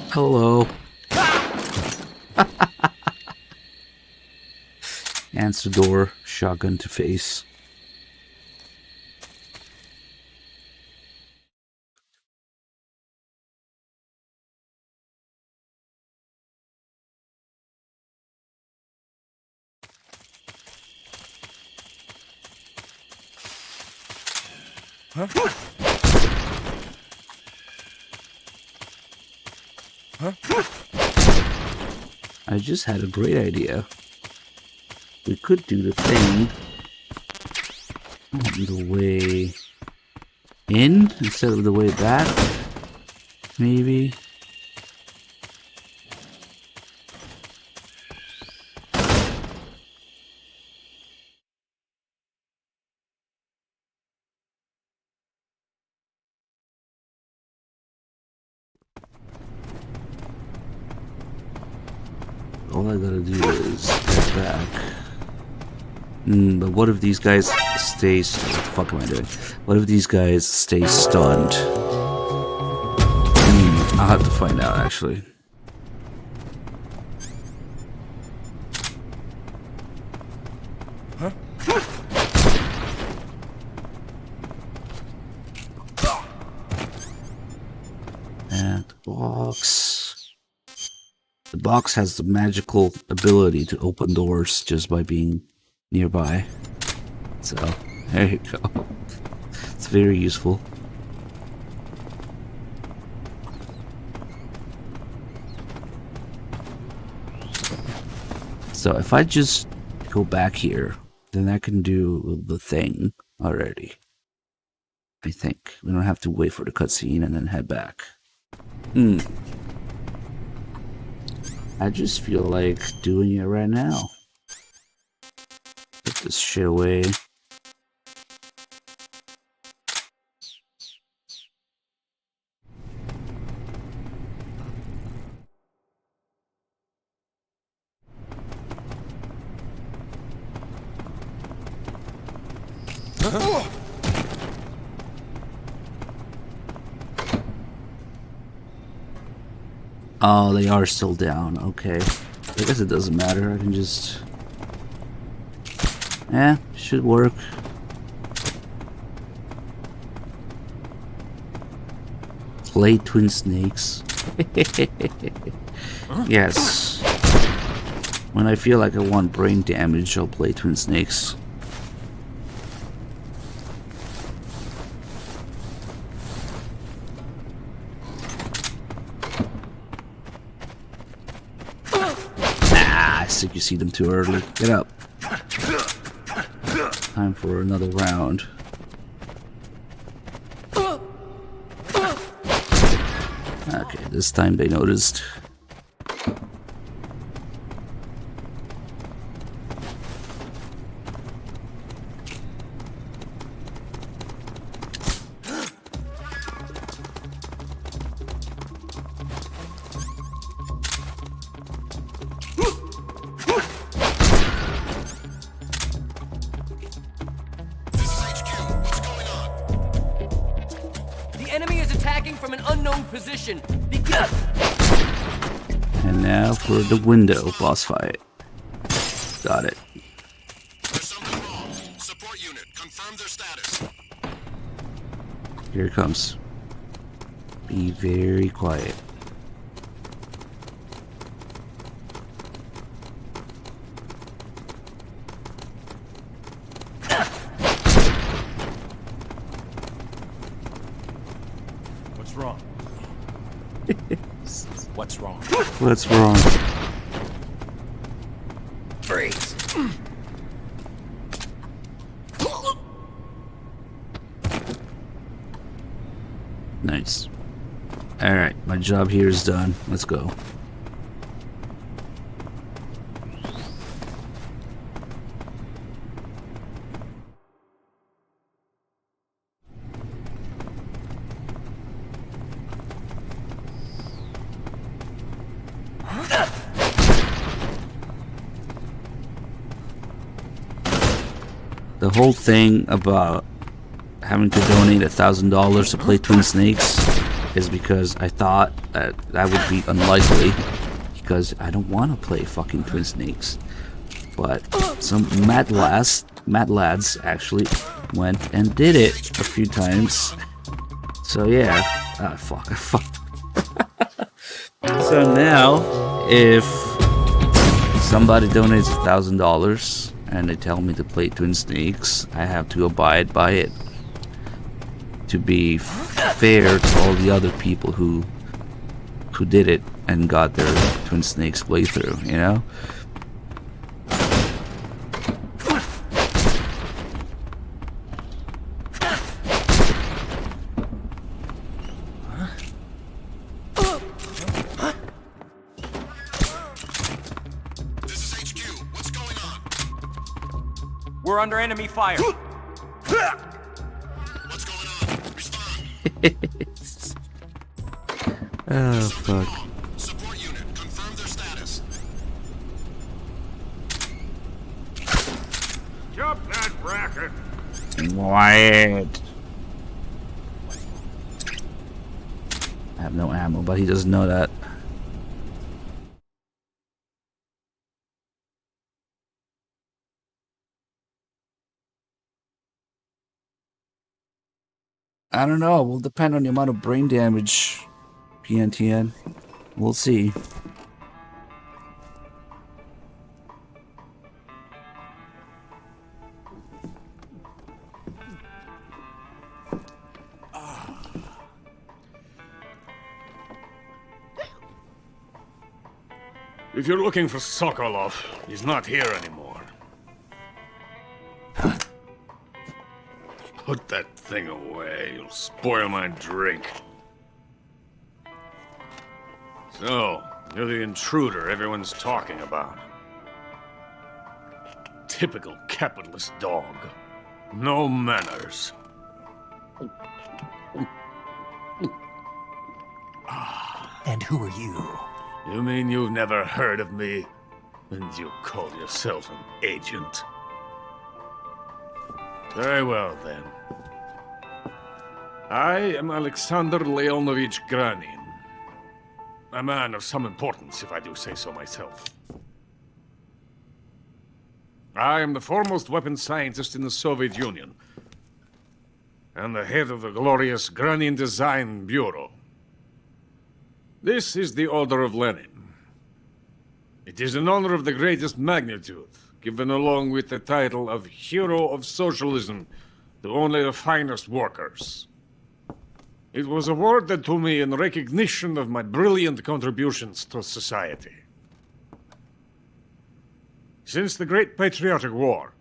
Hello. Answer door, shotgun to face. I just had a great idea. We could do the thing the way in instead of the way back, maybe. All I gotta do is get back. But what if these guys stay... What the fuck am I doing? What if these guys stay stunned? I'll have to find out, actually. And the box... The box has the magical ability to open doors just by being nearby. So, there you go. It's very useful. So if I just go back here, then I can do the thing already. I think. We don't have to wait for the cutscene and then head back. I just feel like doing it right now. Put this shit away. Oh, they are still down. Okay. I guess it doesn't matter. I can just... Yeah, should work. Play Twin Snakes. Yes. When I feel like I want brain damage, I'll play Twin Snakes. I think you see them too early. Get up. Time for another round. Okay, this time they noticed. And now for the window boss fight. Got it. There's something wrong. Support unit, confirm their status. Here it comes. Be very quiet. What's wrong? What's wrong? What's wrong? Freeze. Nice. Alright, my job here is done. Let's go. The whole thing about having to donate $1,000 to play Twin Snakes is because I thought that would be unlikely, because I don't want to play fucking Twin Snakes. But some mad lads actually went and did it a few times. So yeah, fuck. So now, if somebody donates $1,000 and they tell me to play Twin Snakes, I have to abide by it, to be fair to all the other people who did it and got their Twin Snakes playthrough, you know? This is HQ. What's going on? We're under enemy fire. What's going on? Respond. Oh, fuck. Support unit, confirm their status. Drop that bracket. Quiet. I have no ammo, but he doesn't know that. I don't know. Will depend on the amount of brain damage. PNTN. We'll see. If you're looking for Sokolov, he's not here anymore. Put that thing away. You'll spoil my drink. So, you're the intruder everyone's talking about. Typical capitalist dog. No manners. And who are you? You mean you've never heard of me? And you call yourself an agent? Very well, then. I am Alexander Leonovich Granin. A man of some importance, if I do say so myself. I am the foremost weapons scientist in the Soviet Union, and the head of the glorious Granin Design Bureau. This is the Order of Lenin. It is an honor of the greatest magnitude, given along with the title of Hero of Socialism to only the finest workers. It was awarded to me in recognition of my brilliant contributions to society. Since the Great Patriotic War,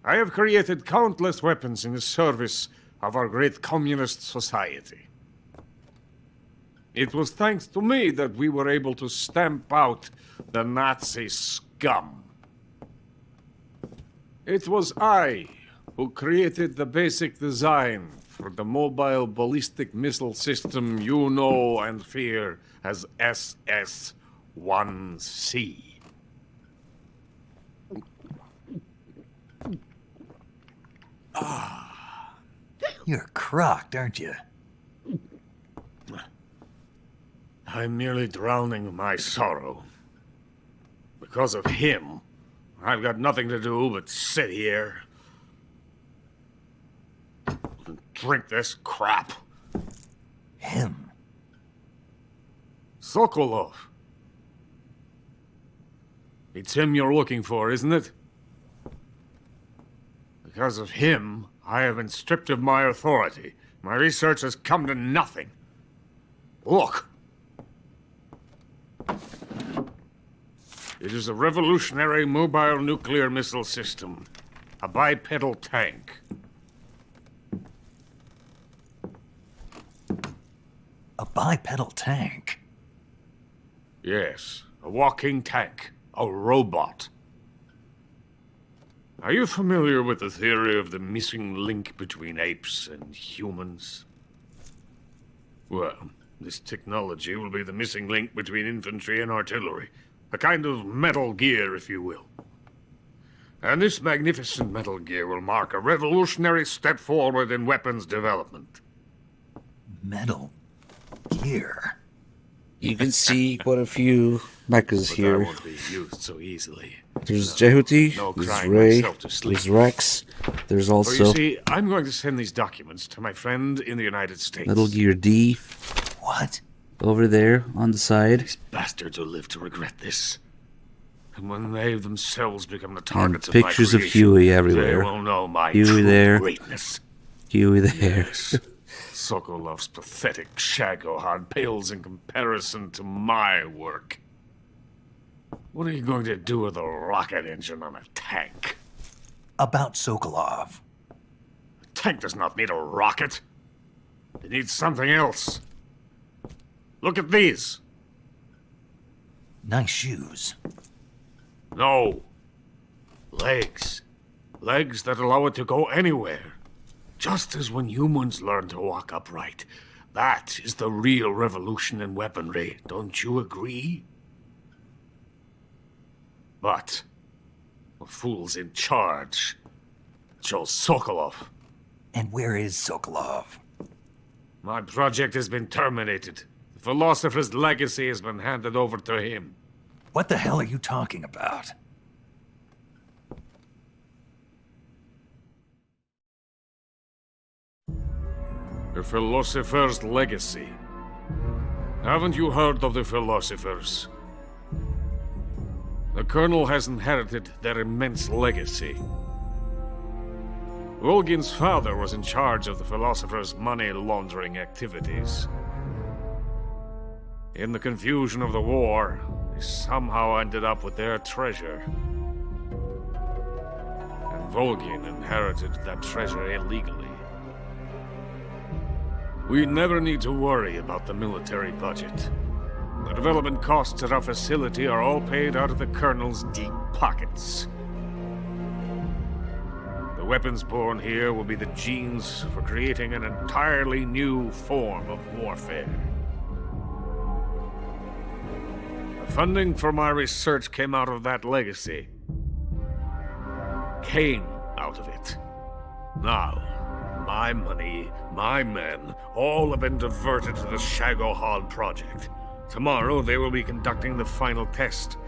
I have created countless weapons in the service of our great communist society. It was thanks to me that we were able to stamp out the Nazi scum. It was I who created the basic design for the mobile ballistic missile system you know and fear as SS-1C. You're crocked, aren't you? I'm merely drowning my sorrow. Because of him, I've got nothing to do but sit here and drink this crap. Him? Sokolov. It's him you're looking for, isn't it? Because of him, I have been stripped of my authority. My research has come to nothing. Look. It is a revolutionary mobile nuclear missile system. A bipedal tank. A bipedal tank? Yes, a walking tank. A robot. Are you familiar with the theory of the missing link between apes and humans? Well, this technology will be the missing link between infantry and artillery. A kind of Metal Gear, if you will. And this magnificent Metal Gear will mark a revolutionary step forward in weapons development. Metal Gear? You can see quite a few mechas But here. that won't be used so easily. There's Jehuti, No there's crying Ray, myself to sleep. there's Rex, there's For you also see, I'm going to send these documents to my friend in the United States. Metal Gear D. What? Over there on the side. These bastards will live to regret this. And when they themselves become the And targets of my pictures of creation, Huey they everywhere. will know my Huey true there. greatness. Huey there. Yes. Sokolov's pathetic Shagohod pales in comparison to my work. What are you going to do with a rocket engine on a tank? About Sokolov. A tank does not need a rocket. It needs something else. Look at these. Nice shoes. No. Legs. Legs that allow it to go anywhere. Just as when humans learn to walk upright. That is the real revolution in weaponry. Don't you agree? But the fool's in charge. Joe Sokolov. And where is Sokolov? My project has been terminated. The philosopher's legacy has been handed over to him. What the hell are you talking about? The philosopher's legacy. Haven't you heard of the philosophers? The Colonel has inherited their immense legacy. Volgin's father was in charge of the philosophers' money laundering activities. In the confusion of the war, they somehow ended up with their treasure. And Volgin inherited that treasure illegally. We never need to worry about the military budget. The development costs at our facility are all paid out of the Colonel's deep pockets. The weapons born here will be the genes for creating an entirely new form of warfare. The funding for my research came out of that legacy. Came out of it. Now, my money, my men, all have been diverted to the Shagohod project. Tomorrow they will be conducting the final test,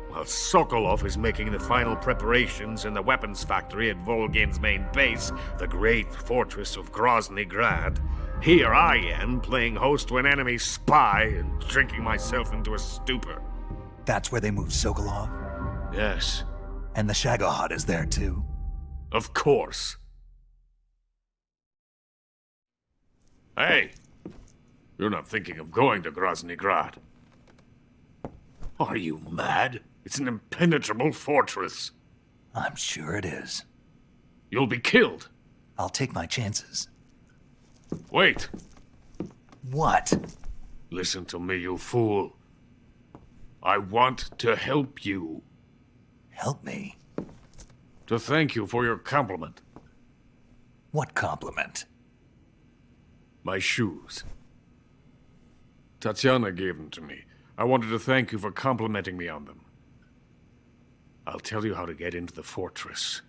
while Sokolov is making the final preparations in the weapons factory at Volgin's main base, the great fortress of Grozny Grad. Here I am, playing host to an enemy spy and drinking myself into a stupor. That's where they moved Sokolov? Yes. And the Shagohod is there too? Of course. Hey! You're not thinking of going to Grozny Grad. Are you mad? It's an impenetrable fortress. I'm sure it is. You'll be killed. I'll take my chances. Wait. What? Listen to me, you fool. I want to help you. Help me? To thank you for your compliment. What compliment? My shoes. Tatiana gave them to me. I wanted to thank you for complimenting me on them. I'll tell you how to get into the fortress.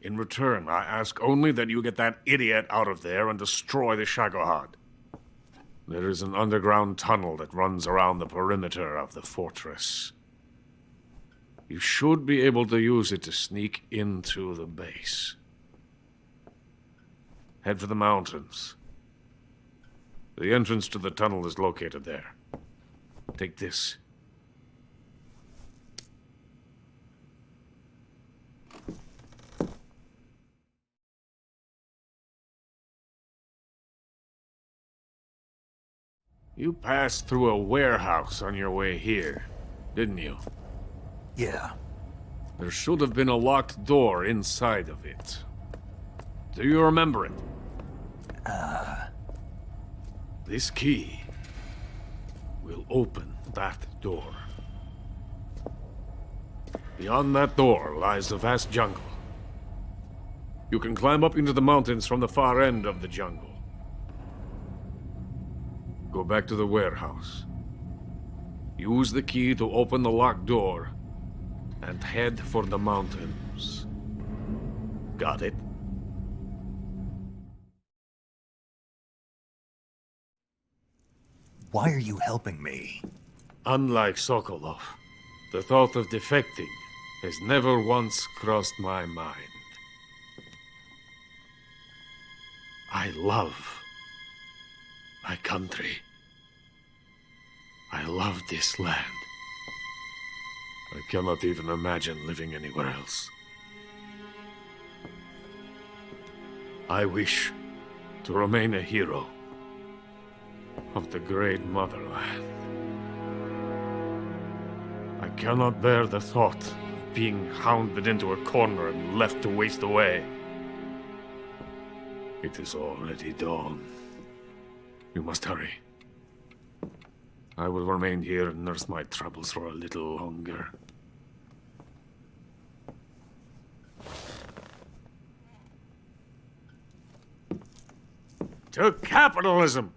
In return, I ask only that you get that idiot out of there and destroy the Shagohod. There is an underground tunnel that runs around the perimeter of the fortress. You should be able to use it to sneak into the base. Head for the mountains. The entrance to the tunnel is located there. Take this. You passed through a warehouse on your way here, didn't you? Yeah. There should have been a locked door inside of it. Do you remember it? This key will open that door. Beyond that door lies the vast jungle. You can climb up into the mountains from the far end of the jungle. Go back to the warehouse. Use the key to open the locked door and head for the mountains. Got it? Why are you helping me? Unlike Sokolov, the thought of defecting has never once crossed my mind. I love my country. I love this land. I cannot even imagine living anywhere else. I wish to remain a hero of the great motherland. I cannot bear the thought of being hounded into a corner and left to waste away. It is already dawn. You must hurry. I will remain here and nurse my troubles for a little longer. To capitalism!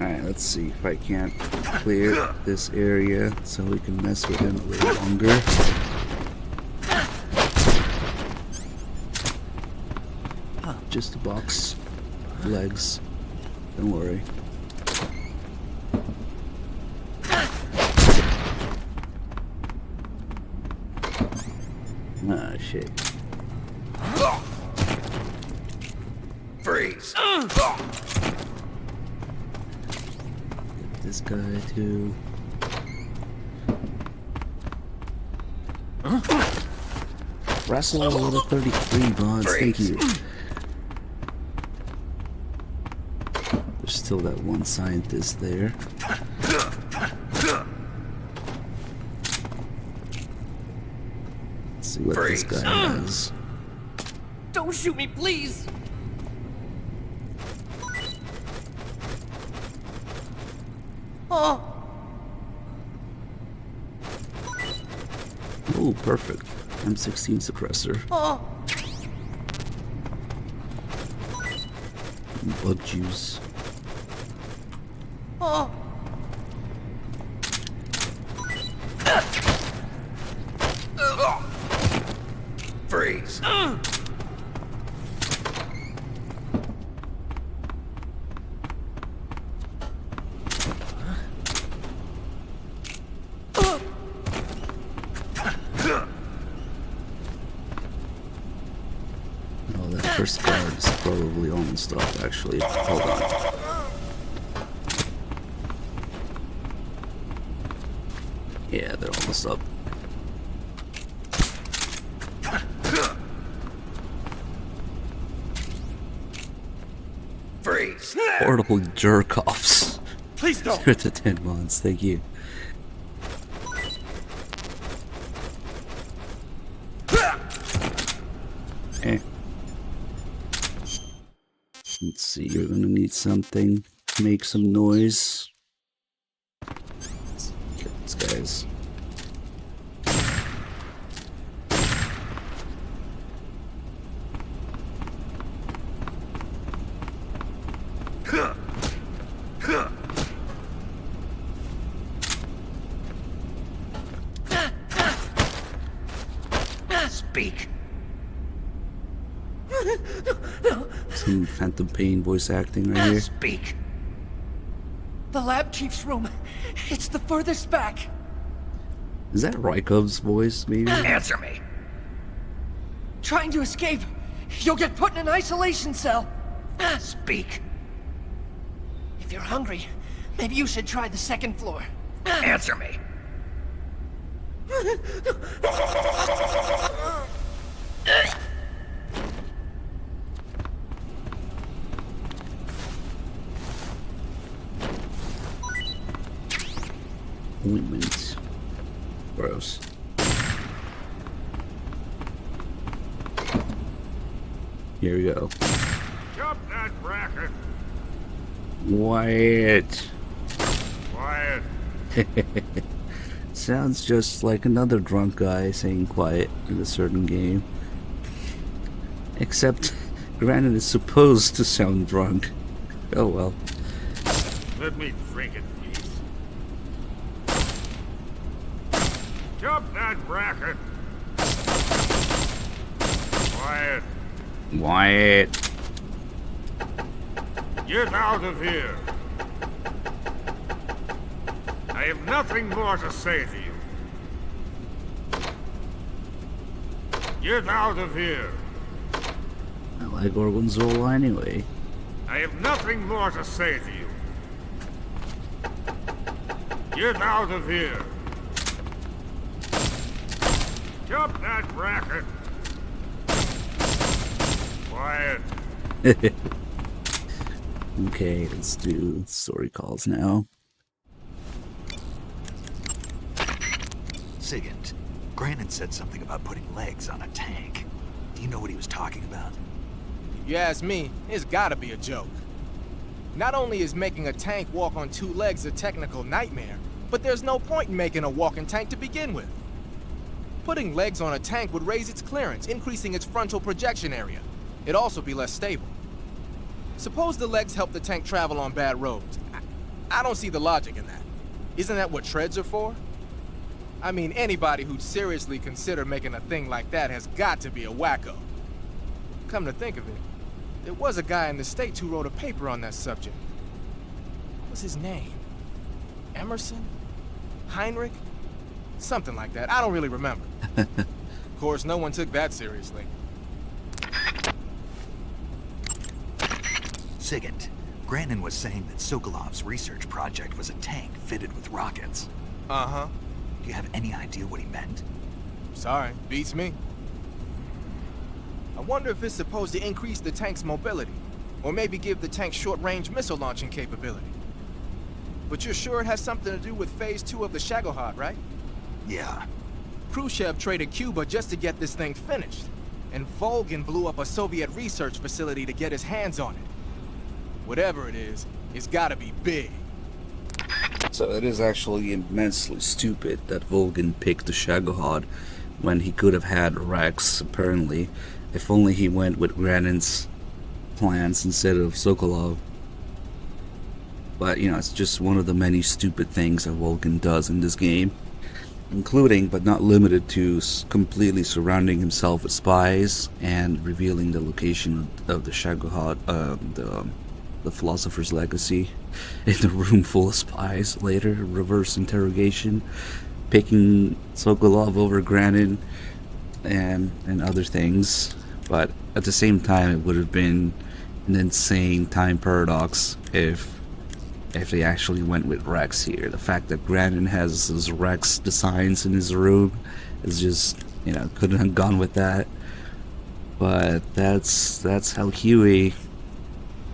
Alright, let's see if I can't clear this area so we can mess with him a little longer. Just a box. Legs. Don't worry. Ah, shit. Freeze! This guy too. Wrestle level 33 bonds, thank you. There's still that one scientist there. Let's see what this guy has. Don't shoot me, please! Oh! Oh, perfect. M16 suppressor. Oh! Bug juice. Oh. Freeze. Oh, that first guard is probably almost up, actually. Hold on. Yeah, they're almost up. Freeze. Portable jerk-offs. Please don't. With the 10 mods, thank you. Eh. Let's see, you're gonna need something to make some noise. Let's kill these guys. Speak. Some Phantom Pain voice acting right here. Speak. The lab chief's room. It's the furthest back. Is that Rykov's voice, maybe? Answer me. Trying to escape. You'll get put in an isolation cell. Speak. If you're hungry, maybe you should try the second floor. Answer me. Ointment. Gross. Here we go. Drop that bracket. Wyatt. Quiet. Sounds just like another drunk guy saying quiet in a certain game. Except Granite is supposed to sound drunk. Oh well. Let me drink it, please. Drop that bracket. Quiet. Wyatt. Get out of here. I have nothing more to say to you. Get out of here. I like Gorgonzola anyway. I have nothing more to say to you. Get out of here. Drop that bracket. Quiet. Okay, let's do story calls now. Sigint, Grannon said something about putting legs on a tank. Do you know what he was talking about? If you ask me, it's gotta be a joke. Not only is making a tank walk on two legs a technical nightmare, but there's no point in making a walking tank to begin with. Putting legs on a tank would raise its clearance, increasing its frontal projection area. It'd also be less stable. Suppose the legs help the tank travel on bad roads. I don't see the logic in that. Isn't that what treads are for? I mean, anybody who'd seriously consider making a thing like that has got to be a wacko. Come to think of it, there was a guy in the States who wrote a paper on that subject. What was his name? Emerson? Heinrich? Something like that. I don't really remember. Of course, no one took that seriously. Sigint, Grannon was saying that Sokolov's research project was a tank fitted with rockets. Uh-huh. Do you have any idea what he meant? Sorry, beats me. I wonder if it's supposed to increase the tank's mobility, or maybe give the tank short-range missile launching capability. But you're sure it has something to do with Phase 2 of the Shagohod, right? Yeah. Khrushchev traded Cuba just to get this thing finished, and Volgin blew up a Soviet research facility to get his hands on it. Whatever it is, it's gotta be big. So it is actually immensely stupid that Volgin picked the Shagohod when he could have had Rex, apparently. If only he went with Grannon's plans instead of Sokolov. But, you know, it's just one of the many stupid things that Vulcan does in this game. Including, but not limited to, completely surrounding himself with spies and revealing the location of the Shagohod, the Philosopher's Legacy, in a room full of spies later, reverse interrogation, picking Sokolov over Granin, and other things. But at the same time, it would have been an insane time paradox if they actually went with Rex here. The fact that Granin has his Rex designs in his room is just, you know, couldn't have gone with that. But that's how Huey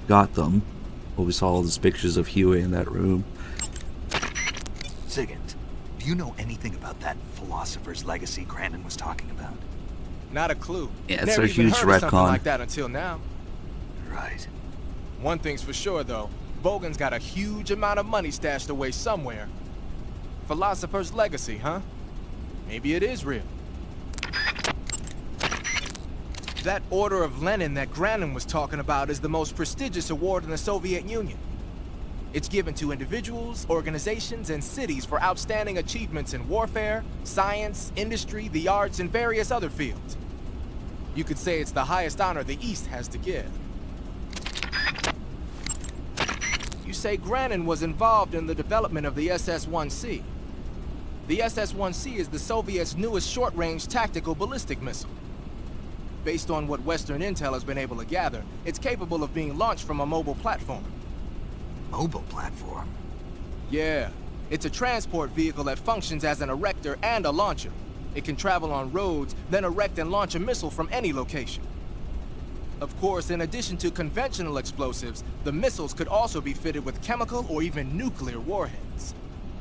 got them. Well, we saw all those pictures of Huey in that room. Sigint, do you know anything about that Philosopher's Legacy Granin was talking about? Not a clue. Yeah, it's Never a even huge heard of something retcon. like that until now. Right. One thing's for sure, though. Bogan's got a huge amount of money stashed away somewhere. Philosopher's Legacy, huh? Maybe it is real. That Order of Lenin that Granin was talking about is the most prestigious award in the Soviet Union. It's given to individuals, organizations, and cities for outstanding achievements in warfare, science, industry, the arts, and various other fields. You could say it's the highest honor the East has to give. You say Granin was involved in the development of the SS-1C. The SS-1C is the Soviets' newest short-range tactical ballistic missile. Based on what Western intel has been able to gather, it's capable of being launched from a mobile platform. Mobile platform? Yeah. It's a transport vehicle that functions as an erector and a launcher. It can travel on roads, then erect and launch a missile from any location. Of course, in addition to conventional explosives, the missiles could also be fitted with chemical or even nuclear warheads.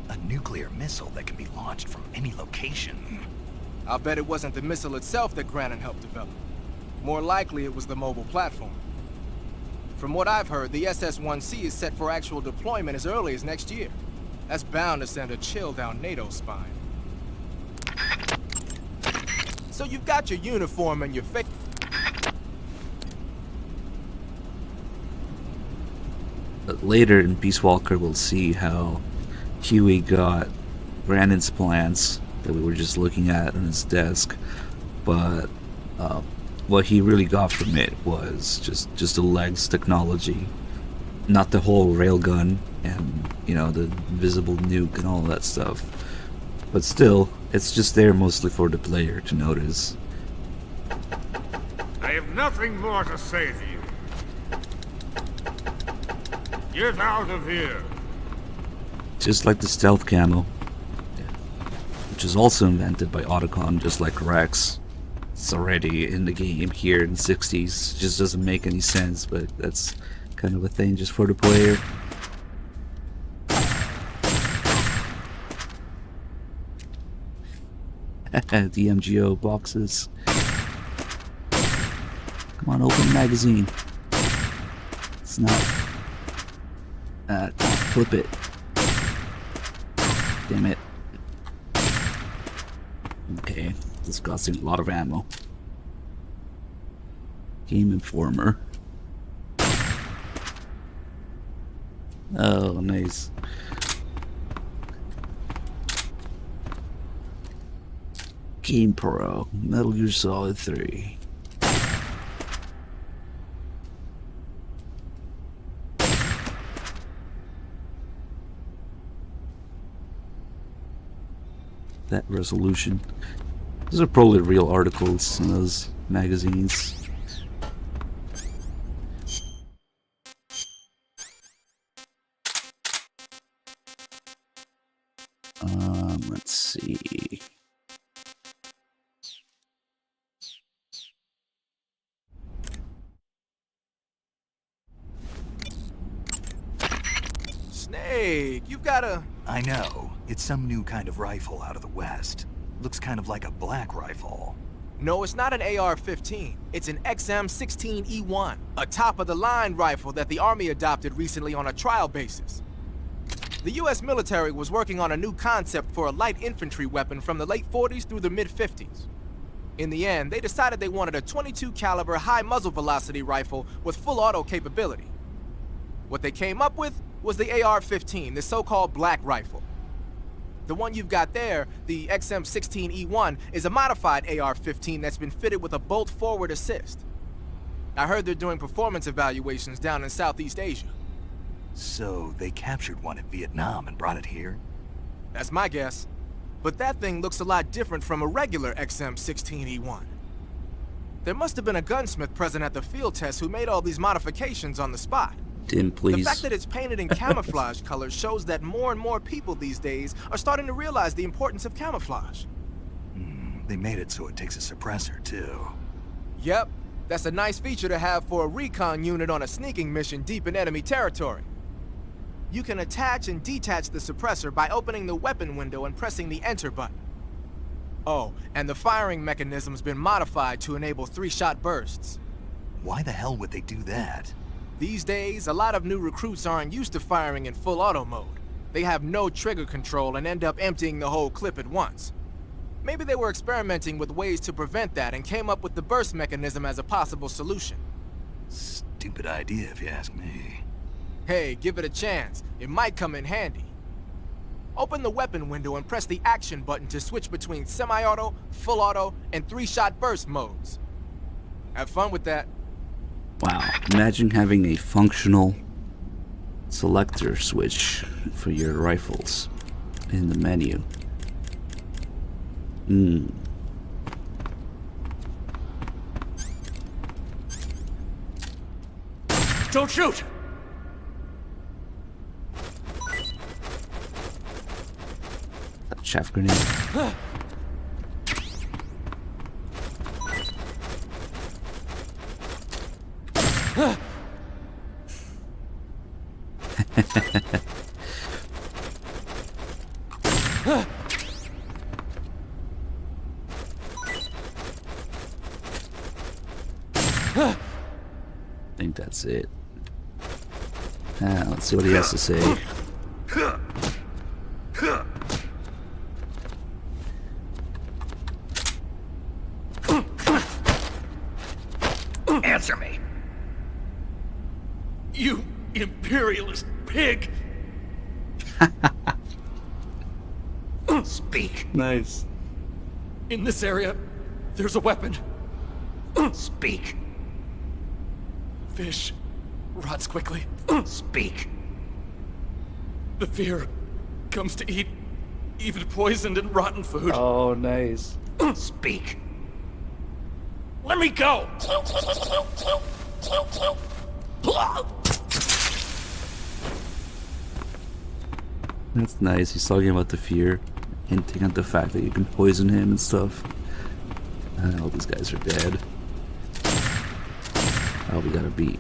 A nuclear missile that can be launched from any location. I'll bet it wasn't the missile itself that Granin helped develop. More likely, it was the mobile platform. From what I've heard, the SS-1C is set for actual deployment as early as next year. That's bound to send a chill down NATO's spine. So you've got your uniform and your face. Later in Peace Walker, we'll see how Huey got Granin's plans that we were just looking at on his desk, but what he really got from it was just the legs technology, not the whole railgun and, you know, the visible nuke and all that stuff. But still, it's just there mostly for the player to notice. I have nothing more to say to you. Get out of here! Just like the stealth camo, which is also invented by Otacon, just like Rex. It's already in the game here in the 60s. It just doesn't make any sense, but that's kind of a thing just for the player. The MGO boxes. Come on, open the magazine. It's not... flip it. Damn it. Okay, discussing a lot of ammo. Game Informer. Oh, nice. Game Pro, Metal Gear Solid 3. That resolution. Those are probably real articles in those magazines. Let's see. Snake, you've got a... I know. It's some new kind of rifle out of the West. Looks kind of like a black rifle. No, it's not an AR-15. It's an XM-16E1, a top-of-the-line rifle that the Army adopted recently on a trial basis. The U.S. military was working on a new concept for a light infantry weapon from the late 40s through the mid-50s. In the end, they decided they wanted a 22 caliber high muzzle velocity rifle with full auto capability. What they came up with was the AR-15, the so-called black rifle. The one you've got there, the XM16E1, is a modified AR-15 that's been fitted with a bolt forward assist. I heard they're doing performance evaluations down in Southeast Asia. So they captured one in Vietnam and brought it here? That's my guess. But that thing looks a lot different from a regular XM16E1. There must have been a gunsmith present at the field test who made all these modifications on the spot. Tim, please. The fact that it's painted in camouflage colors shows that more and more people these days are starting to realize the importance of camouflage. They made it so it takes a suppressor, too. Yep, that's a nice feature to have for a recon unit on a sneaking mission deep in enemy territory. You can attach and detach the suppressor by opening the weapon window and pressing the enter button. Oh, and the firing mechanism's been modified to enable 3-shot bursts. Why the hell would they do that? These days, a lot of new recruits aren't used to firing in full auto mode. They have no trigger control and end up emptying the whole clip at once. Maybe they were experimenting with ways to prevent that and came up with the burst mechanism as a possible solution. Stupid idea, if you ask me. Hey, give it a chance. It might come in handy. Open the weapon window and press the action button to switch between semi-auto, full auto, and 3-shot burst modes. Have fun with that. Wow, imagine having a functional selector switch for your rifles in the menu. Don't shoot! Chaff grenade. I think that's it. Let's see what he has to say. Answer me. You imperialist pig! Speak. Nice. In this area, there's a weapon. Speak. Fish rots quickly. Speak. The fear comes to eat even poisoned and rotten food. Oh, nice. Speak. Let me go! That's nice. He's talking about the fear, hinting at the fact that you can poison him and stuff. All these guys are dead. Oh, we gotta beat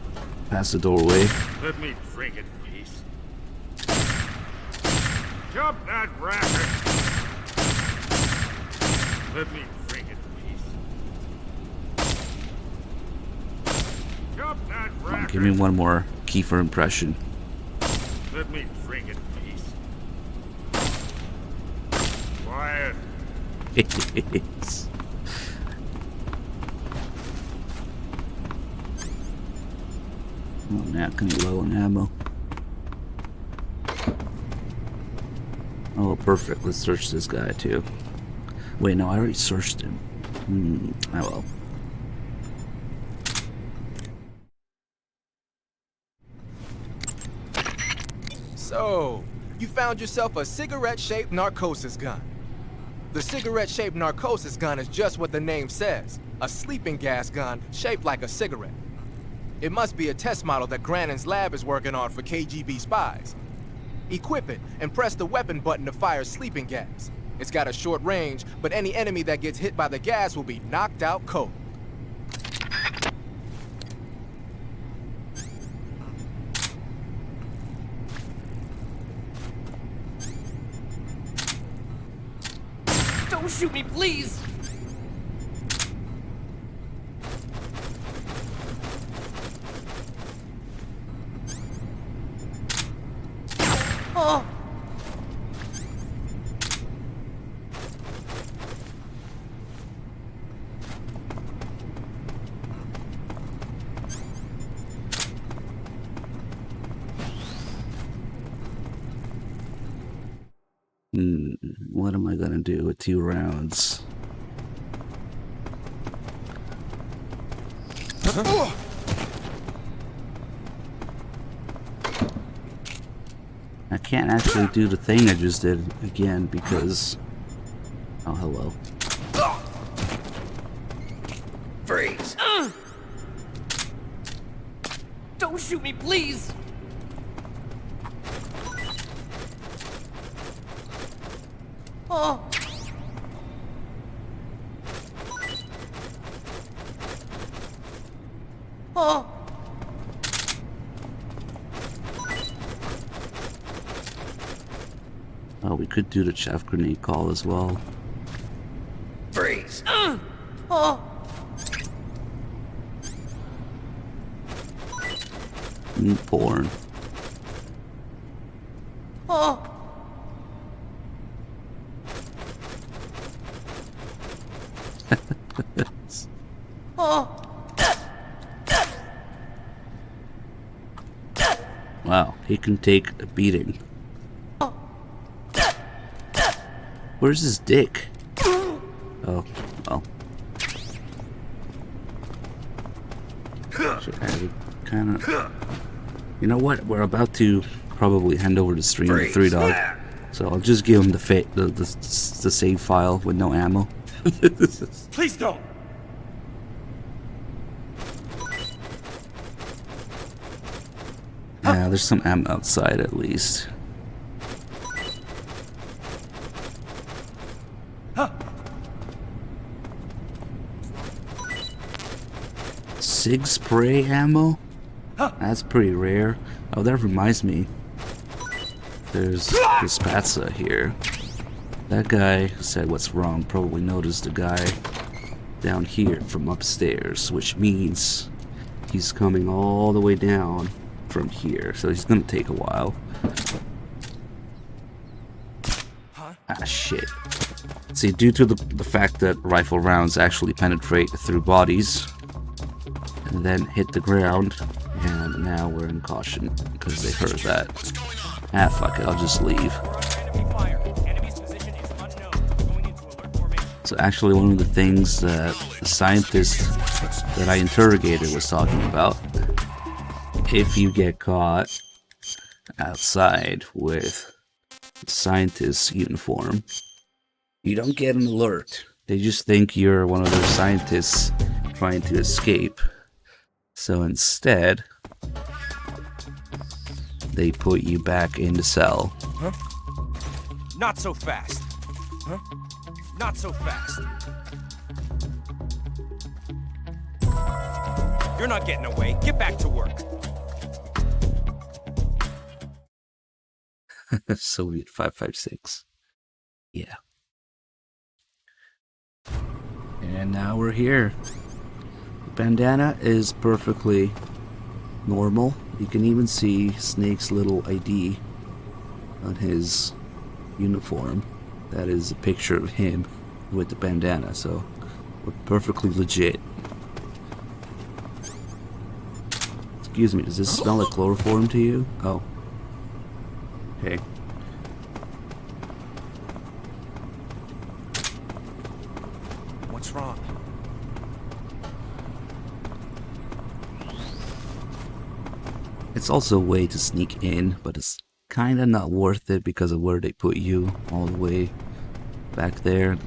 past the doorway. Let me drink in peace. Jump that rabbit! Let me drink in peace. Jump that Come on, rabbit! give me one more Kiefer impression. Let me drink in peace. Quiet. Oh, now can you low on ammo? Oh, perfect. Let's search this guy too. Wait, no, I already searched him. Oh well. So, you found yourself a cigarette-shaped narcosis gun. The cigarette-shaped narcosis gun is just what the name says, a sleeping gas gun shaped like a cigarette. It must be a test model that Grannon's lab is working on for KGB spies. Equip it and press the weapon button to fire sleeping gas. It's got a short range, but any enemy that gets hit by the gas will be knocked out cold. Don't shoot me, please! Oh! What am I gonna do with 2 rounds? I can't actually do the thing I just did again because... Oh, hello. Freeze! Don't shoot me, please! Oh! Oh! Oh, we could do the chaff grenade call as well. Freeze! Oh! Porn. Oh! Oh! Wow, he can take a beating. Where's his dick? Oh, well. Shit, I kind of... You know what? We're about to probably hand over the stream to 3Dog. So I'll just give him the save file with no ammo. Please don't. Yeah, there's some ammo outside at least. Sig spray ammo? That's pretty rare. Oh, that reminds me. There's Spatza here. That guy said what's wrong. Probably noticed the guy down here from upstairs, which means he's coming all the way down from here. So he's gonna take a while. Ah, shit. See, due to the fact that rifle rounds actually penetrate through bodies and then hit the ground, and now we're in caution because they heard that. Ah, fuck it, I'll just leave. So actually one of the things that the scientist that I interrogated was talking about, if you get caught outside with the scientist's uniform, you don't get an alert. They just think you're one of those scientists trying to escape. So instead, they put you back in the cell. Huh? Not so fast. Huh? Not so fast. You're not getting away. Get back to work. Soviet 556. Yeah. And now we're here. The bandana is perfectly normal. You can even see Snake's little ID on his uniform. That is a picture of him with the bandana, so we're perfectly legit. Excuse me, does this smell like chloroform to you? Oh. Okay. What's wrong? It's also a way to sneak in, but it's kinda not worth it because of where they put you, all the way back there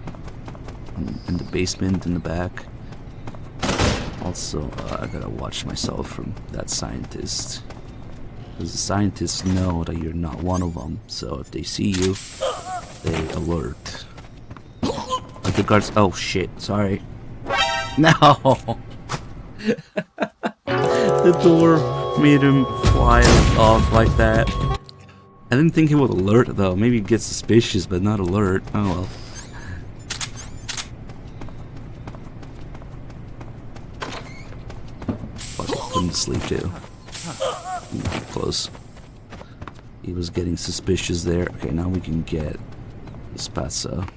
in the basement in the back. Also, I gotta watch myself from that scientist, because the scientists know that you're not one of them, so if they see you, they alert. Like the guards— oh shit, sorry. No! The door made him fly off like that. I didn't think he would alert though. Maybe get suspicious, but not alert. Oh well. Fuck it, put him to sleep too. Close. He was getting suspicious there. Okay, now we can get the Spatza.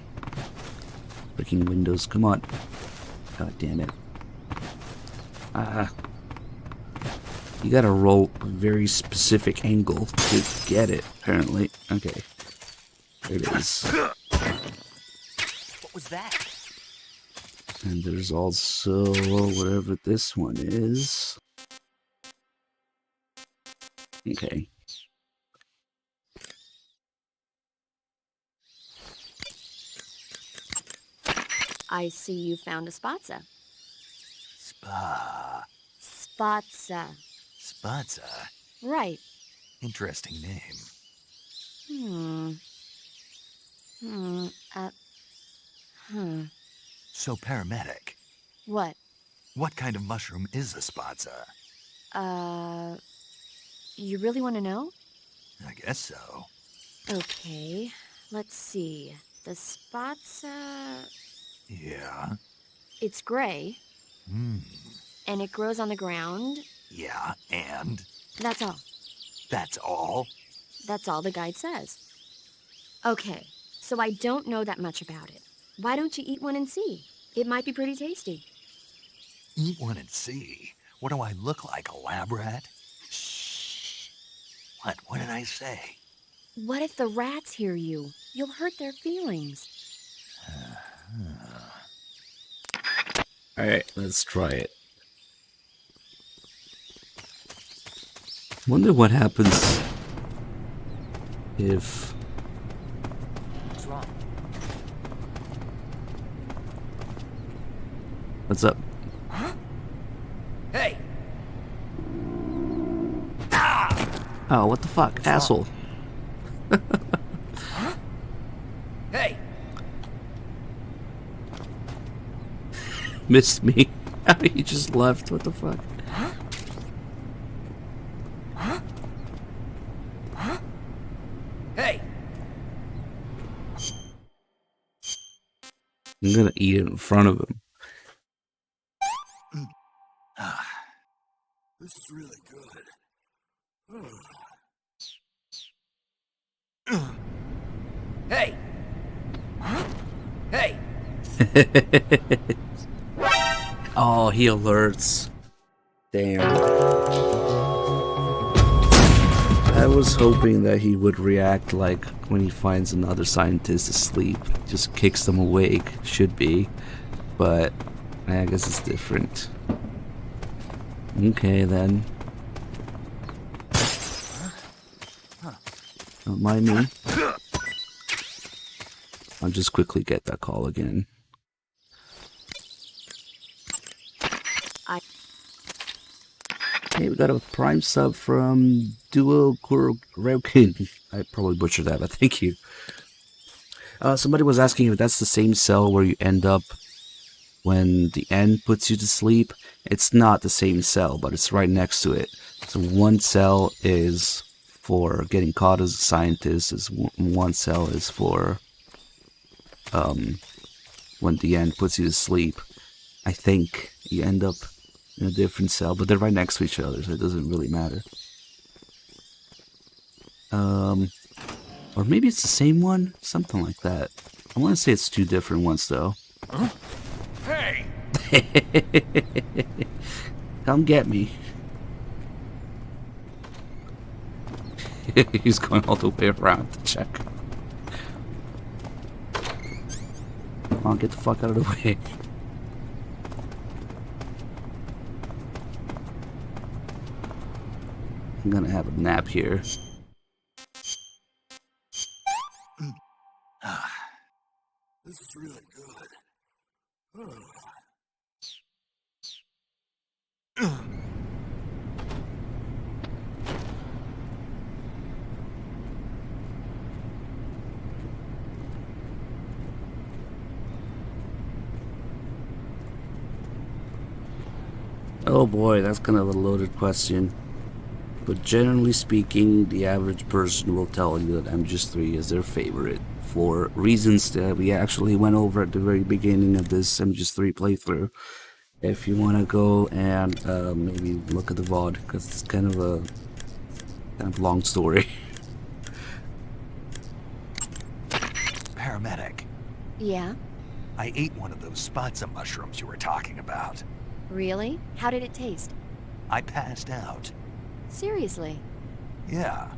Breaking windows, come on. God damn it. Ah. You gotta roll a very specific angle to get it, apparently. Okay. There it is. What was that? And there's also whatever this one is. Okay. I see you found a Spatza. Spatza. Spatza? Right. Interesting name. So, paramedic, What? what kind of mushroom is a Spatza? You really want to know? I guess so. Okay, let's see. The Spatza... Yeah? It's gray, Hmm. and it grows on the ground. Yeah, and? That's all. That's all? That's all the guide says. Okay, so I don't know that much about it. Why don't you eat one and see? It might be pretty tasty. Eat one and see. What do I look like, a lab rat? Shh. What did I say? What if the rats hear you? You'll hurt their feelings. Alright, let's try it. Wonder what happens if... What's wrong? What's up? Huh? Hey! Oh, what the fuck? Asshole. Huh? Hey! Missed me. He just left. What the fuck? Huh? Huh? Huh? Hey! I'm gonna eat it in front of him. This is really good. Hey! Huh? Hey! Oh, he alerts. Damn. I was hoping that he would react like when he finds another scientist asleep. Just kicks them awake. Should be. But I guess it's different. Okay then. Don't mind me. I'll just quickly get that call again. Hey, we got a prime sub from Duo Kurokin. I probably butchered that, but thank you. Somebody was asking if that's the same cell where you end up when the end puts you to sleep. It's not the same cell, but it's right next to it. So one cell is for getting caught as a scientist, one cell is for when the end puts you to sleep. I think you end up in a different cell, but they're right next to each other, so it doesn't really matter. Or maybe it's the same one? Something like that. I want to say it's two different ones, though. Huh? Hey! Come get me. He's going all the way around to check. Come on, get the fuck out of the way. I'm gonna have a nap here. This is really good. Oh boy, that's kind of a loaded question. But generally speaking, the average person will tell you that MGS3 is their favorite for reasons that we actually went over at the very beginning of this MGS3 playthrough. If you want to go and maybe look at the VOD, because it's kind of a long story. Paramedic, Yeah? I ate one of those spots of mushrooms you were talking about. Really? How did it taste? I passed out. Seriously? Yeah.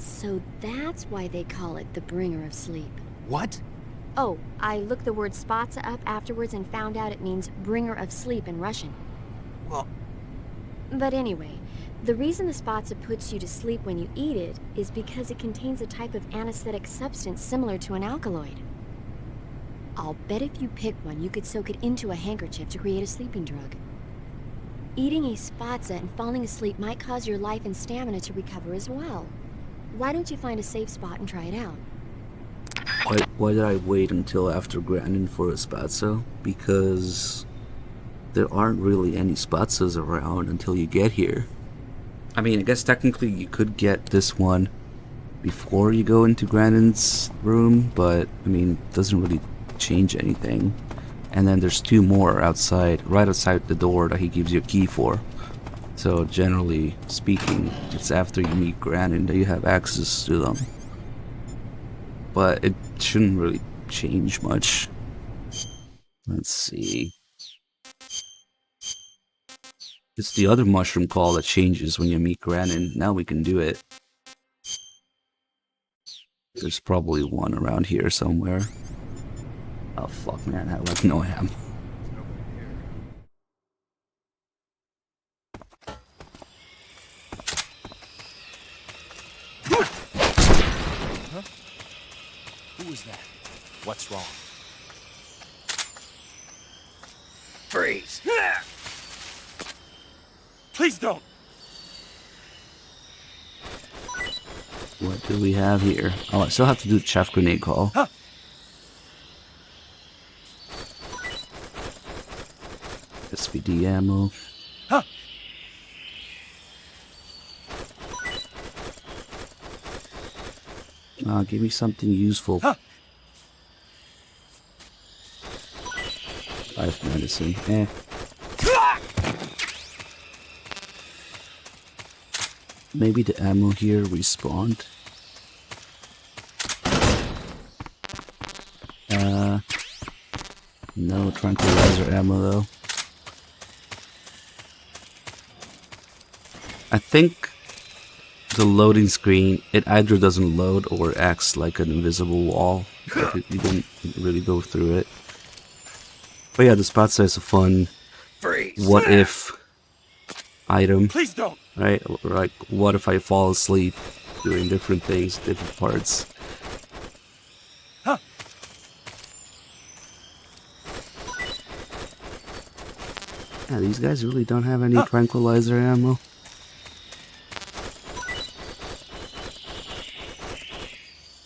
So that's why they call it the Bringer of Sleep. What? Oh, I looked the word spatsa up afterwards and found out it means Bringer of Sleep in Russian. Well... But anyway, the reason the spatsa puts you to sleep when you eat it is because it contains a type of anesthetic substance similar to an alkaloid. I'll bet if you pick one, you could soak it into a handkerchief to create a sleeping drug. Eating a spatsa and falling asleep might cause your life and stamina to recover as well. Why don't you find a safe spot and try it out? Why did I wait until after Granin for a spatsa? Because there aren't really any spatsas around until you get here. I mean, I guess technically you could get this one before you go into Granin's room, but I mean, it doesn't really change anything. And then there's 2 more outside, right outside the door that he gives you a key for. So generally speaking, it's after you meet Granin that you have access to them. But it shouldn't really change much. Let's see. It's the other mushroom call that changes when you meet Granin. Now we can do it. There's probably one around here somewhere. Oh fuck, man, I like no ham. Huh? Who was that? What's wrong? Freeze! Please don't! What do we have here? Oh, I still have to do the chef grenade call. Huh. SVD ammo. Huh. Give me something useful. Huh. Life medicine. Eh. Maybe the ammo here respawned. No tranquilizer ammo though. I think the loading screen, it either doesn't load or acts like an invisible wall. Like you don't really go through it. But yeah, the spatsa is a fun what if item. Please don't. Right? Like, what if I fall asleep doing different things, different parts? Huh. Yeah, these guys really don't have any tranquilizer ammo.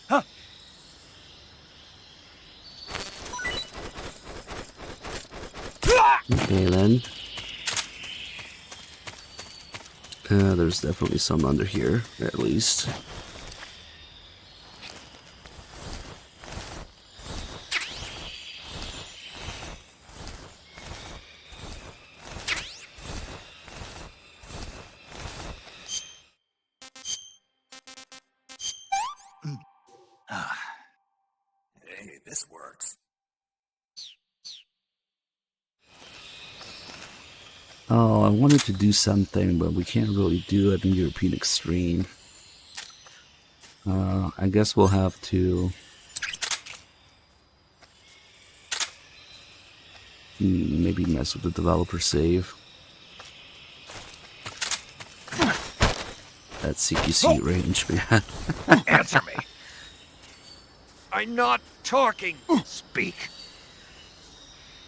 Huh. Okay then. There's definitely some under here, at least. Hey, this works. Oh, I wanted to do something, but we can't really do it in European Extreme. I guess we'll have to... maybe mess with the developer save. That CQC range, man. Answer me. I'm not talking. Speak.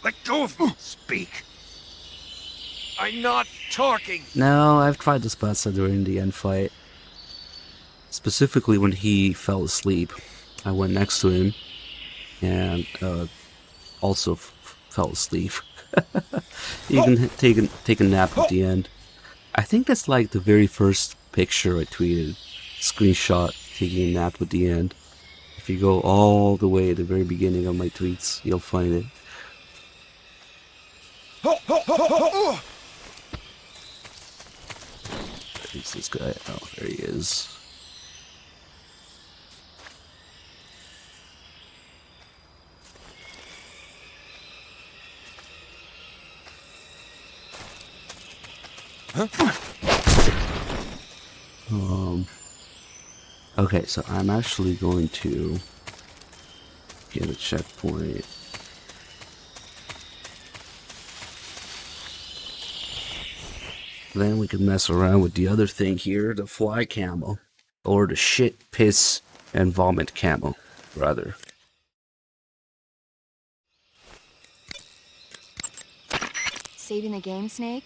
Let go of me. Speak. I'm not talking. No, I've tried the spatsa during the end fight. Specifically when he fell asleep. I went next to him and also fell asleep. You can take a nap at the end. I think that's like the very first picture I tweeted. Screenshot taking a nap at the end. If you go all the way at the very beginning of my tweets, you'll find it. Where's this guy? Oh, there he is. Okay, so I'm actually going to get a checkpoint. Then we can mess around with the other thing here, the fly camo. Or the shit, piss, and vomit camo, rather. Saving the game, Snake?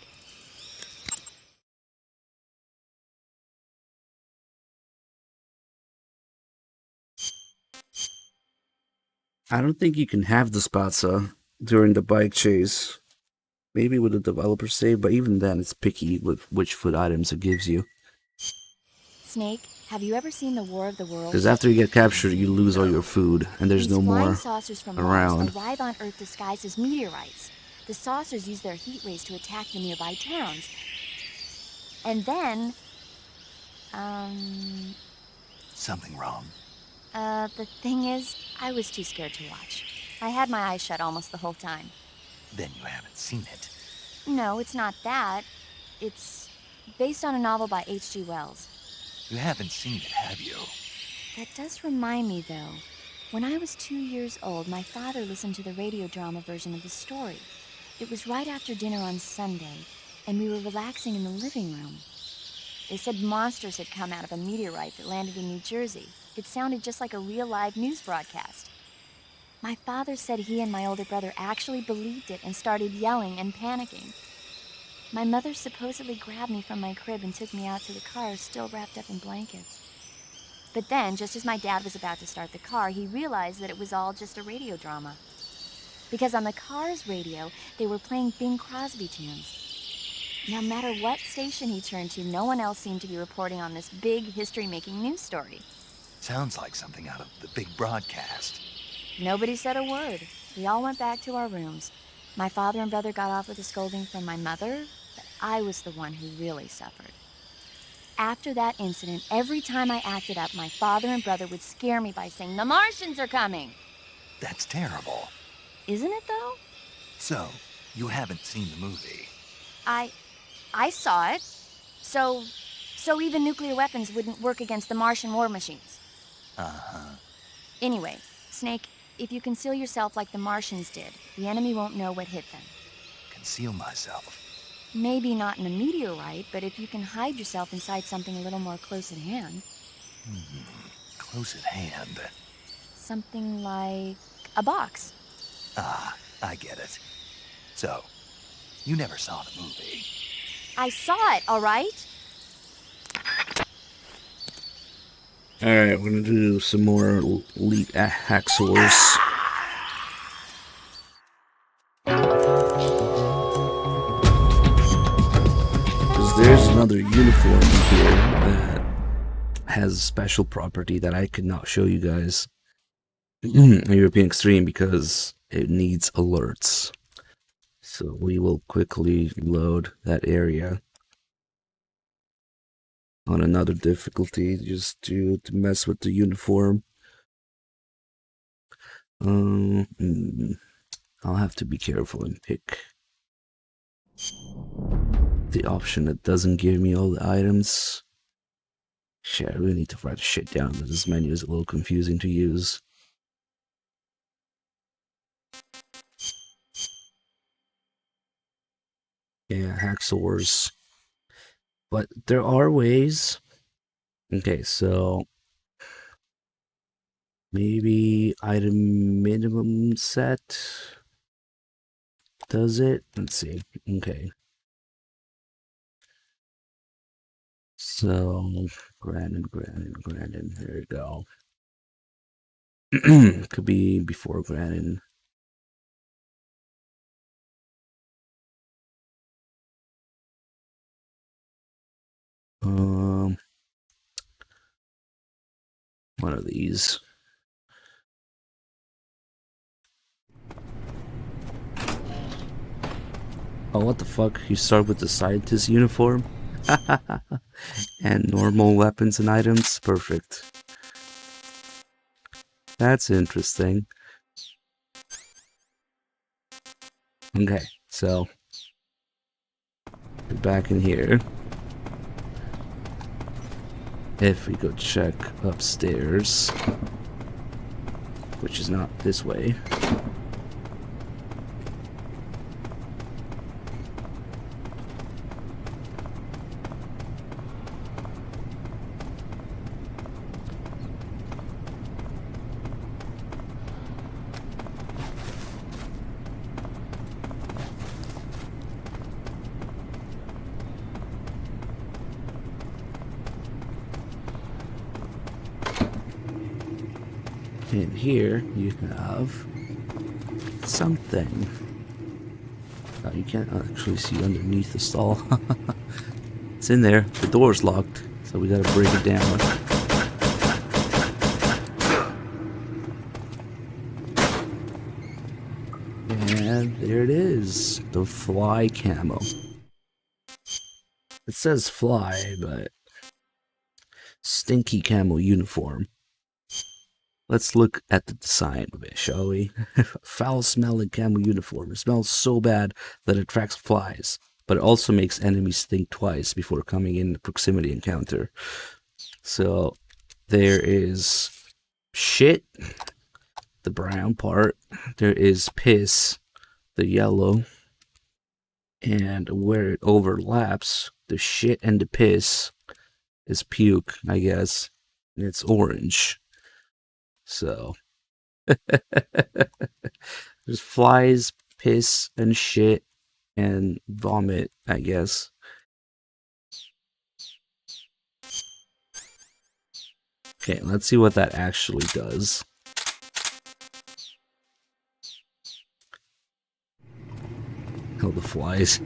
I don't think you can have the Spatza during the bike chase. Maybe with the developer save, but even then it's picky with which food items it gives you. Snake, have you ever seen the War of the Worlds? Because after you get captured, you lose all your food, and there's These no flying more saucers from around. Mars arrive on Earth disguised as meteorites. The saucers use their heat rays to attack the nearby towns. And then... Something wrong? The thing is, I was too scared to watch. I had my eyes shut almost the whole time. Then you haven't seen it. No, it's not that. It's based on a novel by H.G. Wells. You haven't seen it, have you? That does remind me, though. When I was 2 years old, my father listened to the radio drama version of the story. It was right after dinner on Sunday, and we were relaxing in the living room. They said monsters had come out of a meteorite that landed in New Jersey. It sounded just like a real live news broadcast. My father said he and my older brother actually believed it and started yelling and panicking. My mother supposedly grabbed me from my crib and took me out to the car, still wrapped up in blankets. But then, just as my dad was about to start the car, he realized that it was all just a radio drama. Because on the car's radio, they were playing Bing Crosby tunes. No matter what station he turned to, no one else seemed to be reporting on this big history-making news story. Sounds like something out of the big broadcast. Nobody said a word. We all went back to our rooms. My father and brother got off with a scolding from my mother, but I was the one who really suffered. After that incident, every time I acted up, my father and brother would scare me by saying, "The Martians are coming!" That's terrible. Isn't it, though? So, you haven't seen the movie? I saw it. So even nuclear weapons wouldn't work against the Martian war machines. Uh-huh. Anyway, Snake, if you conceal yourself like the Martians did, the enemy won't know what hit them. Conceal myself? Maybe not in a meteorite, but if you can hide yourself inside something a little more close at hand. Close at hand? Something like a box. Ah, I get it. So, you never saw the movie? I saw it, all right? Alright, we're gonna do some more elite hacksaws. Because there's another uniform here that has a special property that I could not show you guys in European Extreme because it needs alerts. So we will quickly load that area on another difficulty just to mess with the uniform. I'll have to be careful and pick the option that doesn't give me all the items. Shit, I really need to write shit down, but this menu is a little confusing to use. Yeah, hacksaws. But there are ways. Okay, so maybe item minimum set does it. Let's see. Okay. So Grandin. There we go. Could be before Grandin. One of these. Oh, what the fuck? You start with the scientist uniform? And normal weapons and items? Perfect. That's interesting. Okay, so back in here. if we go check upstairs, which is not this way. And here you have something. Oh, you can't actually see underneath the stall. It's in there. The door's locked, so we gotta break it down. And there it is, the fly camo. It says fly, but stinky camo uniform. Let's look at the design of it, shall we? Foul-smelling camo uniform. It smells so bad that it attracts flies, but it also makes enemies think twice before coming in a proximity encounter. So, there is shit, the brown part. There is piss, the yellow. And where it overlaps, the shit and the piss is puke, I guess. And it's orange. So, there's flies, piss, and shit, and vomit, I guess. Okay, let's see what that actually does. Oh, the flies.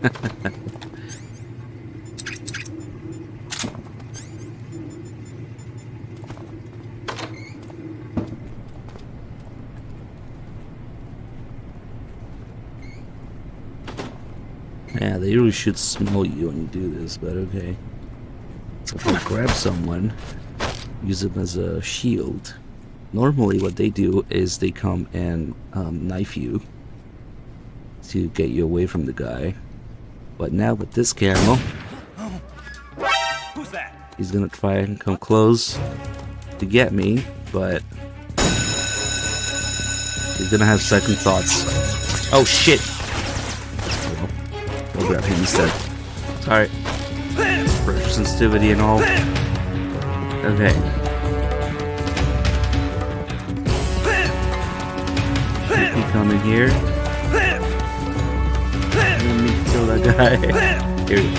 Yeah, they really should smell you when you do this, but okay. So if I grab someone, use them as a shield. Normally what they do is they come and knife you to get you away from the guy. But now with this camo, Who's that? he's gonna try and come close to get me, but he's gonna have second thoughts. Oh shit! I'll grab him instead. Sorry. Pressure sensitivity and all. Okay. Should be coming here. Let me kill that guy. Here we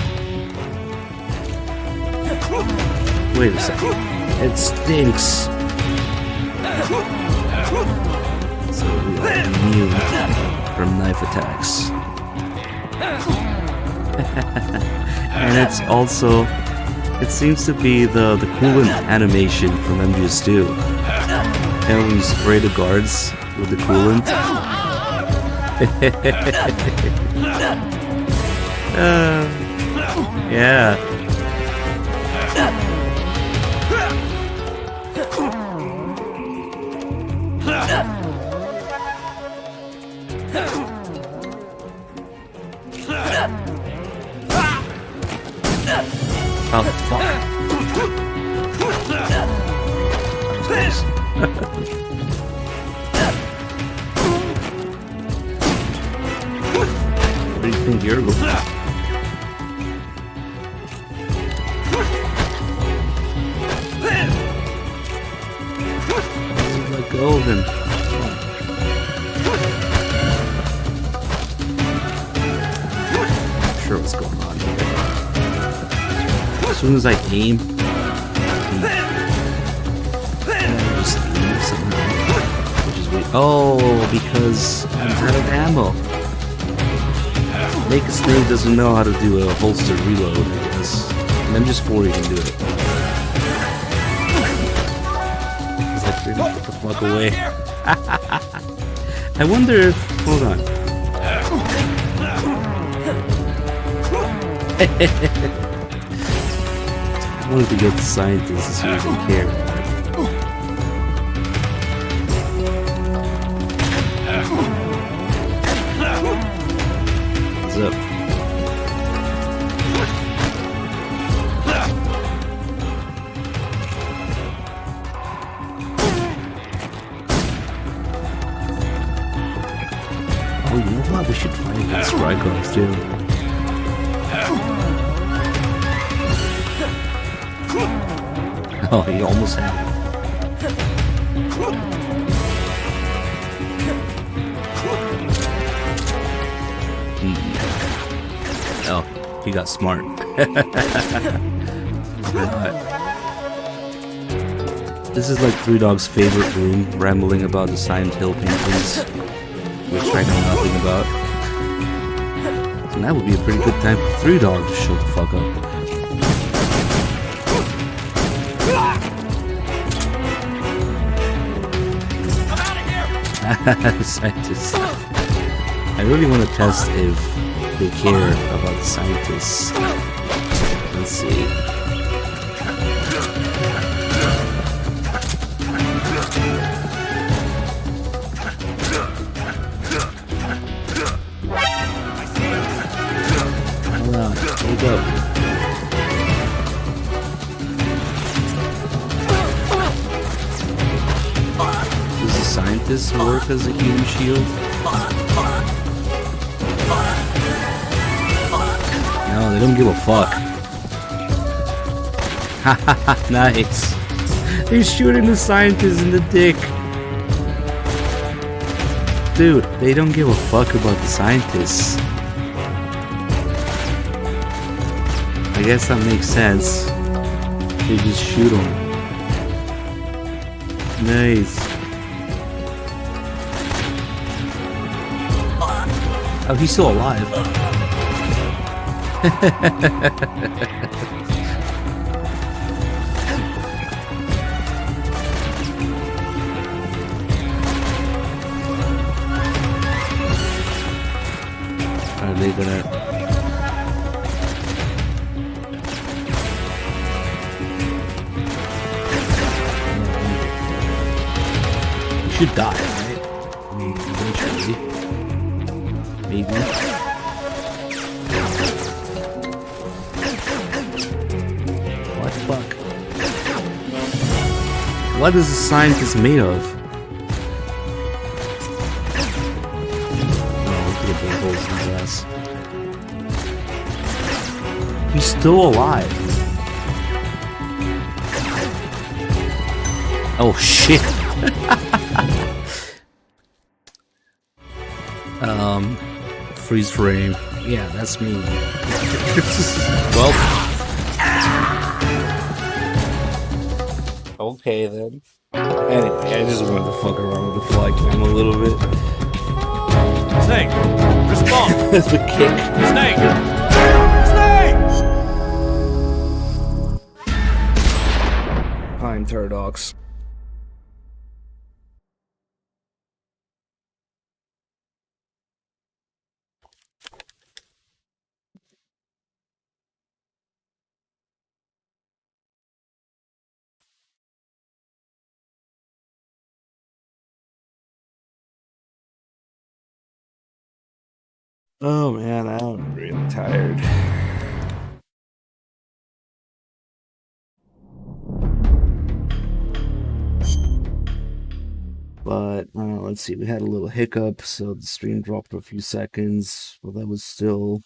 go. Wait a second. It stinks. So we are immune from knife attacks. And it's also, it seems to be the coolant animation from MGS2. And when you spray the guards with the coolant. Yeah. Oh, fuck. What do you think you're looking at? Let go of him. Not sure what's going on here. As soon as I aim, just leave somehow, which is weird. Oh, because I'm out of ammo. Naked Snake doesn't know how to do a holster reload, I guess. And MGS4 you can do it. It's like, get the fuck away. I wonder if, hold on. I wanted to get the scientists to see if they care. What's up? Tarkov too. Oh, he almost had it. Oh, he got smart. This is like Three Dog's favorite room, rambling about the Silent Hill paintings, which I know nothing about. And that would be a pretty good time for Three Dog to shut the fuck up. Scientists. I really want to test if they care about the scientists. Let's see. Hold on, wake up. Does the scientist work as a human shield? No, they don't give a fuck. Haha, nice. They're shooting the scientist in the dick. Dude, they don't give a fuck about the scientists. I guess that makes sense. They just shoot them. Nice. Oh, he's still alive. Are they gonna... You should die, right? I mean, eventually. Maybe. What the fuck? What is the scientist made of? Oh, look at the holes in his ass. He's still alive. Oh shit. Freeze frame. Yeah, that's me. Well. Okay then. Anyway, I just wanted to fuck around with the fly cam a little bit. Snake! Respond! That's the kick. Snake! Snake! Pine Turdox. Oh man, I'm really tired. But let's see, we had a little hiccup, so the stream dropped for a few seconds. Well, that was still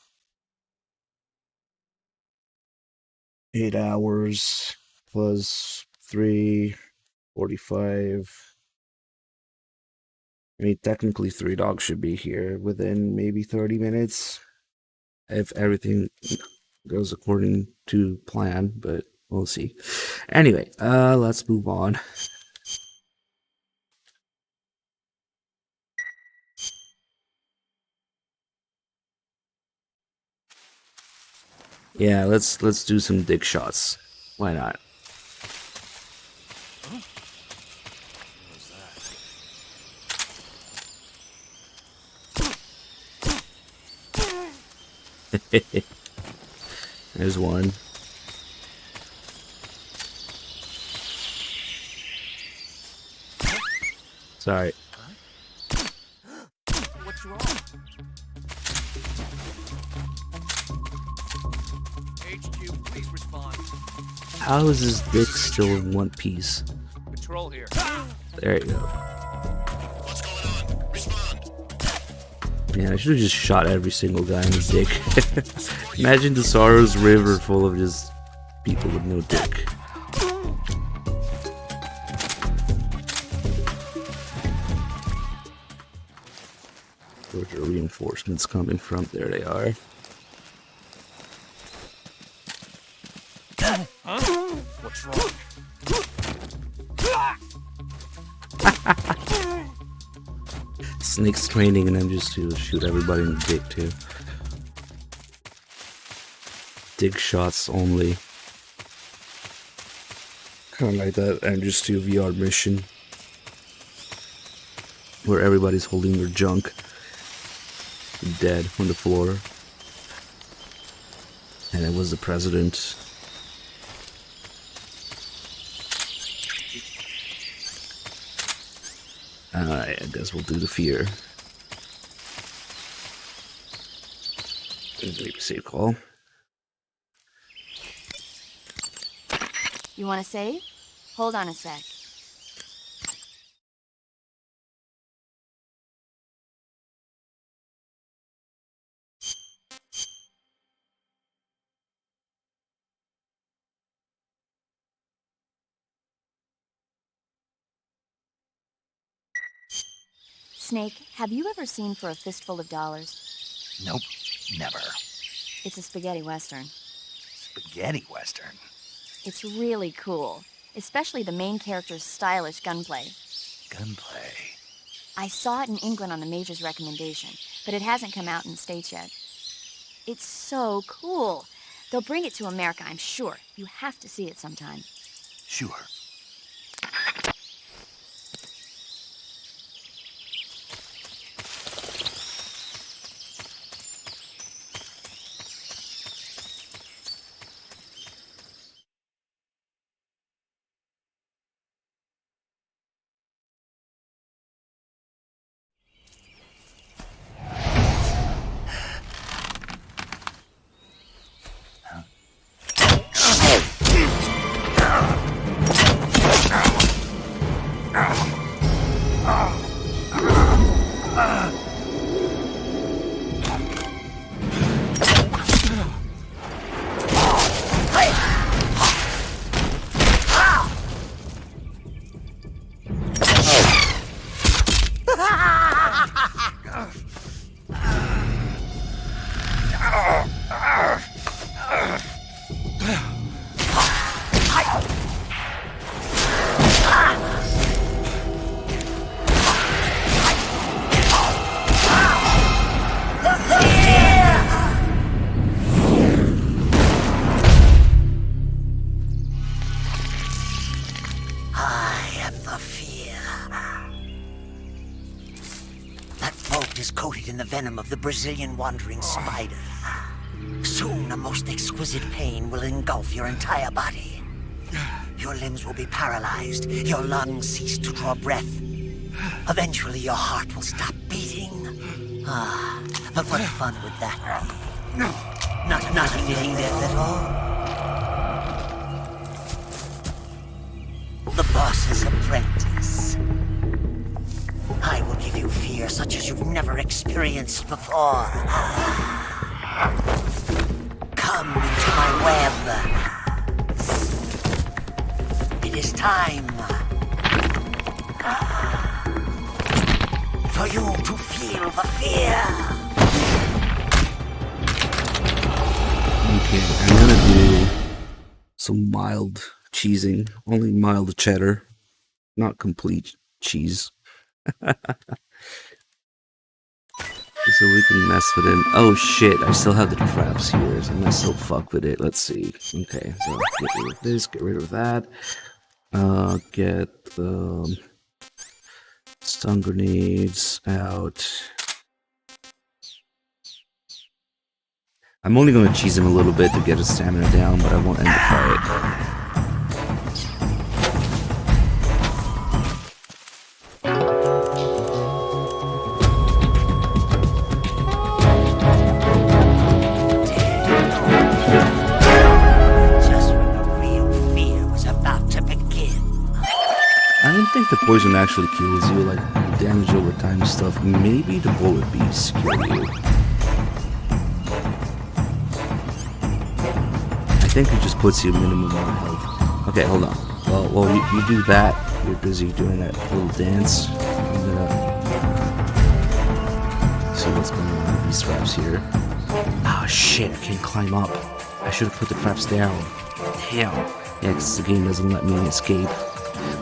8 hours plus 3:45. I mean, technically, Three Dogs should be here within maybe 30 minutes if everything goes according to plan, but we'll see. Anyway, let's move on. Yeah, let's do some dick shots. Why not? There's one. Sorry. What's wrong? HQ, please respond. How is his dick still in one piece? Patrol here. There you go. What's going on? Respond. Man, I should have just shot every single guy in the dick. Imagine the Sorrow's River full of just people with no dick. Where's the reinforcements coming from? There they are. Huh? What's wrong? Snake's training and then just to shoot everybody in the dick too. Dick shots only. Kind of like that Andrews 2 VR mission where everybody's holding their junk dead on the floor. And it was the president. Alright, I guess we'll do the fear. Maybe save call. You want to save? Hold on a sec. Snake, have you ever seen For a Fistful of Dollars? Nope, never. It's a spaghetti western. Spaghetti western? It's really cool, especially the main character's stylish gunplay. Gunplay? I saw it in England on the Major's recommendation, but it hasn't come out in the States yet. It's so cool. They'll bring it to America, I'm sure. You have to see it sometime. Sure. Venom of the Brazilian wandering spider. Soon a most exquisite pain will engulf your entire body. Your limbs will be paralyzed, your lungs cease to draw breath. Eventually your heart will stop beating. Ah, but what fun would that be? Not a fitting death at all. The boss's apprentice. I will give you fear such as you've never experienced before. Come into my web. It is time for you to feel the fear. Okay, I'm gonna do some mild cheesing, only mild cheddar, not complete cheese. So we can mess with it. Oh shit, I still have the traps here, so I'm gonna still fuck with it. Let's see. Okay, so get rid of this, get rid of that. Get stun grenades out. I'm only gonna cheese him a little bit to get his stamina down, but I won't end the fight. the poison actually kills you, like the damage over time and stuff, maybe the bullet beasts kill you. I think it just puts you minimum amount of health. Okay, hold on. Well, you do that. You're busy doing that little dance. I'm gonna see what's going on with these traps here. Oh shit, I can't climb up. I should have put the traps down. Damn. Yeah, because the game doesn't let me escape.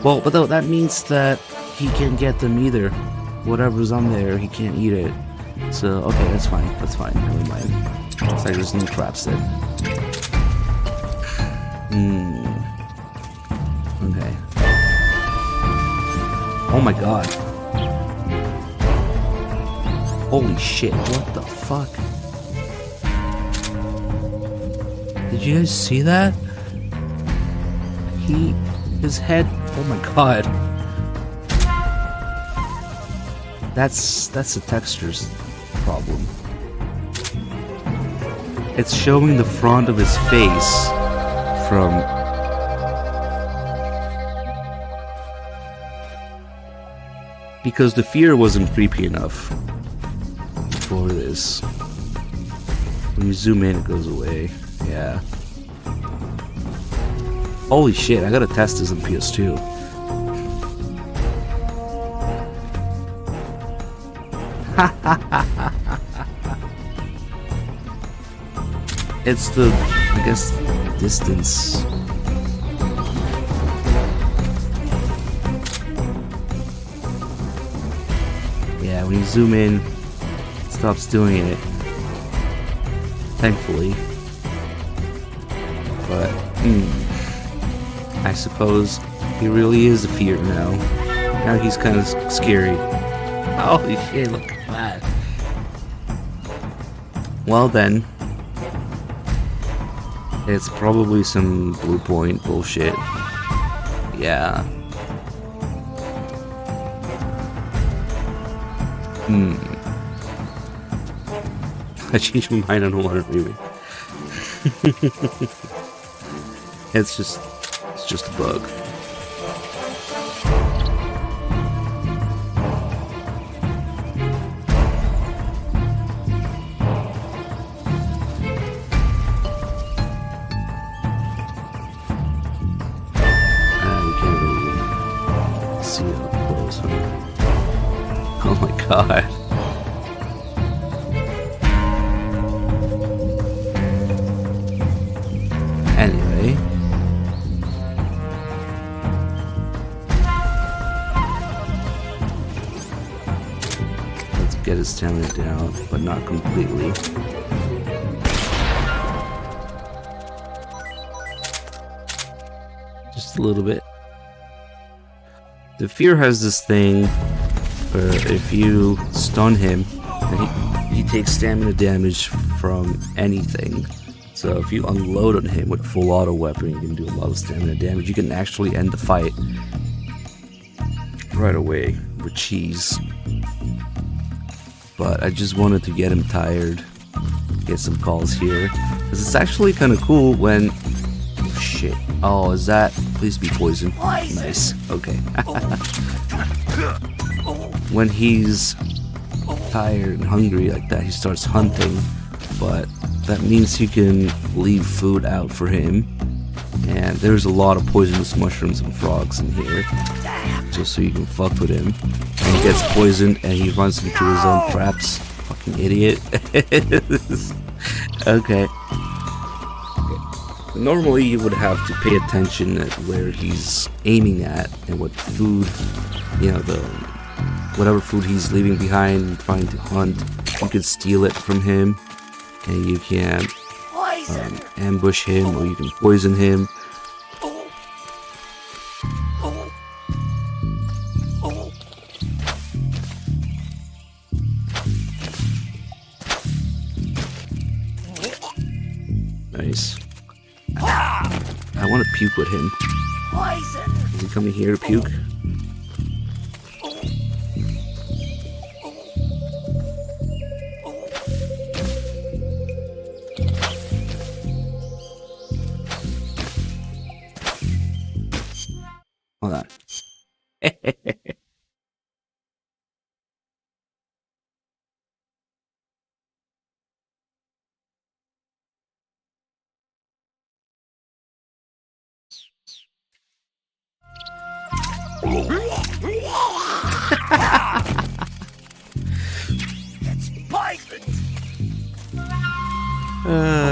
Well, but though that means that he can't get them either. Whatever's on there, he can't eat it. So, okay, that's fine. That's fine. Never mind. It's like there's no traps then. Okay. Oh my god. Holy shit, what the fuck? Did you guys see that? His head, oh my god. That's the textures problem. It's showing the front of his face from... Because the fear wasn't creepy enough for this. When you zoom in, it goes away. Yeah. Holy shit, I gotta test this on PS2. It's the, I guess, distance. Yeah, when you zoom in, it stops doing it. Thankfully. But, I suppose he really is a fear now. Now he's kind of scary. Holy shit, look at that. Well then, it's probably some Blue Point bullshit. Yeah. I changed my mind on Water Remake. It's just a bug. We can't really see it up close, huh? Oh my god. Anyway. Let's get his stamina down, but not completely. Just a little bit. The fear has this thing where if you stun him, he takes stamina damage from anything. So if you unload on him with full auto weapon, you can do a lot of stamina damage. You can actually end the fight right away with cheese. But I just wanted to get him tired, get some calls here, because it's actually kind of cool when... Oh, shit. Oh, is that... Please be poison. Nice. Okay. When he's tired and hungry like that, he starts hunting, but that means you can leave food out for him. And there's a lot of poisonous mushrooms and frogs in here, just so you can fuck with him. And he gets poisoned and he runs into his own traps. Fucking idiot. Okay. Normally you would have to pay attention at where he's aiming at and what food, you know, whatever food he's leaving behind and trying to hunt. You can steal it from him, and you can ambush him, or you can poison him. Nice. I want to puke with him. Is he coming here to puke? Hold on.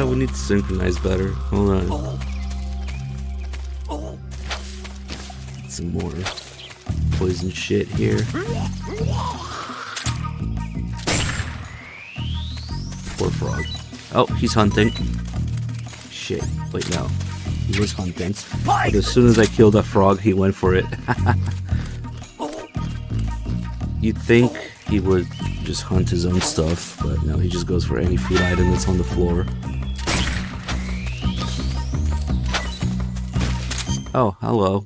We need to synchronize better. Hold on. Get some more poison shit here. Poor frog. Oh, he's hunting. Shit. Wait, no. He was hunting. But as soon as I killed that frog, he went for it. You'd think he would just hunt his own stuff, but no, he just goes for any food item that's on the floor. Oh, hello.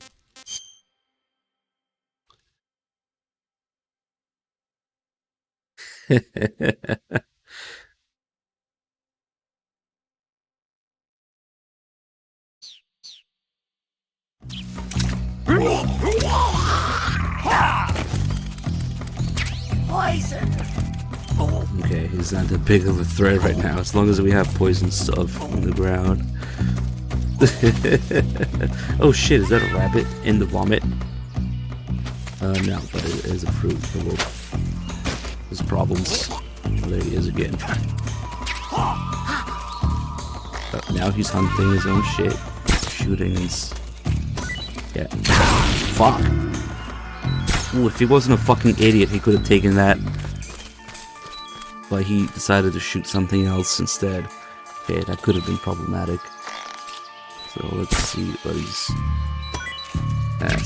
Poison! Okay, he's not that big of a threat right now, as long as we have poison stuff on the ground. Oh shit, is that a rabbit in the vomit? No, but it is a fruit. There's problems. Oh, there he is again. Now he's hunting his own shit. Shooting his... Yeah. Fuck! Ooh, if he wasn't a fucking idiot, he could have taken that. But he decided to shoot something else instead. Okay, that could have been problematic. So let's see what he's...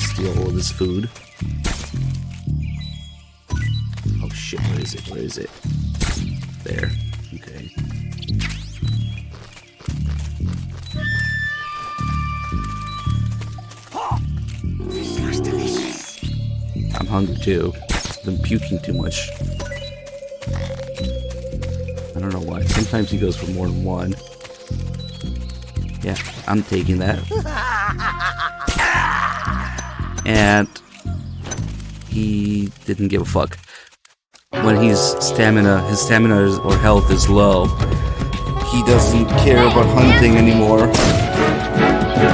steal all of this food. Oh shit, where is it? Where is it? There. Okay. This looks delicious. I'm hungry too. I've been puking too much. I don't know why. Sometimes he goes for more than one. Yeah, I'm taking that. And he didn't give a fuck. When his stamina or health is low, he doesn't care about hunting anymore.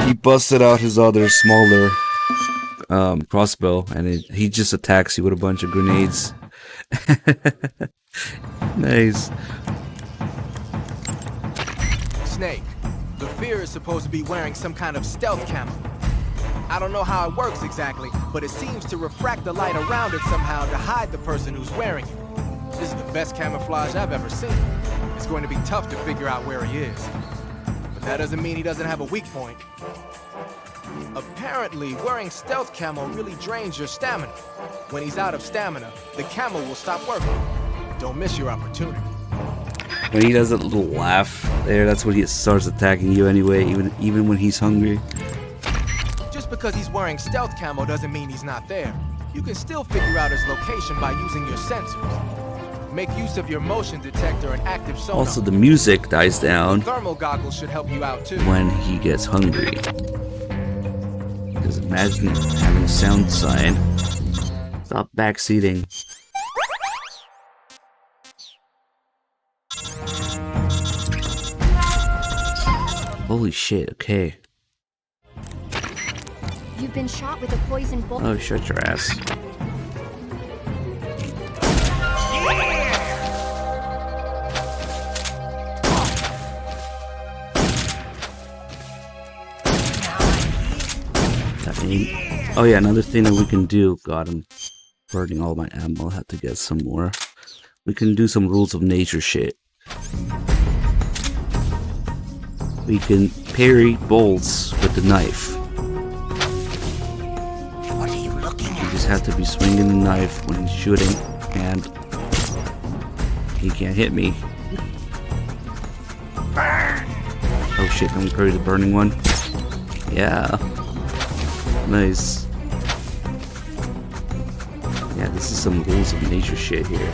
He busted out his other smaller crossbow, and he just attacks you with a bunch of grenades. Nice. Snake, the Fear is supposed to be wearing some kind of stealth camo. I don't know how it works exactly, but it seems to refract the light around it somehow to hide the person who's wearing it. This is the best camouflage I've ever seen. It's going to be tough to figure out where he is. But that doesn't mean he doesn't have a weak point. Apparently, wearing stealth camo really drains your stamina. When he's out of stamina, the camo will stop working. Don't miss your opportunity. When he does that little laugh there, that's when he starts attacking you anyway, even when he's hungry. Just because he's wearing stealth camo doesn't mean he's not there. You can still figure out his location by using your sensors. Make use of your motion detector and active sonar. Also, the music dies down Thermal goggles should help you out too. when he gets hungry. Because imagine having a sound sign. Stop backseating. Holy shit, okay. You've been shot with a poison bullet. Oh, shut your ass. Oh yeah, another thing that we can do. God, I'm burning all my ammo. I'll have to get some more. We can do some rules of nature shit. We can parry bolts with the knife. What are you looking at? You just have to be swinging the knife when he's shooting, and he can't hit me. Burn! Oh shit, can we parry the burning one? Yeah. Nice. Yeah, this is some rules of nature shit here.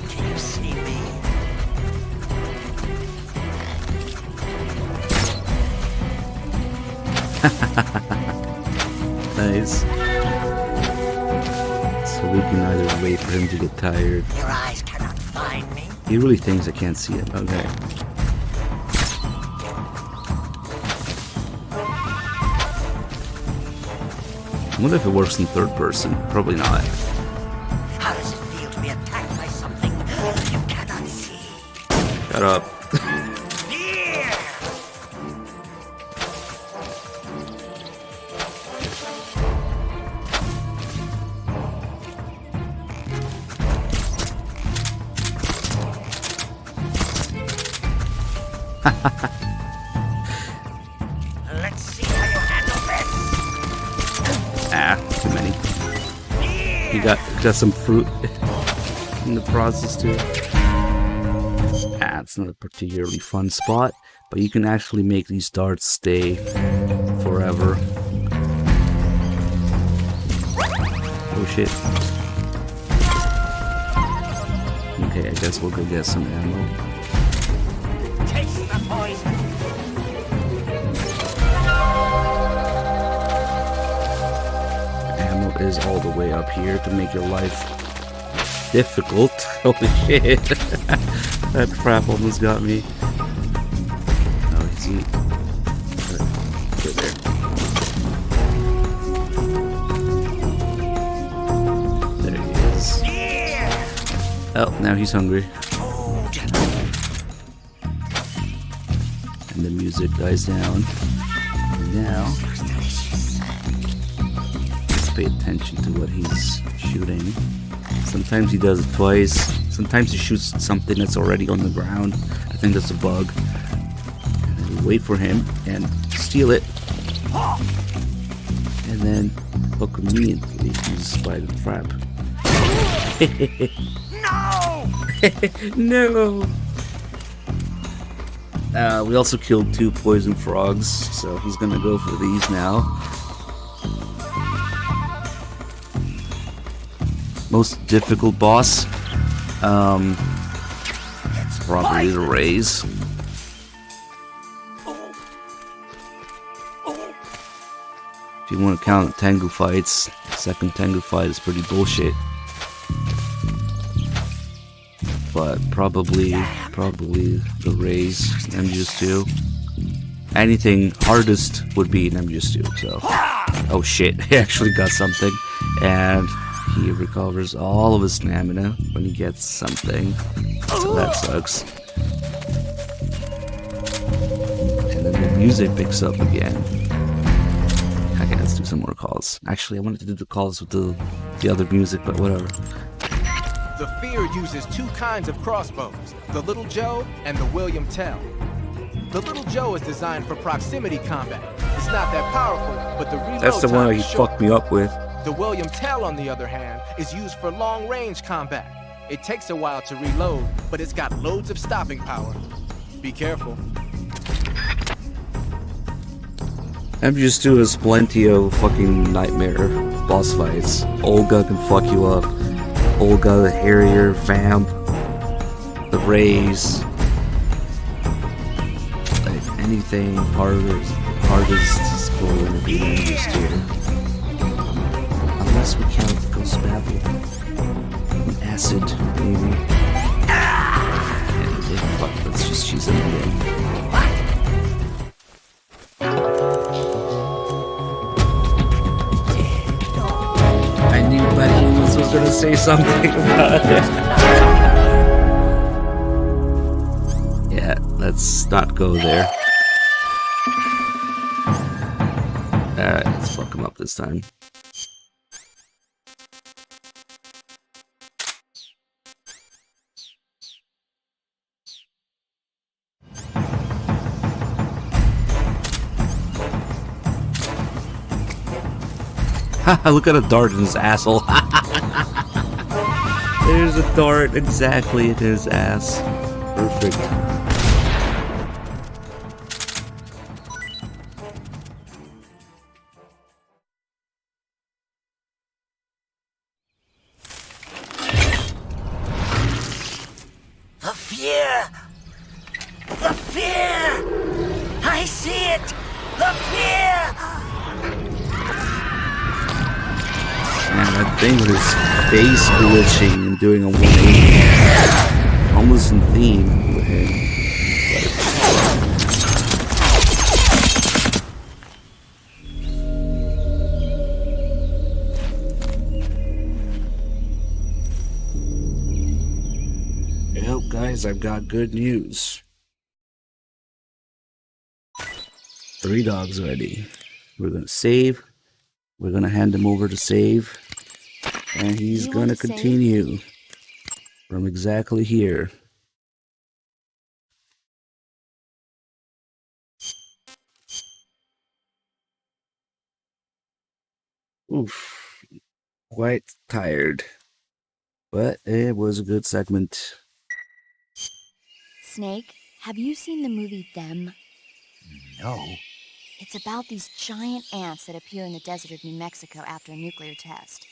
Can you see me? Nice. we can either wait for him to get tired. Your eyes cannot find me. He really thinks I can't see it. Okay. I wonder if it works in third person. Probably not. How does it feel to be attacked by something you cannot see? Shut up. Let's see how you handle this. Ah, too many. He got some fruit in the process too. Ah, it's not a particularly fun spot, but you can actually make these darts stay forever. Oh shit. Okay, I guess we'll go get some ammo. Taste the poison. Ammo is all the way up here to make your life difficult. Holy shit. That crap almost got me. Oh, he's eating. Go there. There he is. Oh, now he's hungry. And the music dies down. And now, let's pay attention to what he's shooting. Sometimes he does it twice. Sometimes he shoots something that's already on the ground. I think that's a bug. And then you wait for him and steal it. And then look immediately he's by the trap. No! No! We also killed 2 poison frogs, so he's gonna go for these now. Most difficult boss, probably the raise. If you want to count Tengu fights, second Tengu fight is pretty bullshit. But probably the raise, MGS2. Anything hardest would be an MGS2, so. Oh shit, he actually got something. And he recovers all of his stamina when he gets something. So that sucks. And then the music picks up again. Okay, let's do some more calls. Actually, I wanted to do the calls with the other music, but whatever. The Fear uses 2 kinds of crossbows, the Little Joe and the William Tell. The Little Joe is designed for proximity combat. It's not that powerful, but the reload That's the one time he is short. fucked me up with. The William Tell, on the other hand, is used for long-range combat. It takes a while to reload, but it's got loads of stopping power. Be careful. MGS2 has plenty of fucking nightmare boss fights. Olga can fuck you up. Olga, the Harrier, Vamp, the Rays. Like anything hardest is going to be MGS2. Unless we count Ghost Babel. Acid, maybe. Yeah, fuck, let's just choose it again. I knew Buddy was gonna say something about it. Yeah, let's not go there. Alright, let's fuck him up this time. Look at a dart in his asshole. There's a dart exactly in his ass. Perfect. The fear! The fear! I see it! The fear! that thing with his face glitching and doing a 180. Almost in theme with him. Well, guys, I've got good news. 3 dogs ready. We're gonna save. We're gonna hand him over to save. And he's gonna continue from exactly here. Oof. Quite tired. But it was a good segment. Snake, have you seen the movie Them? No. It's about these giant ants that appear in the desert of New Mexico after a nuclear test.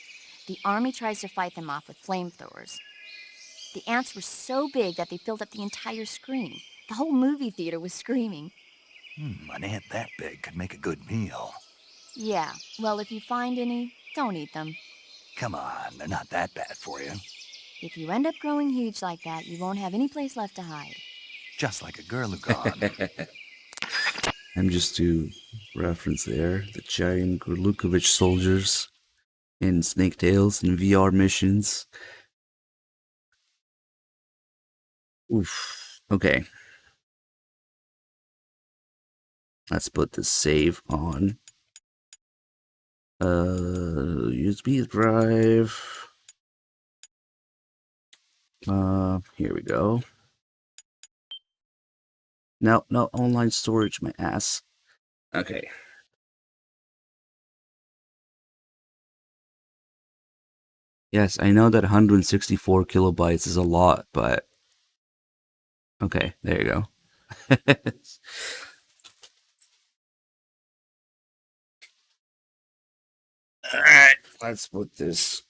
The army tries to fight them off with flamethrowers. The ants were so big that they filled up the entire screen. The whole movie theater was screaming. An ant that big could make a good meal. Yeah, well, if you find any, don't eat them. Come on, they're not that bad for you. If you end up growing huge like that, you won't have any place left to hide. Just like a Gurlugon. And just to reference there, the giant Gurlukovich soldiers in Snake Tales and VR missions. Oof. Okay. Let's put the save on. USB drive. Here we go. No, online storage, my ass. Okay. Yes, I know that 164 kilobytes is a lot, but okay, there you go. Alright, let's put this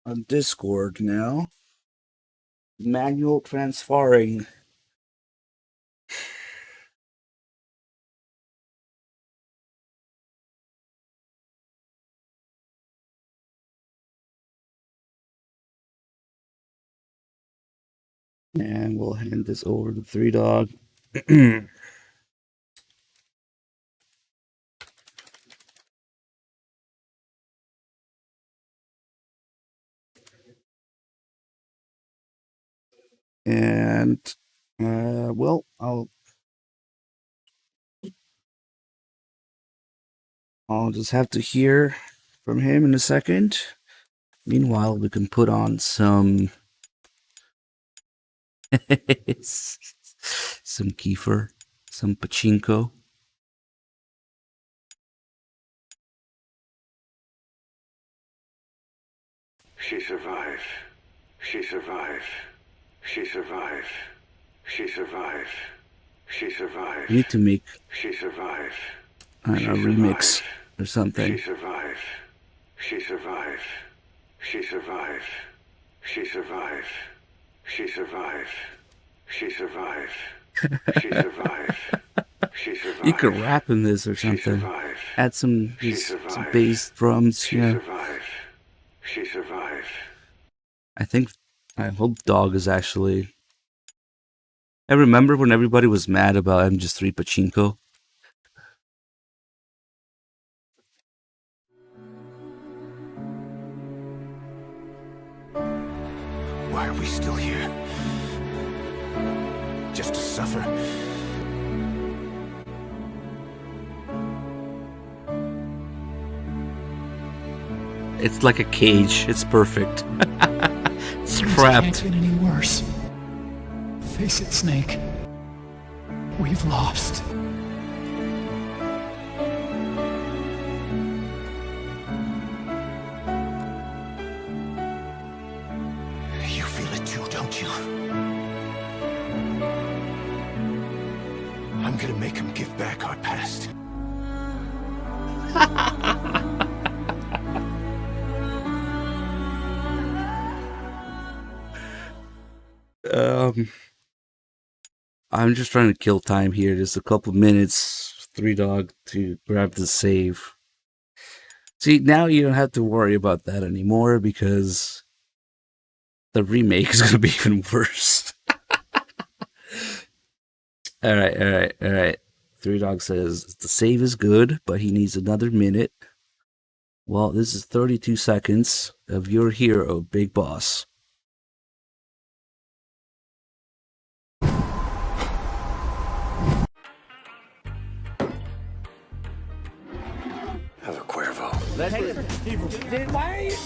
on Discord now. Manual transferring. And we'll hand this over to 3 Dog. And well, I'll just have to hear from him in a second. Meanwhile, we can put on some some kefir, some pachinko. She survived. She survived. She survived. She survived. She survived. We need to make She survived. a remix or something. She survived. She survived. She survived. She survived. She survived. She survived. She survived. She survived. You could rap in this or something. Add some bass drums. She Yeah. survived. She survived. I hope Dog is actually. I remember when everybody was mad about MGS3 Pachinko. Why are we still here? Just to suffer? It's like a cage. It's perfect. It's trapped. Can't get any worse. Face it, Snake. We've lost. You feel it too, don't you? I'm gonna make him give back our past. I'm just trying to kill time here. Just a couple minutes. 3 Dog to grab the save. See, now you don't have to worry about that anymore because the remake is going to be even worse. All right. Three Dog says the save is good, but he needs another minute. Well, this is 32 seconds of your hero, Big Boss. Have a Cuervo. Why are you?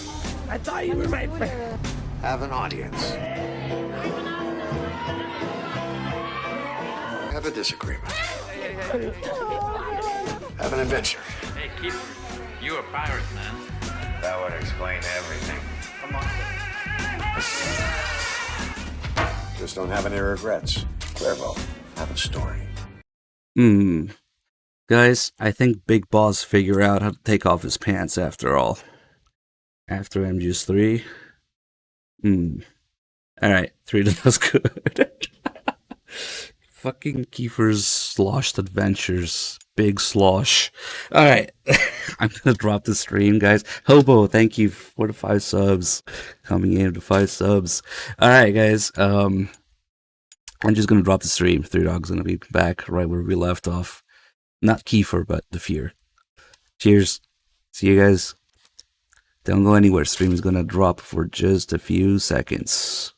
I thought you were my friend. Have an audience. Have a disagreement. Have an adventure. Hey, Keeper, you a pirate, man. That would explain everything. Come on. Just don't have any regrets. Cuervo, have a story. Guys, I think Big Boss figured out how to take off his pants after all. After MGS3. Alright, 3 does good. Fucking Kiefer's Sloshed Adventures. Big slosh. Alright. I'm gonna drop the stream, guys. Hobo, thank you for the 5 subs. Coming in to 5 subs. Alright, guys. I'm just gonna drop the stream. 3 Dog's gonna be back right where we left off. Not Kiefer, but the Fear. Cheers. See you guys. Don't go anywhere. Stream is gonna drop for just a few seconds.